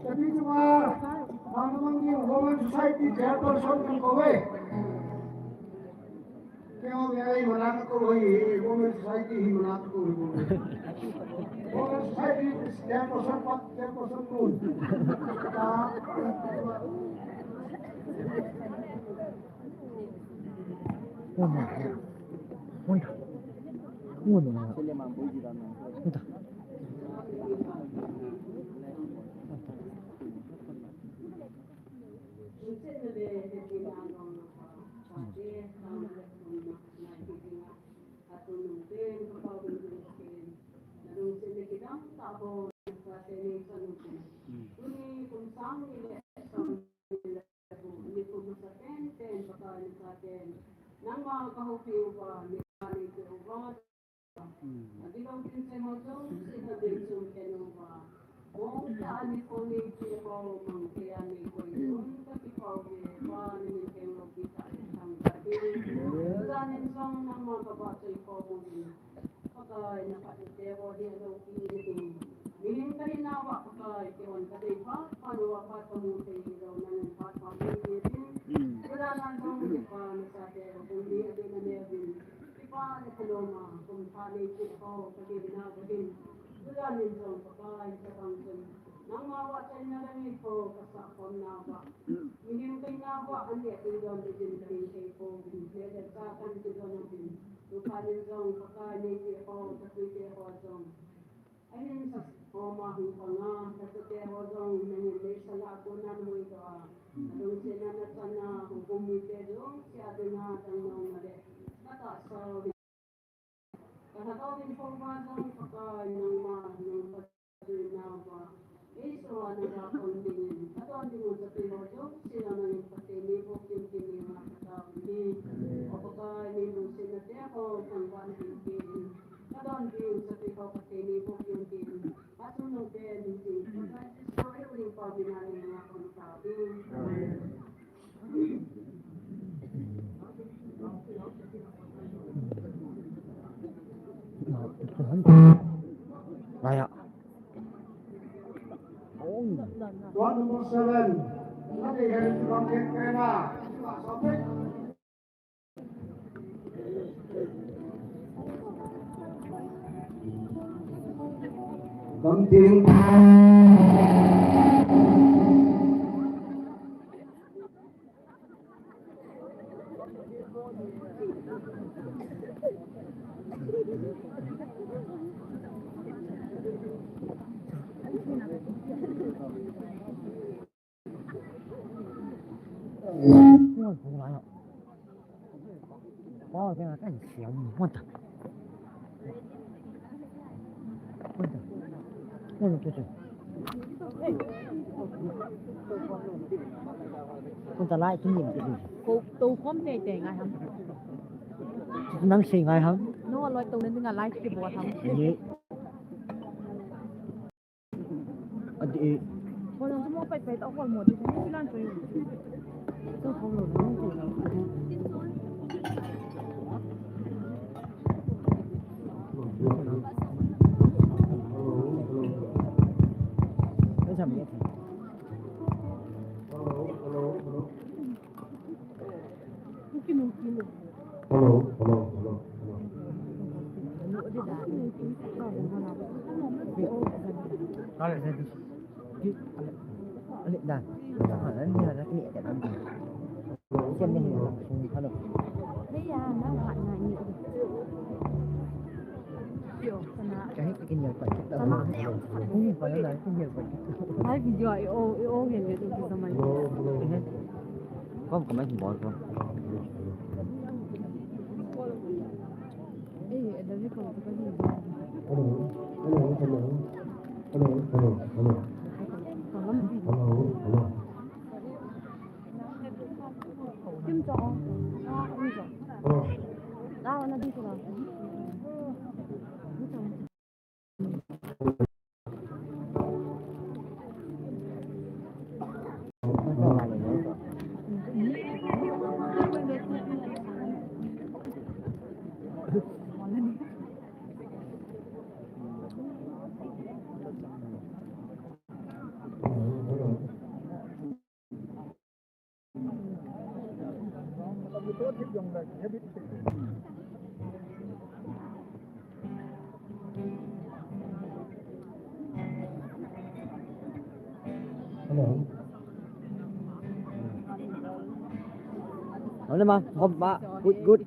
tapi cuma Manumanggi Women Society Chairperson ng Kowe. Kaya may malaki ko Women Society malaki ko Women Society Chairperson ko. Muntah. Muntah. Muntah. Nang mga kahupiw ba, ni Kahupiw ba, Adilang tinsemodong sinabensyon kenova. Kung saan ko ni Kiro mangkayani ko yun, kasi ko ba ni Kiro kita isang gabi. Ganin song ng mga kabasay ko muli. Pagkay nakatitero din daw pinili. Miling ka rin nawa pagkay kiwan ka din pa, panuwa pa pamuti daw na ng patpapili din. Ganan song di pa nasatero, kung di atin na nevin. Paano kaloma kung paano ko pag-ibinagahin. Ganin song pagkain sa kangkong. Nang mawatay na lang ito, kasakon na ba. Minimutay na ba, hindi at doon na din rin kay po. Binigyan sa akin ito doon din. Lupanin song pagkain ito, kapit ito song. Ayun sa pamahing pa nga, sa tutero song, nangyay sa lagunan mo ito. Anong sinanatan na kung kumite doon, siya din na tanong na rin. So, kakatawin po ba ng pagkain ng mga na ba? So, ano na kung din. Katawin din mo sa Pinojo, sila na yung patini po Slot number 7. Nanti dari tukang kereta. Sampai. Penting. Ôi, không lại ạ. Có cái là cái xéo mình quan trọng. Quan trọng. Đây là cái gì? Con ta lại kinh nghiệm cái gì? Cô tu không thể để ngay không? Nắng xì ngay không? Nó lôi tu nên ngài lại cái bộ không? Gì? Ở đi. Cô nói chúng phải tao còn một thì không làm gì. Tôi không được nó gì đâu. Cái gì vậy? Hello. Đó là gì? Cái đàn. Hỏi nó như là cái nhẹ để làm gì? Xem đi hiểu. Hello. Bây giờ nó lại này nhiều. Cái cái nhiều phải chết đâu. Không phải là cái nhiều phải chết. Hai video yêu hiện về được cái zaman. Có một mấy bỏ không? Eh, ada ni kalau kita ni. Kim cho. Đi rồi. Đó nó đi rồi. Ano ma? Ba, good.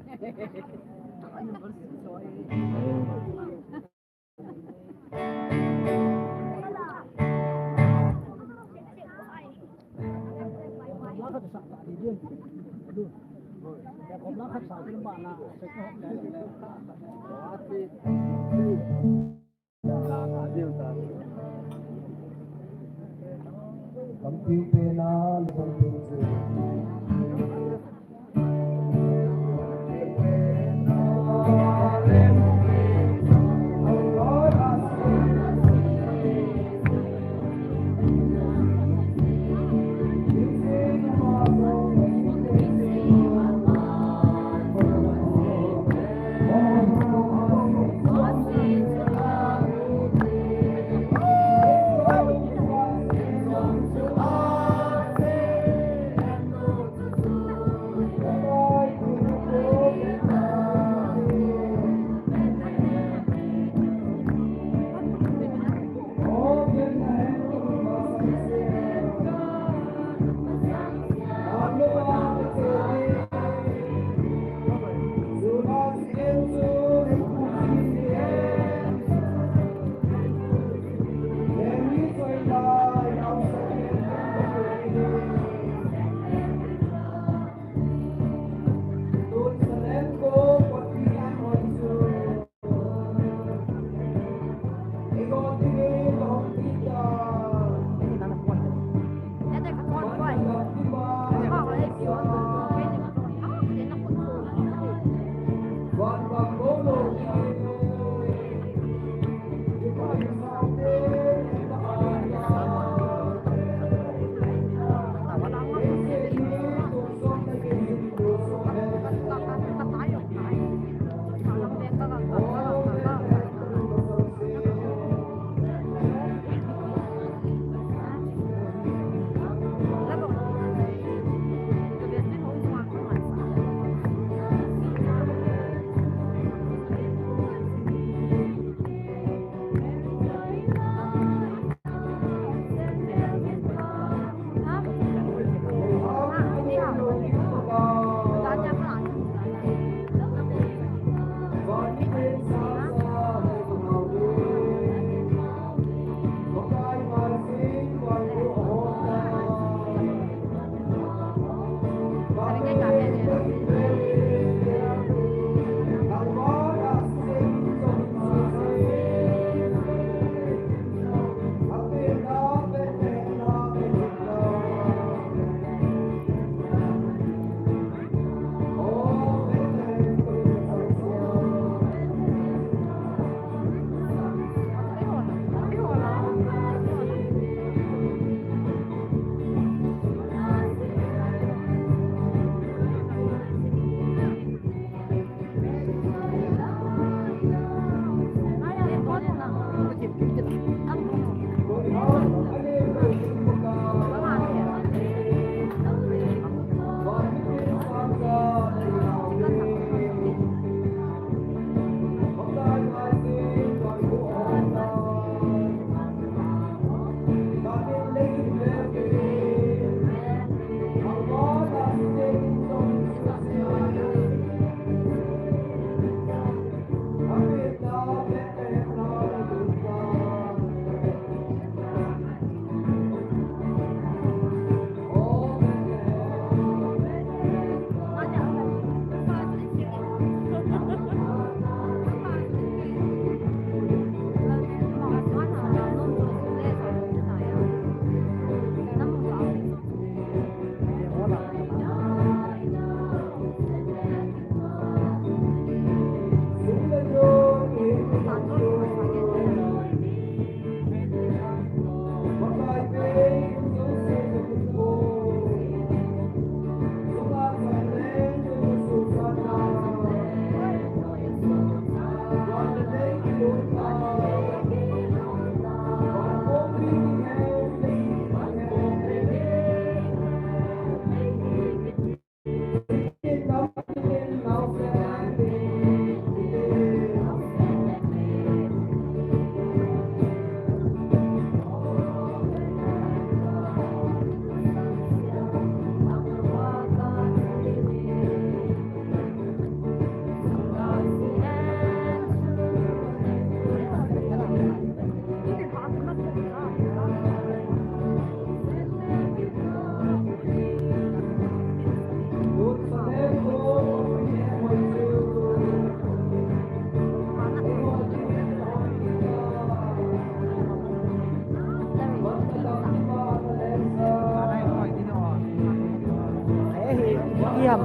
kiam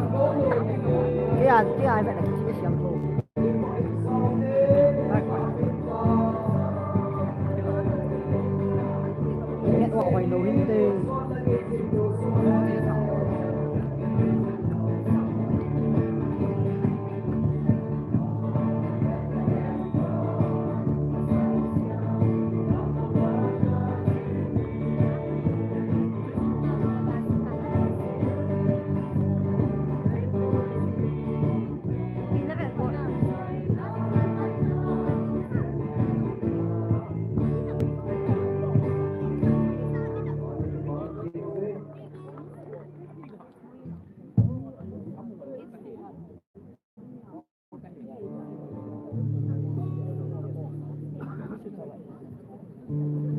cái ai vậy là cái xiêm thô nghe qua ngoài nấu hình tê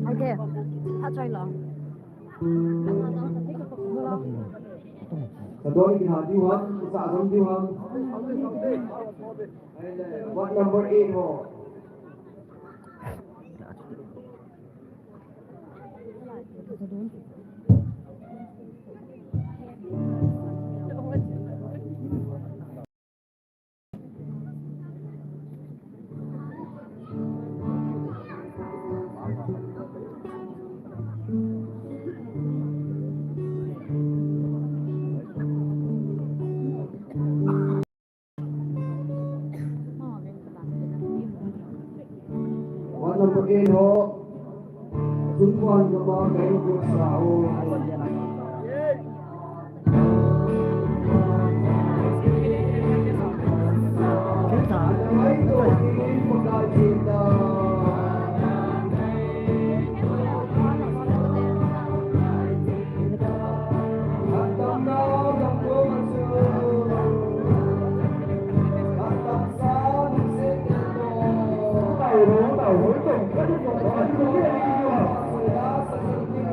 ok hát cho anh lòng Kadoi Hadiwan, Sazam Diwan. What number 8 ho? What number 8 ho? Sunwan Gaba Kayo Sao. cái thả Ay to pagkakita. Atang na ako manso. Atang sa nisito. Tao hối tổng các cái đó là những cái gì mà đã sản xuất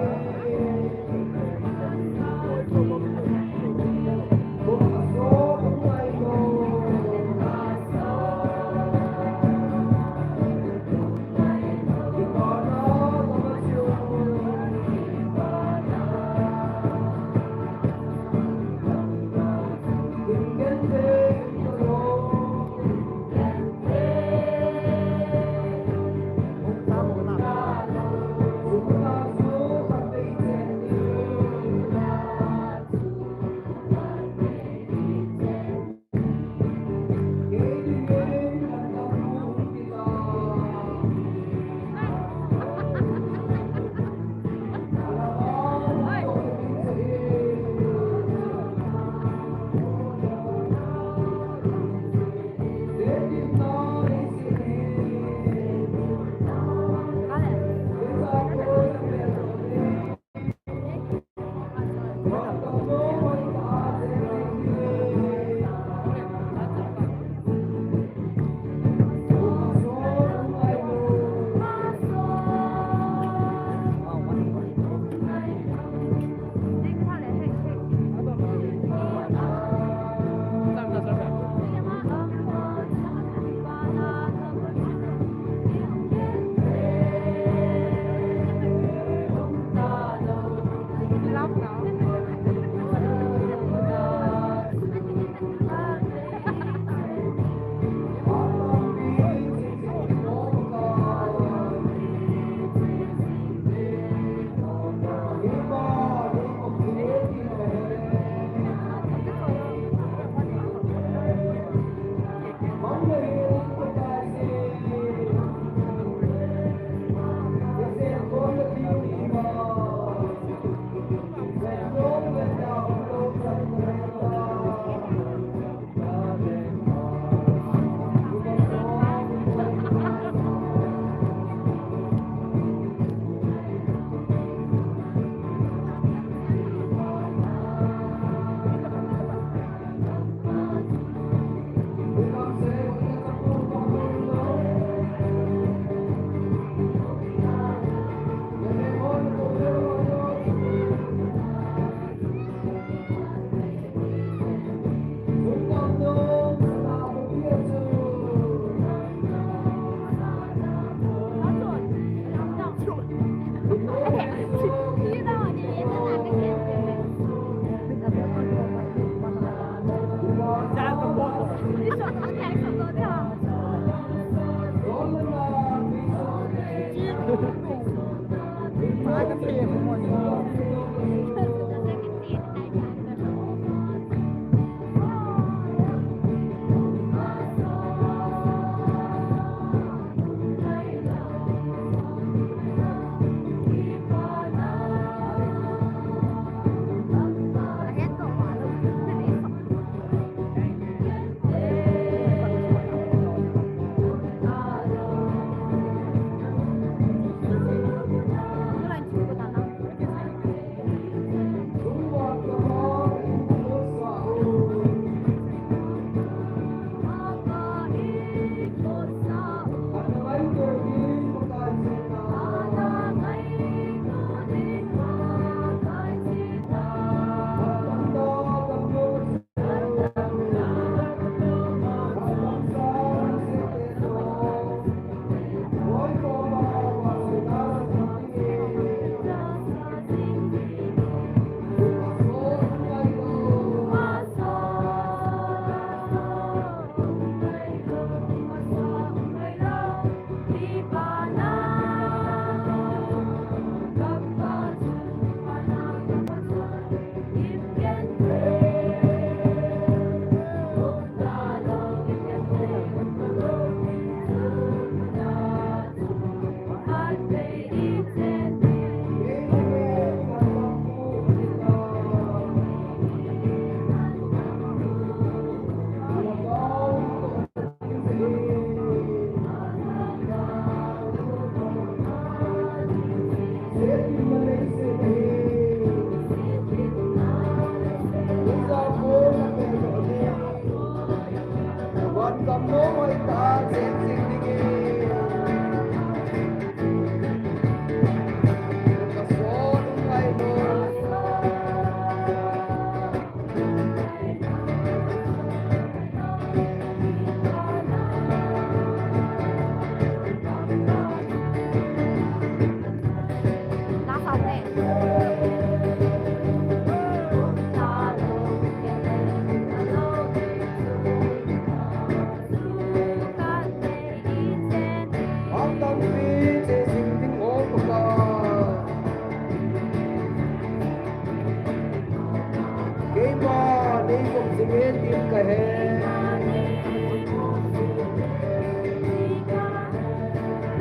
cái hè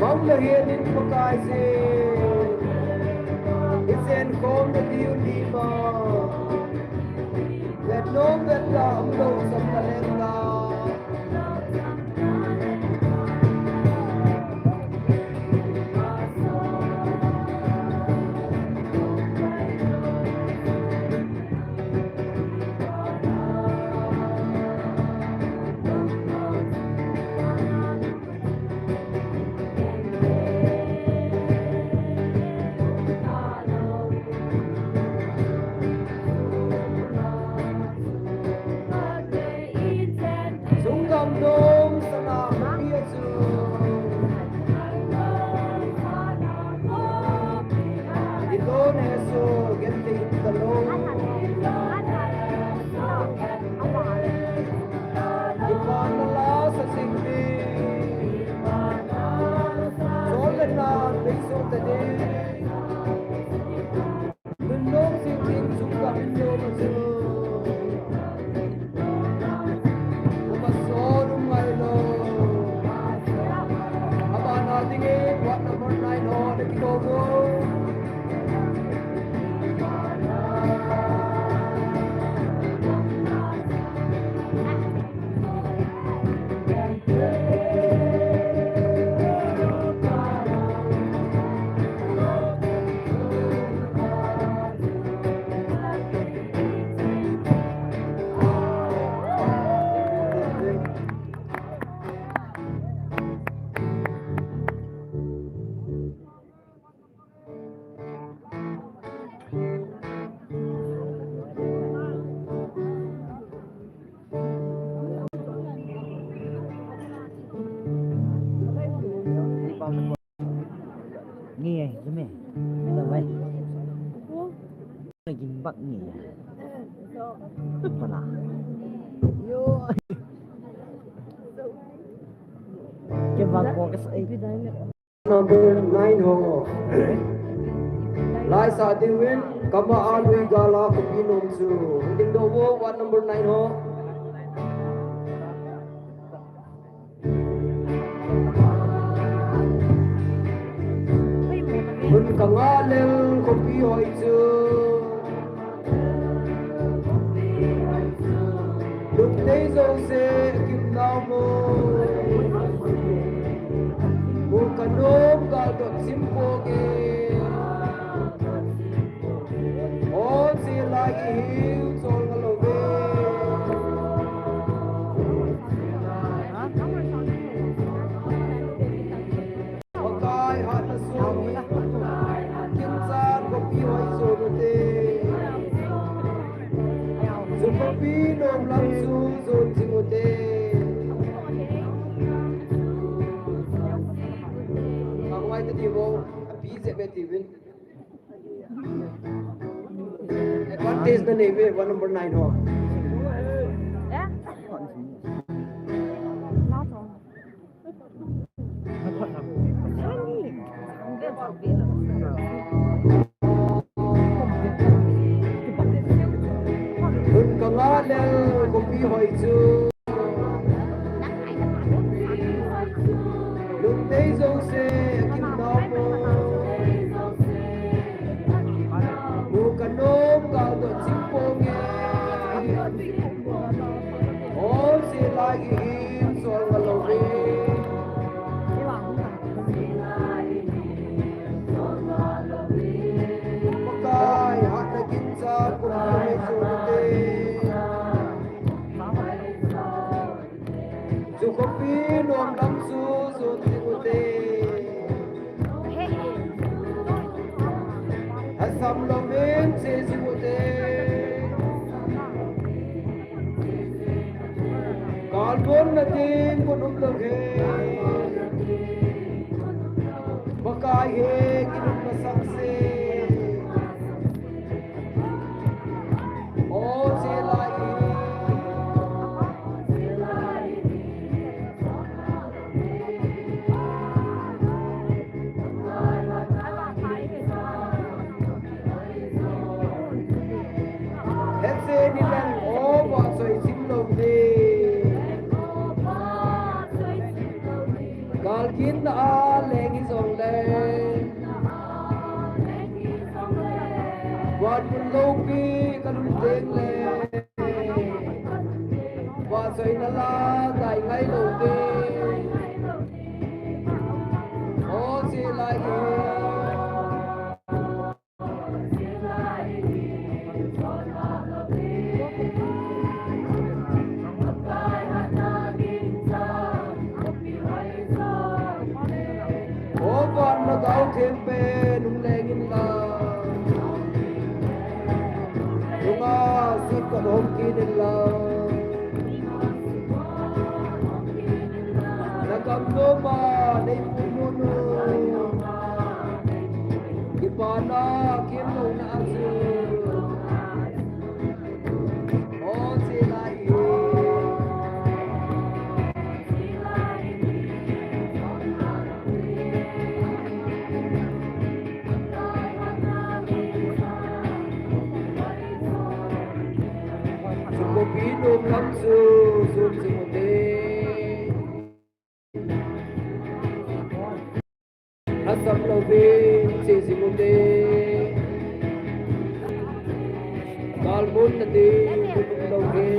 mong là hiền in một cái gì Isen kom the deal đi mà let no get down đâu sắp calenda nghe cái mẹ là vậy này kim bắc nghe mà là yo cái vang của cái sợi number 9 ho lai sa diwin kama alwi gala ko pinom su ding do wo one number 9 ho Kun kangaleng kopi hoi chu Lúc đấy dâu xe kim lao mô Mô cả nôm gạo đột xím cô ghê Ô xe lại hiu chôn ngà lô bê Ô cài hạt là xuống Kim gian kopi hoi chu đô tê Dù kopi nôm lắm su dồn chinh ô tê Why did you go a piece of it even? Advantage the navy, one number 9 ho. Kun kangale kopi hoi chu. Lúc đấy dâu xe kim đau mô Mù cả nôm gạo đột chim cô nghe Ô xe lại im xôn ngà lô bê Mà cài hạt là kim cha cùng hoi chu tê Dù có phí nôm lắm su dồn chim cô tê Sam lo men se simude Kalbon na din kunum lo he Bakai he kinum na sakse O se lai Hetse ni lang o wa soi sim lo de lâu pi cả lúc tiếng lệ và xây na la tại ngay đầu tiên ô si lại ô con nó gạo thêm bê nung lên in la nung à xịt con hôm kia đến la na cầm nô mà đây phụ nô nô ipa na kiếm nô na sư ô si lại Pinum kamsu sun simuti asam lovin si simuti kalmun nadi pinum loge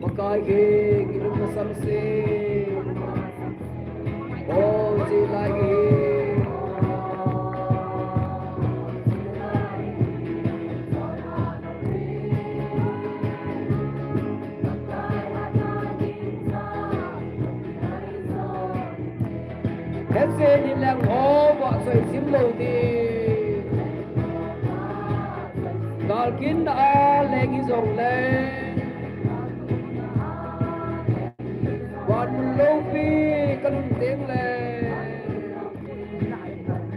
makai ge ginum nasam se oh si lagi sẽ đi làm hồ vợ rồi xím lâu đigal kín đã lên cái dòng lên còn lâu phi cần tiếng lên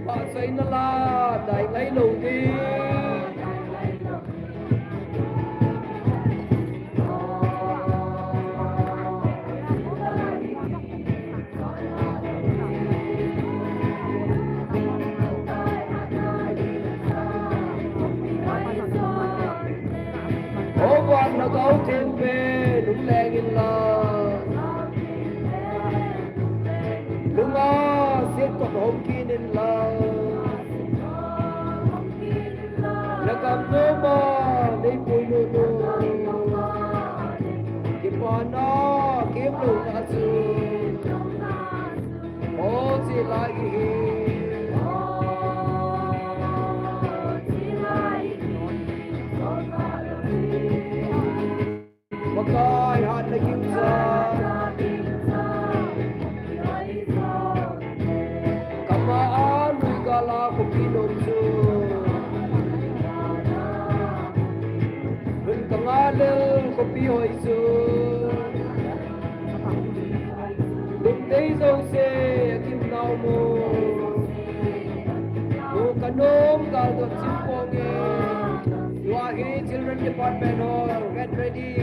vợ rồi nó là đại ngay lâu đi quan nó có thiên về đúng lẽ in là đúng á xiết con hôm kia nên là cầm nô mà đi bùi nô nô kiếm hoa nó kiếm đủ cả sự ô gì lại Makai hat na kimsa kamaan wigala ko pinonso Bun kangalel ko pihoy su Bunday se akim nao mo Mo kanom galgot simponge Yuahi Children Department Hall get ready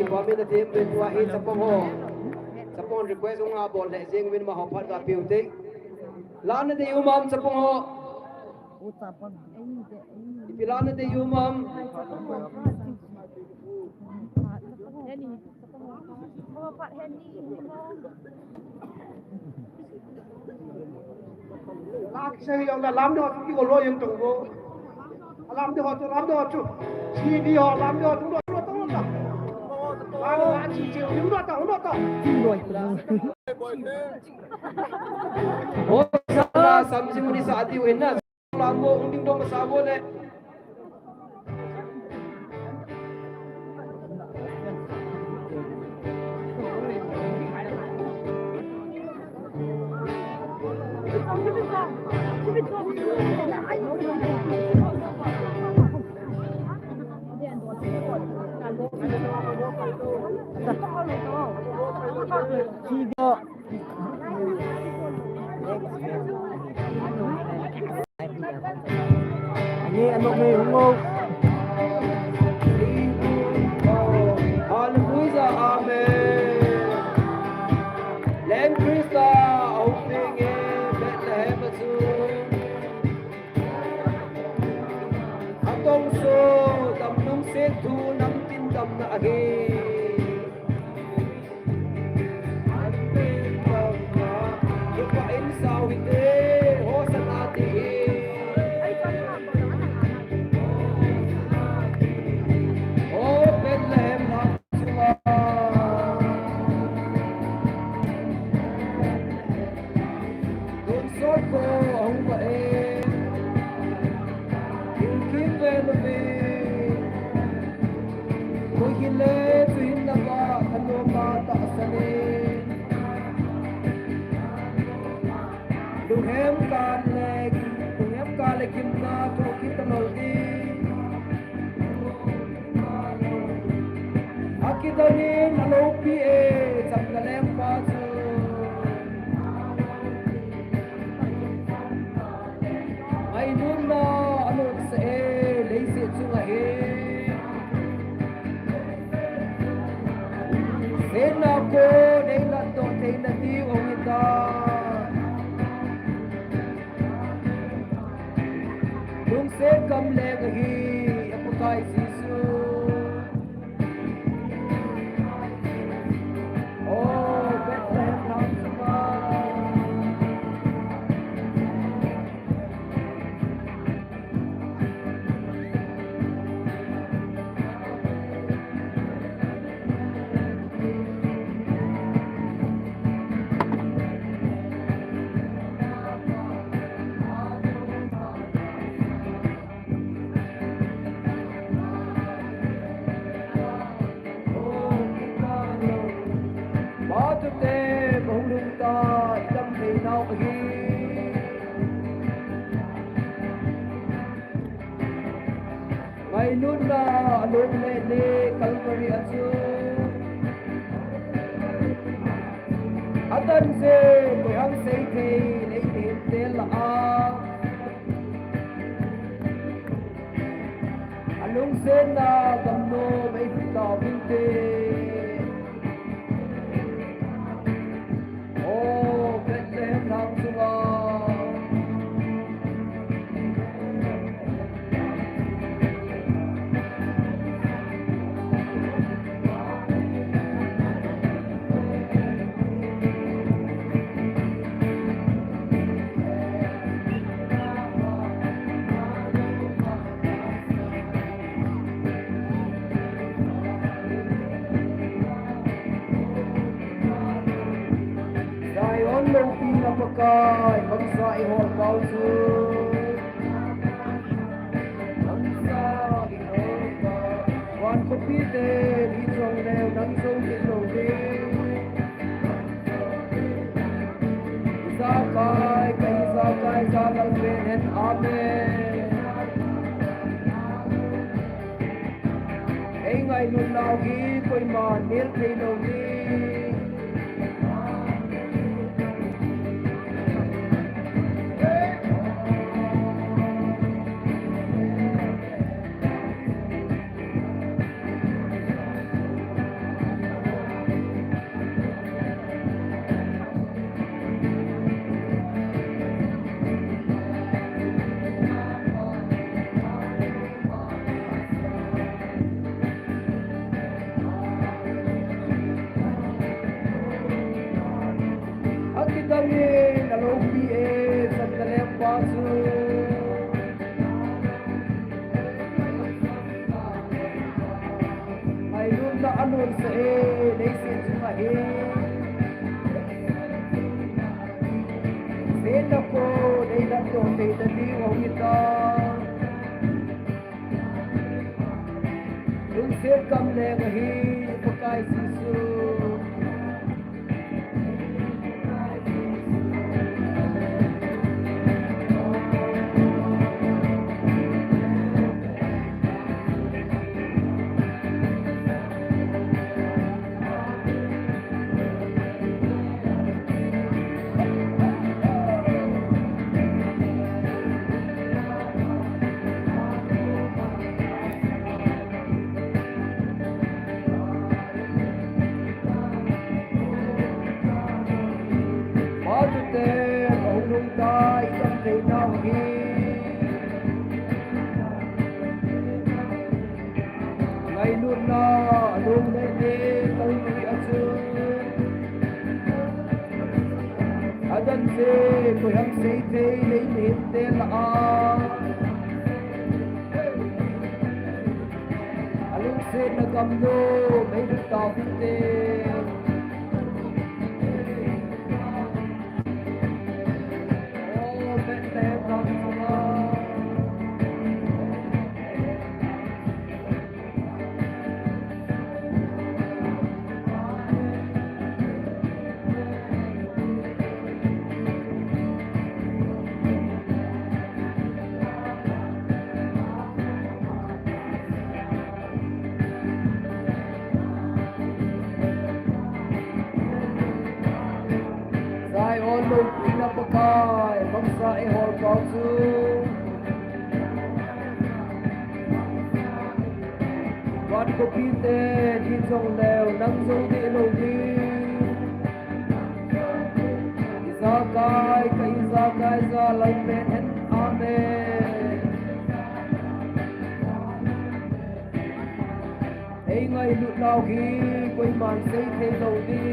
Bami na team bin wahi sapong ho sapong request nga bol na jing win ma hopat ka piutik lan na de umam sapong ho ipilan na de umam lak sei yang da lam do ki ko lo yang tong bo lam do to lam do chu chi di ho lam do tu do to to lam chi chi lim do to oh sala samsi muni saati wenna lambo unding dong sabo le Ini ano may hungog. Hallelujah, amen. Len Krista, opening in Bethlehem soon. thu nắm tin cầm ngã ghê anh bên cầm ngã nhưng mà em sao vì thế hô sẵn à tì ô bên lem lạc chua đồn sốt cô ông và em kiếm kiếm về là vì tôi khi lê tôi hình là ba thân đô ba tạ xa nê đừng hém ca lê kim na tôi khi tâm hầu đi Akita ni na lo pi e cham na lem pa chu ai nun na anu se le se chu la he se na ko nei la to te na ti ong ita dung se kam le ga hi apakai si su oh Bethlehem nam sama Ngày luôn là luôn lệ lệ Calvary asu Atan se koi ang say kay lấy tiền tiền là anong sen na gamno may ta binte oh Bethlehem nam sunga Long pinapakai bangsa ihol pausu bangsa ihol pa wan kopite litong leo nang song litong de sakai sagal ben amen ei ngai nun lao gi koi ma nil thei lo ni Akitangin alopi e sa kalem pasu ay nun na anun sa e naisin sa e sen ako nailan to tay naliwaw ita yung sen kam lengahi pagkay sisu ngày luôn lo luôn lên đi tôi đi ăn chưa dân gì của em sĩ thì lấy niệm tên là lúc xin là cầm đô mấy đứa tao biết tên bên tên tao lục in up a kai bang sa e hol kau chu quan ko pi te din song leo nang song ti lo ni isa kai za lai men and amen ei ngai lu lao hi koi man sei the lo ni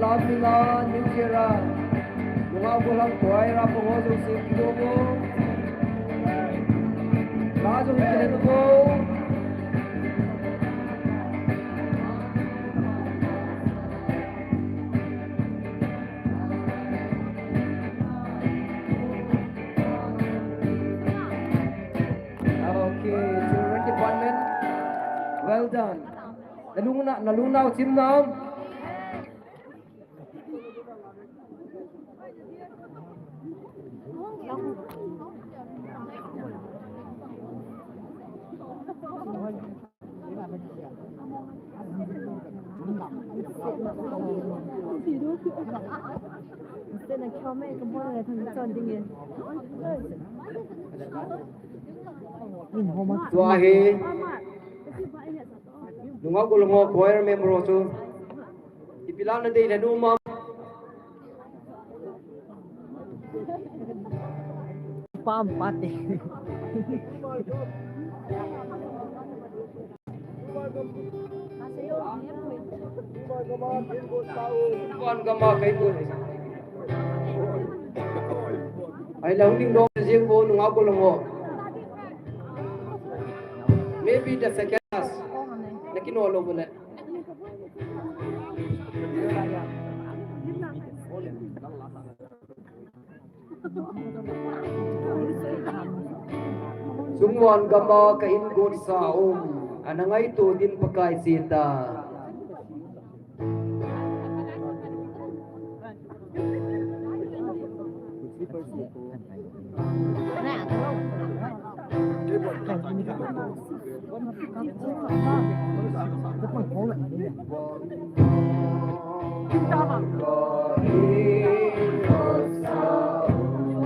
Lamila Nilhah Lunga Bulang Kuai Rapo Hozo Sikidomo Lazo Hikilenumo Okay, children department, well done. Nalunao Tim Nam. Tên là cho mẹ cầm bông này thằng tròn đi nghe. Tuahi Lunga Kulungo Choir member also Ipilan na day na numam Pam pati. Kuan gama kay ko ay lang ding dong sing po Lunga Kulungo maybe the second class na kinolo mo na Sungwan gama kaingon sa anangay to din pagkaisita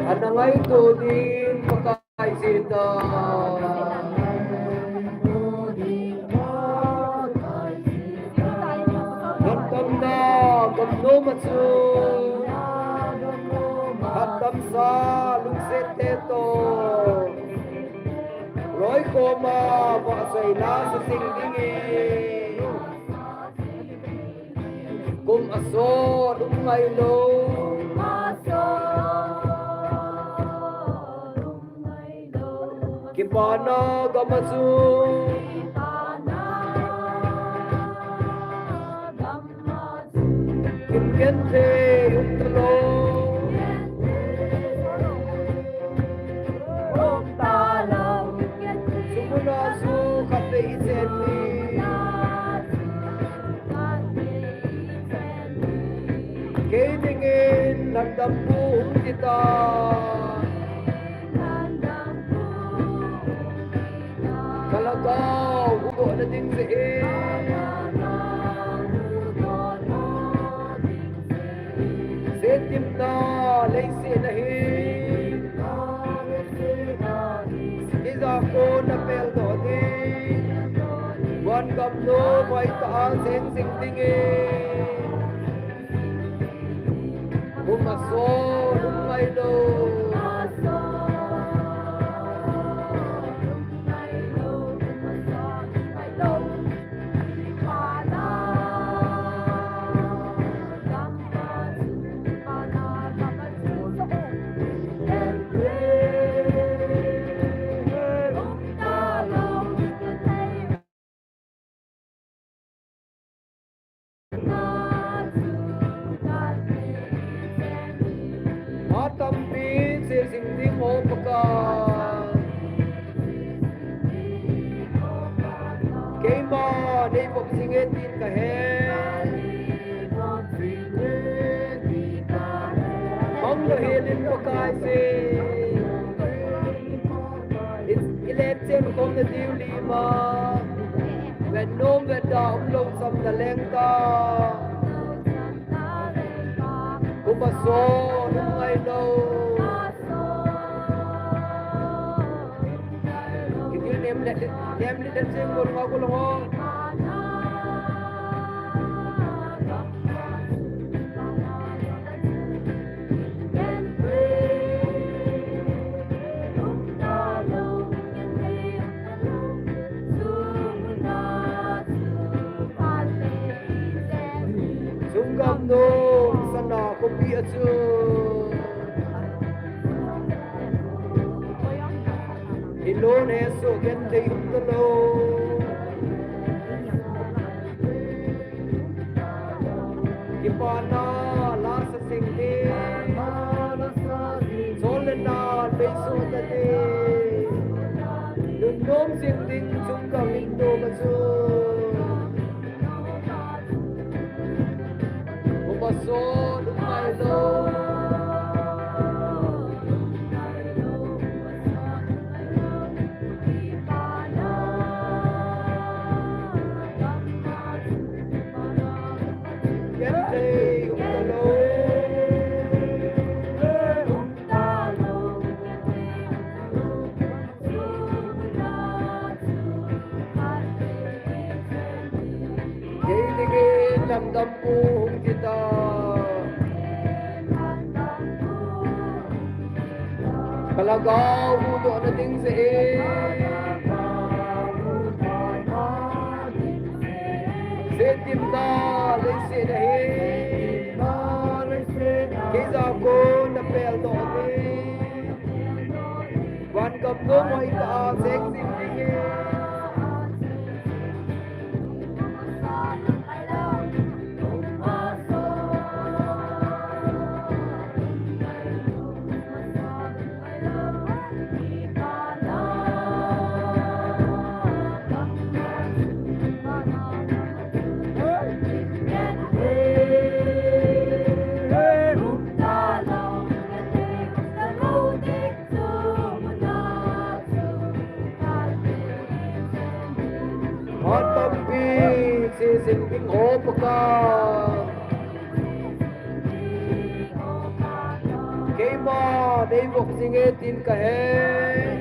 anangay to din pagkaisita Gamno matsu hatam sa lungseteto Roy koma pasay na sa singdingi kum aso umay lo kipana gamatsu Kente utlo Sumuna su kape iseni Kaitingin nagdampu kita Kalagaw ugo na din siin Setim na laisi nahin Iza ko na peldo din Buwan gamno may taan sing sing tingin Kumaso, Lumailo. Matampi se singding mo pagka Keima day pop singit din kahen Ang lahilin pagka se It's election kong na diw lima When nom when da umlong sam na lengka Kumaso, Lumailo. Kikil name let that sing mo mga kulong. Sunggam no, sana kopi aja. Ilon eso gende yutalo. Kipana lasa singde. Solena beso tade. Nundom singding sunggam indo baso. Kumaso, Lumailo. Gente, Umtalo. Kailigin damdam puhong kita. Kalagaw mudo na ding sa Setim na lese na Kisa ko na pel do Wan kam no mai ka sexy ding Singing opaka Keima day bok singitin kahen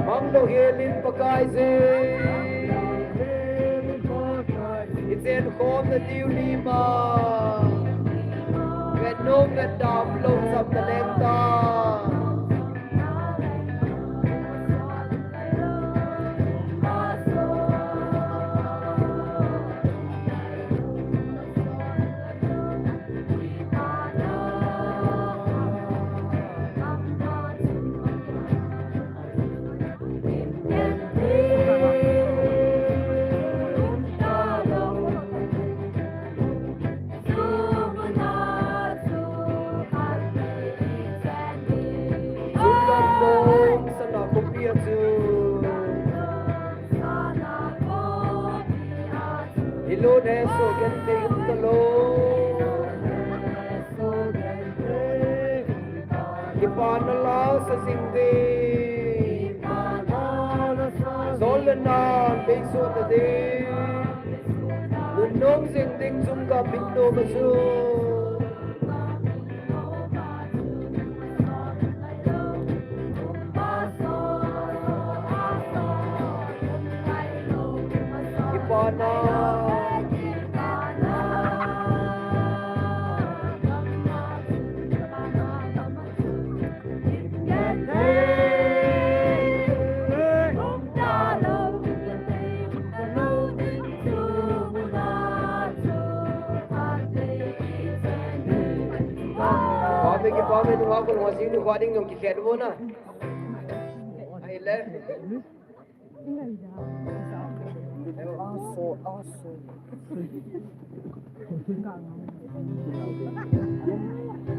Mangdo hilin pakay se Itsen kom na diw lima Venom na damlong sa talenta Ilon eso gente Umtalo. Kipana lao sa singde. Solenan beso tade. Nunong singding sungka pindo baso. Kipana Lấy cái bom bên ngoài còn ngoài xíu nữa qua đinh đồng kịch kẹt luôn à. Hay lẽ.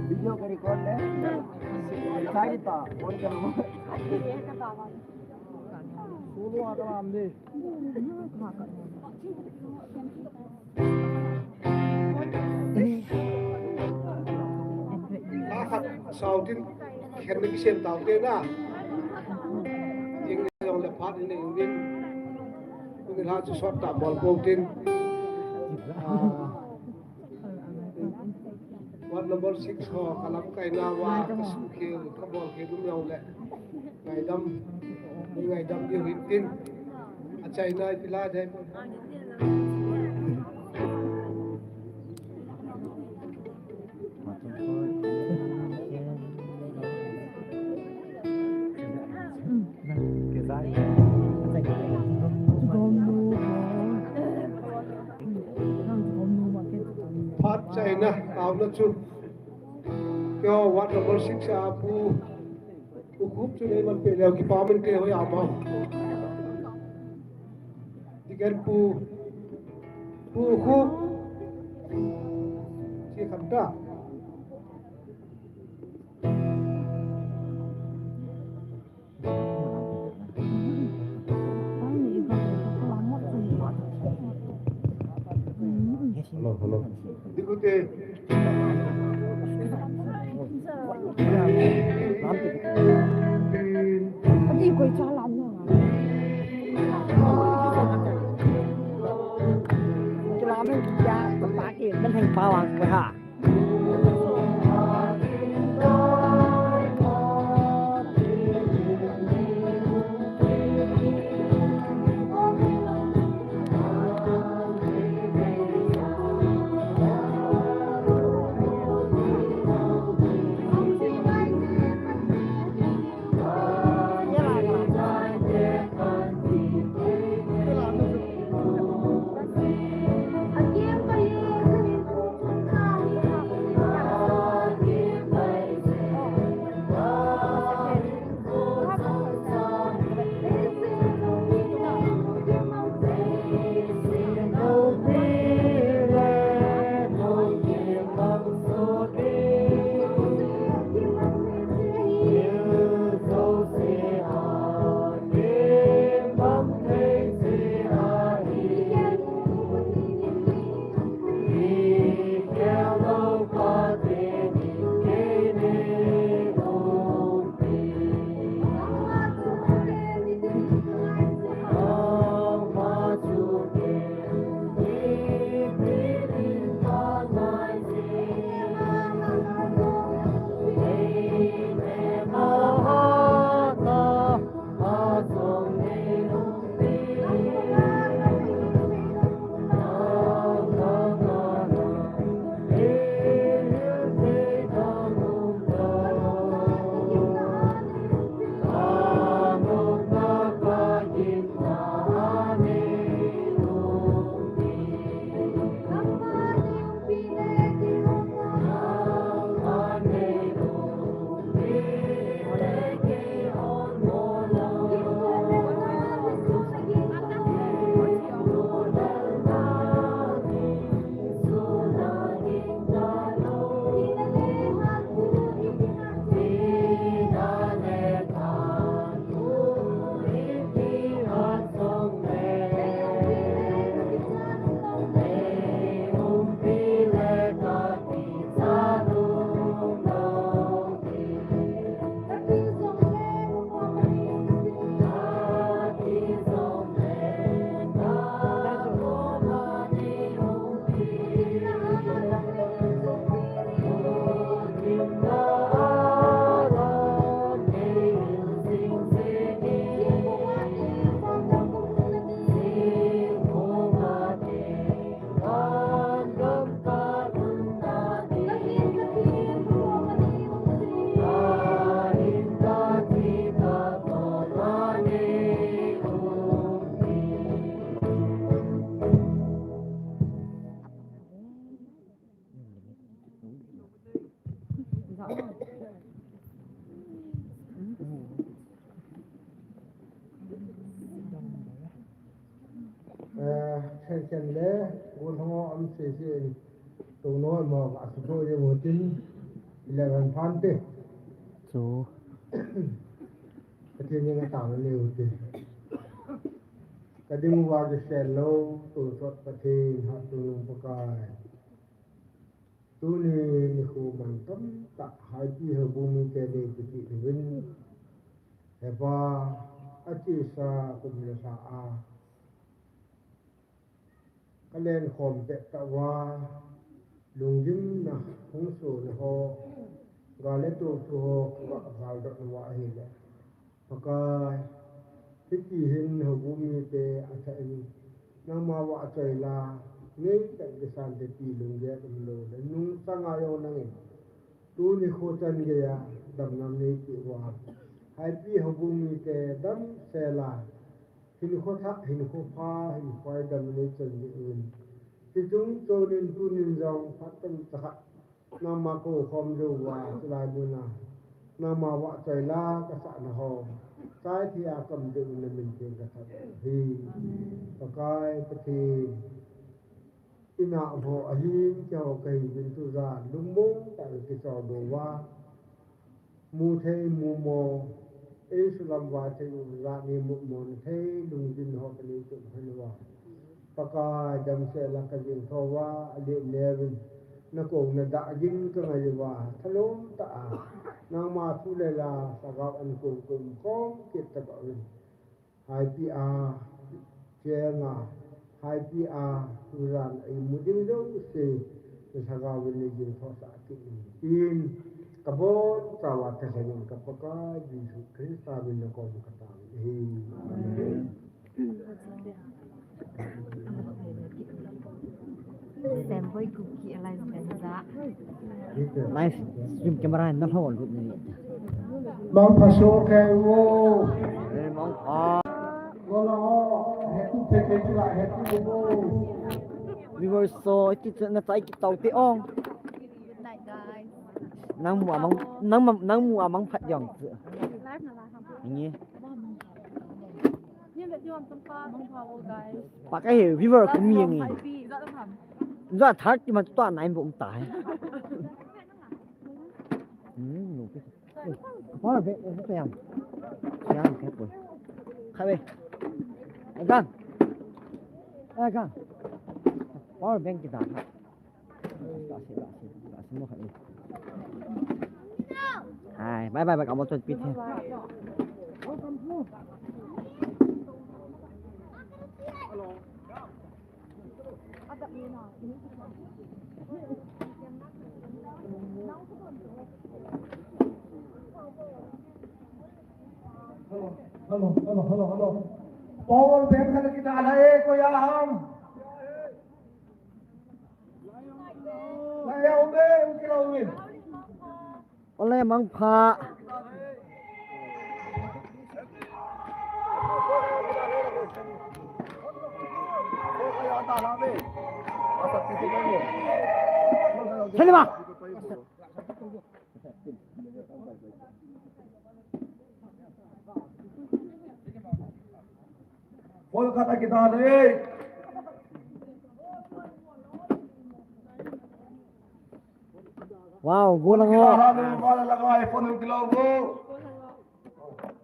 Video cái con đấy. Sai ta, muốn cái nó. Solo आता हम दे. Sau tin khen mấy cái xem tàu kia na. Nhưng dòng là phát này viên người ta chỉ shot tạm ball cầu tin. What number 6 ho kalam kai na wa kasu ke ka ball ke dum yong le. Ngày đâm điều hiện tin. Chạy nơi thì la thêm. Phát chạy na tao nó chun kêu what number 6 à pu khúc cho nên mình phải leo cái bao mình kêu áo màu thì cái pu khúc chỉ khẩn ta hello đi cô tê đi quay cho lắm rồi Cái làm nó ra bả kia nó thành bao ăn cái hả? Hãy subscribe cho kênh Ghiền Mì Gõ để không bỏ lỡ chen le un ho am se se tu no mo ga su do ye mo tin 11 phan te số cái thiên nhiên tạo nó liều te cái đinh qua cái xe lâu tu sốt cái thiên họ tu lùng bạc cái tu ni khu bằng tâm tak hai chi hợp bumi ke de ki win heba achi sa cũng sa a cái lên khom te ta wa lung jim na hung su ne ho ga le tu su ho ga do wa hi le pakai tiki hin ho bumi te asa ni na ma wa chai la nei ta ke san te ti lung ge tum lo le nung sa nga yo na ngi tu ni kho chan ge ya dam nam nei ti wa hai pi ho bumi te dam se la hin kho tha hin kho pha hin phai dam nei chen ni un ti chung cho nin tu nin jong phat tam ta na ma ko khom do wa lai bu na ma wa chai la ka sa na ho sai thì cầm đựng là mình tiền cả thật vì và cái thì cái nào họ hiến cho cây viên tu ra đúng mốt tại cái trò đồ hoa mua thế mua mò Islam và thế ra đi một món thế đúng tin họ cái này cũng hay là và cái đam sẽ là cái gì thọ hoa để leven nó cũng là đã dính cái này và thằng lốm ta nang ma thu le la sa ga an kum kum ko kit ta ba win hai pi a che nga hai pi a tu ran ai mu ding do se sa ga win ni jin tho sa ki in ka bo ta wa ta sa yin ka pa ka Jesus Christ ta win ko ka ta xem với cookie lại xem giá nice zoom camera nó không được này bang pha so ke wo mong có wo la he tu pe ke tu la he tu wo we were so cái chuyện nó tại cái tàu ti ong nang mua mong phát dòng như bà cái hiểu viewer cũng miệng gì ra thắt nhưng mà toàn này cũng tải có là vậy nó xem cái buổi khai về anh Cang có là bên kita hai bye bye cậu một tuần pít thêm hello power bank kada kita alai ko ya ham layaw be ukilawin oleh mang pha Sini ba? Pol kata kita deh. Wow, gua lang ho. Wala lang iPhone ng kilaw ko.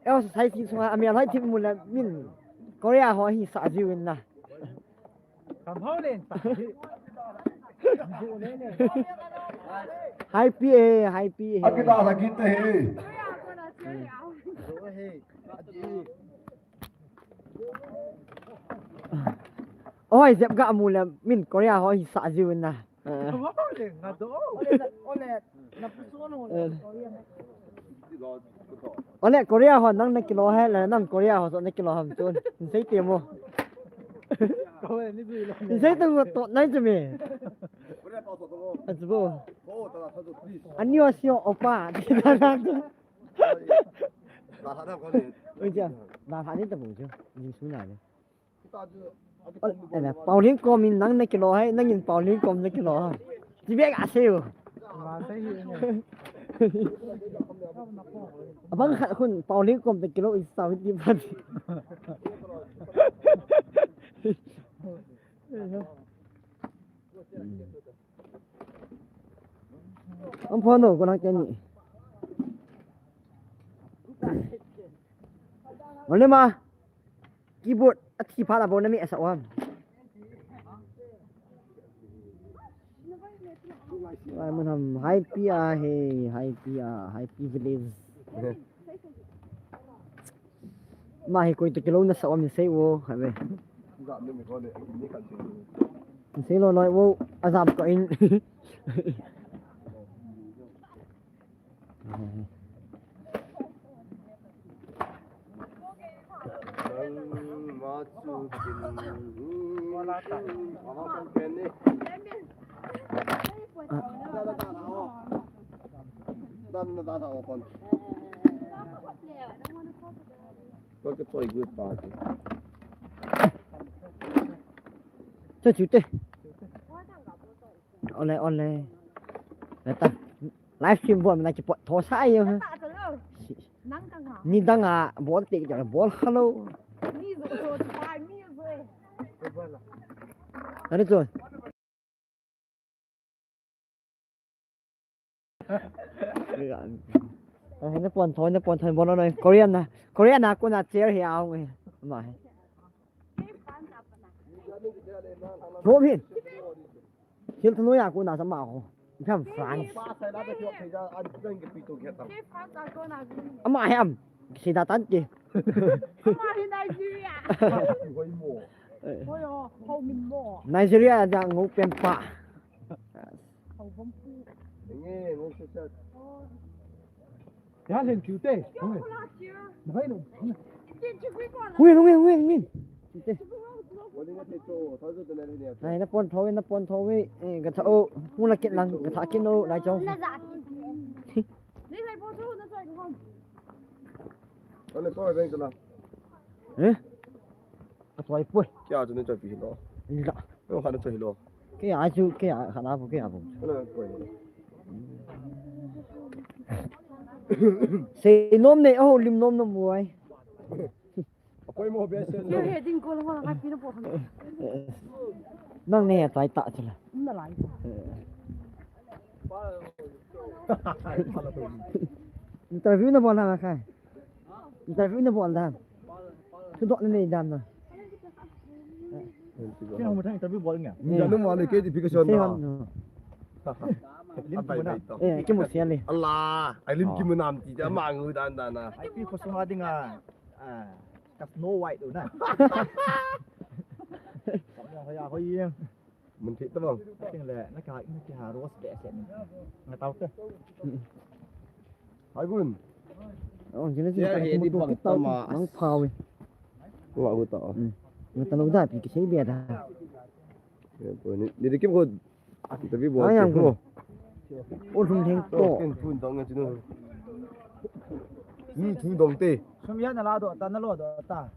Eo sai ti sunga amia lai ti mun la min Korea ho hi sa jiwin na. Kam ho lên. Hai pi. Kita lagi teh. Oi, dẹp gạ mù là min Korea ho hi sa jiwin na. Kam ho lên ngado. Ole Korea ho nang na kilo hai la nang Korea ho so na kilo ham chun. Sai ti mo. Ko ni bi lo. Sai tu to nai chu me. Azbo. 안녕하세요 오빠. Ôi chưa, bà phá đến tập bổ chưa? Nhìn xuống nào này. Đây là bảo liên com mình nắng này kilo hay, nắng nhìn bảo liên com này kilo ha. Chỉ biết cả siêu. Mà thấy abang khat khun pauling kom te kilo is 70 baht ông phone đâu con cái nhỉ mà lên mà keyboard thì phá là bốn năm mẹ sợ không mình làm hai pia hey hai pia village mà hay coi tụi cái lối nó sợ mình xây vô hả vậy mình xây lo nói vô azam có in Có cái tôi good part. cho chú tê online người ta livestream buồn mình chỉ bật thô sai yêu ha nhìn đang à bón tị chẳng là bón hello đấy rồi nó buồn thôi bón nó này Korean à cô nào chơi thì ao người mà vô hiền hiện thân nuôi à cô nào sắm bảo xem France mà em chỉ đã tán gì Nigeria đang ngủ bên pa Ya lên cứu tê. Nguyên này nó pon thôi cái thâu muốn là kiện lăng cái thả kiện nô lại cho Con này tôi bên cái nào? cái toy bui Kia cho nên cho bị lo. dạ Nó khá là cho lo. cái ai chú cái ai khả năng cái ai cũng Cái này quậy. xì nôm này ô lim nôm nó muối Quậy mua bé sen. năng này tại tạ chứ là interview nó bọn nào khai interview nó bọn nào cứ đoạn này đàn rồi Cái không thấy interview bọn nhỉ? Giờ nó mà này cái thì cái nào? cái một xe này Allah, ai lim kim nam chỉ cho mà người đàn đàn à. Ai pi ko sunga dinga cặp Snow White rồi nè. Hãy subscribe cho Mình thích đúng không? kênh Ghiền Mì Gõ để không bỏ lỡ những Hai quân. chỉ là gì cái một cái tàu nó phao ấy Wow, good tao. người ta nói ra thì cái xe biệt à Đi kiếm con. Interview bọn. nói rằng ôn không thành tổ Cái phun tao nghe chứ nó. Như thu đồng tê. Sum ya na la do ta na lo do ta.